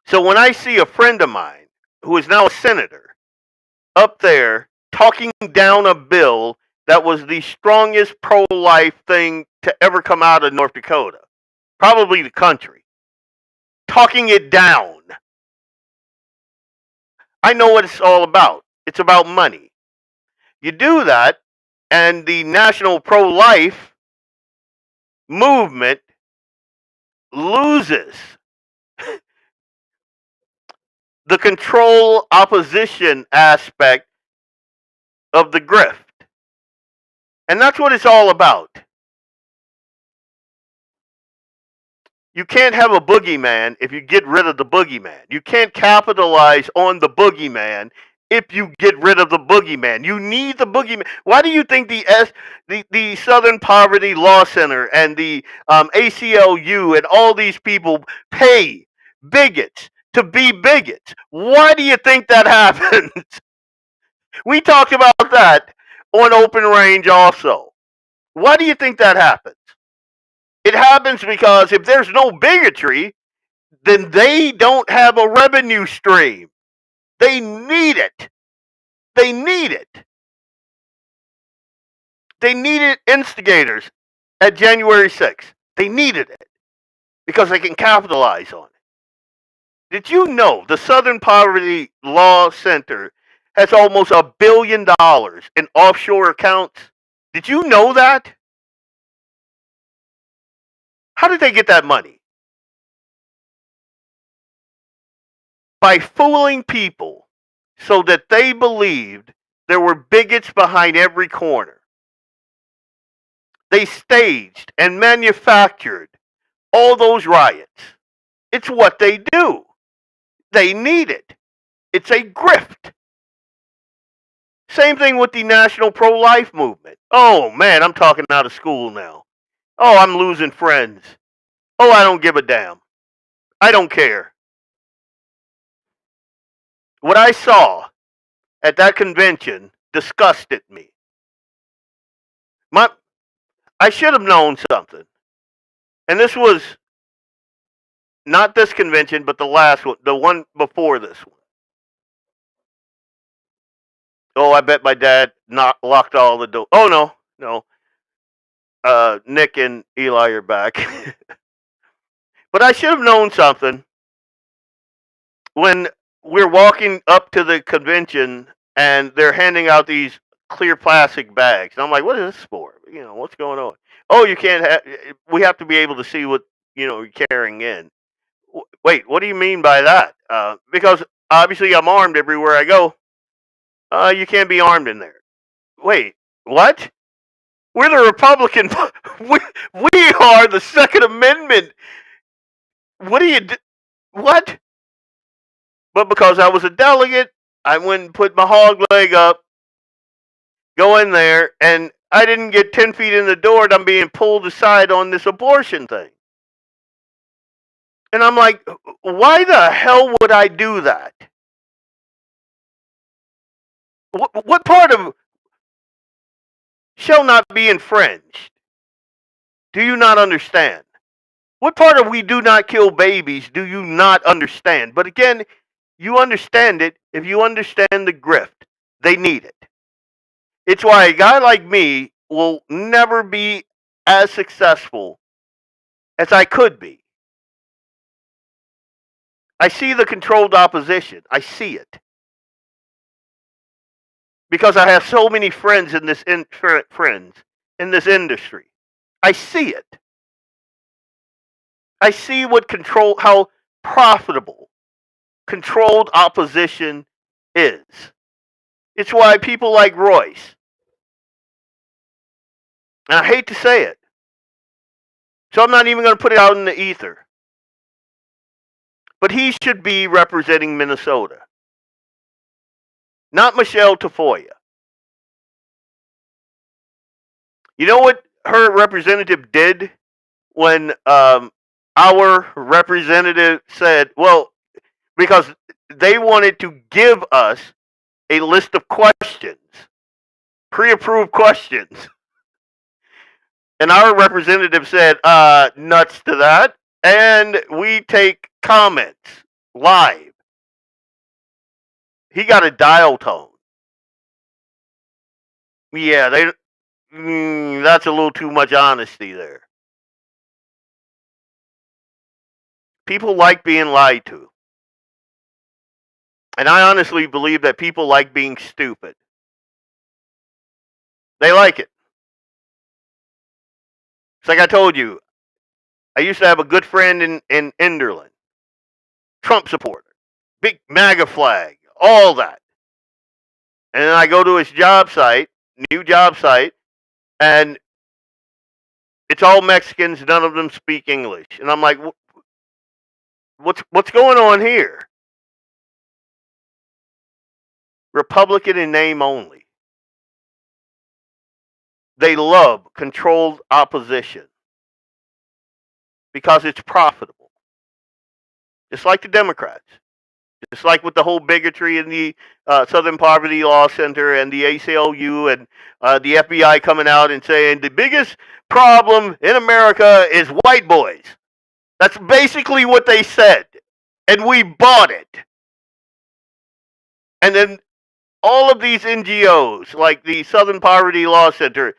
S6: So when I see a friend of mine who is now a senator up there talking down a bill that was the strongest pro-life thing to ever come out of North Dakota, probably the country, talking it down, I know what it's all about. It's about money. You do that, and the national pro-life movement loses the control opposition aspect of the grift. And that's what it's all about. You can't have a boogeyman if you get rid of the boogeyman. You can't capitalize on the boogeyman if you get rid of the boogeyman. You need the boogeyman. Why do you think the Southern Poverty Law Center and the ACLU and all these people pay bigots to be bigots? Why do you think that happens? We talked about that on Open Range also. Why do you think that happens? It happens because if there's no bigotry, then they don't have a revenue stream. They need it. They need it. They needed instigators at January 6th. They needed it because they can capitalize on it. Did you know the Southern Poverty Law Center has almost $1 billion in offshore accounts? Did you know that? How did they get that money? By fooling people so that they believed there were bigots behind every corner. They staged and manufactured all those riots. It's what they do. They need it. It's a grift. Same thing with the national pro-life movement. Oh man, I'm talking out of school now. Oh, I'm losing friends. Oh, I don't give a damn. I don't care. What I saw at that convention disgusted me. I should have known something. And this was not this convention, but the last one, the one before this one. Oh, I bet my dad locked all the doors. Oh, no. Nick and Eli are back. But I should have known something when we're walking up to the convention and they're handing out these clear plastic bags. And I'm like, what is this for? What's going on? Oh, you can't have, we have to be able to see what, you're carrying in. Wait, what do you mean by that? Because obviously I'm armed everywhere I go. You can't be armed in there. Wait, what? We're the Republican. we are the Second Amendment. What do you do? What? But because I was a delegate, I went and put my hog leg up, go in there, and I didn't get 10 feet in the door and I'm being pulled aside on this abortion thing. And I'm like, why the hell would I do that? What part of shall not be infringed? Do you not understand? What part of we do not kill babies do you not understand? But again, you understand it if you understand the grift. They need it. It's why a guy like me will never be as successful as I could be. I see the controlled opposition. I see it. Because I have so many friends in this industry. I see it. I see how profitable controlled opposition is. It's why people like Royce, and I hate to say it, so I'm not even going to put it out in the ether. But he should be representing Minnesota, not Michelle Tafoya. You know what her representative did when our representative said, well, because they wanted to give us a list of questions, pre-approved questions. And our representative said, nuts to that. And we take comments live. He got a dial tone. Yeah, that's a little too much honesty there. People like being lied to. And I honestly believe that people like being stupid. They like it. It's like I told you, I used to have a good friend in Enderlin. Trump supporter. Big MAGA flag. All that. And then I go to his job site, new job site, and it's all Mexicans. None of them speak English. And I'm like, what's going on here? Republican in name only. They love controlled opposition because it's profitable. Just like the Democrats. Just like with the whole bigotry in the Southern Poverty Law Center and the ACLU and the FBI coming out and saying the biggest problem in America is white boys. That's basically what they said. And we bought it. And then all of these NGOs, like the Southern Poverty Law Center,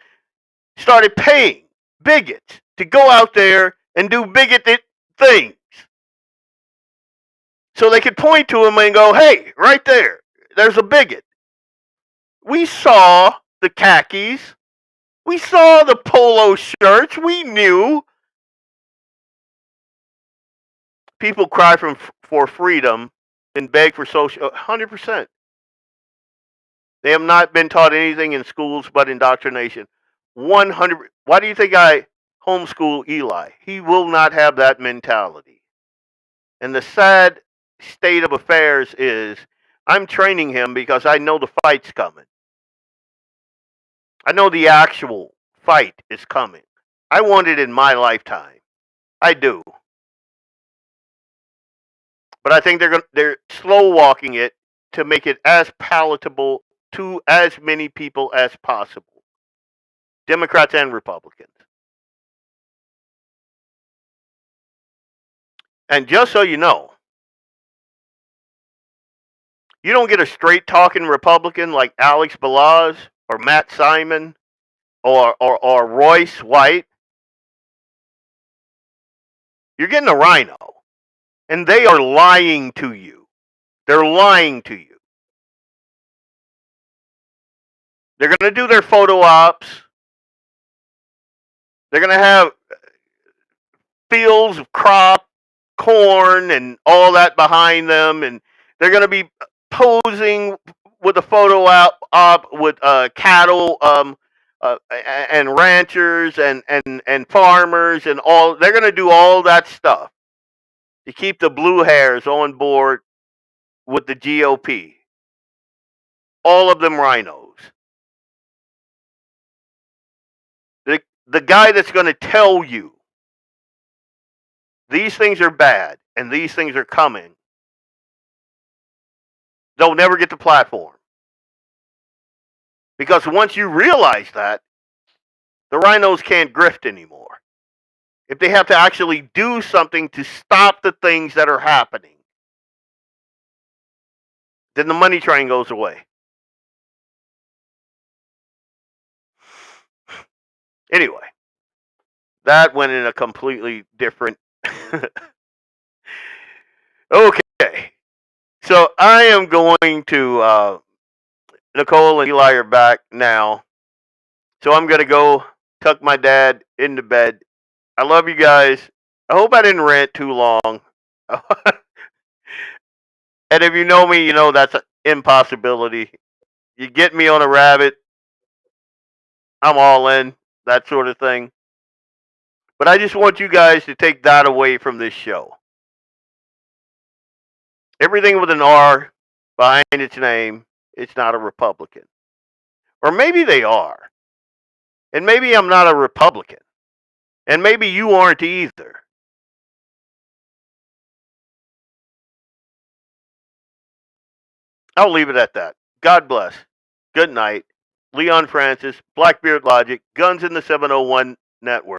S6: started paying bigots to go out there and do bigoted things. So they could point to him and go, hey, right there, there's a bigot. We saw the khakis. We saw the polo shirts. We knew. People cry for freedom and beg for social, 100%. They have not been taught anything in schools but indoctrination. 100. Why do you think I homeschool Eli? He will not have that mentality. And the sad state of affairs is I'm training him because I know the fight's coming. I know the actual fight is coming. I want it in my lifetime. I do. But I think they're slow walking it to make it as palatable to as many people as possible. Democrats and Republicans. And just so you know, you don't get a straight talking Republican like Alex Balaz or Matt Simon or Royce White. You're getting a rhino. And they are lying to you. They're lying to you. They're going to do their photo ops. They're going to have fields of crop, corn, and all that behind them. And they're going to be posing with a photo op with cattle and ranchers and farmers and all. They're going to do all that stuff to keep the blue hairs on board with the GOP. All of them rhinos. The guy that's going to tell you these things are bad and these things are coming, they'll never get the platform. Because once you realize that, the rhinos can't grift anymore. If they have to actually do something to stop the things that are happening, then the money train goes away. Anyway, that went in a completely different... Okay. So I am going to... Nicole and Eli are back now. So I'm going to go tuck my dad into bed. I love you guys. I hope I didn't rant too long. And if you know me, you know that's an impossibility. You get me on a rabbit, I'm all in, that sort of thing. But I just want you guys to take that away from this show. everything with an R behind its name, it's not a Republican. Or maybe they are. And maybe I'm not a Republican. And maybe you aren't either. I'll leave it at that. God bless. Good night. Leon Francis, Blackbeard Logic, Guns in the 701 Network.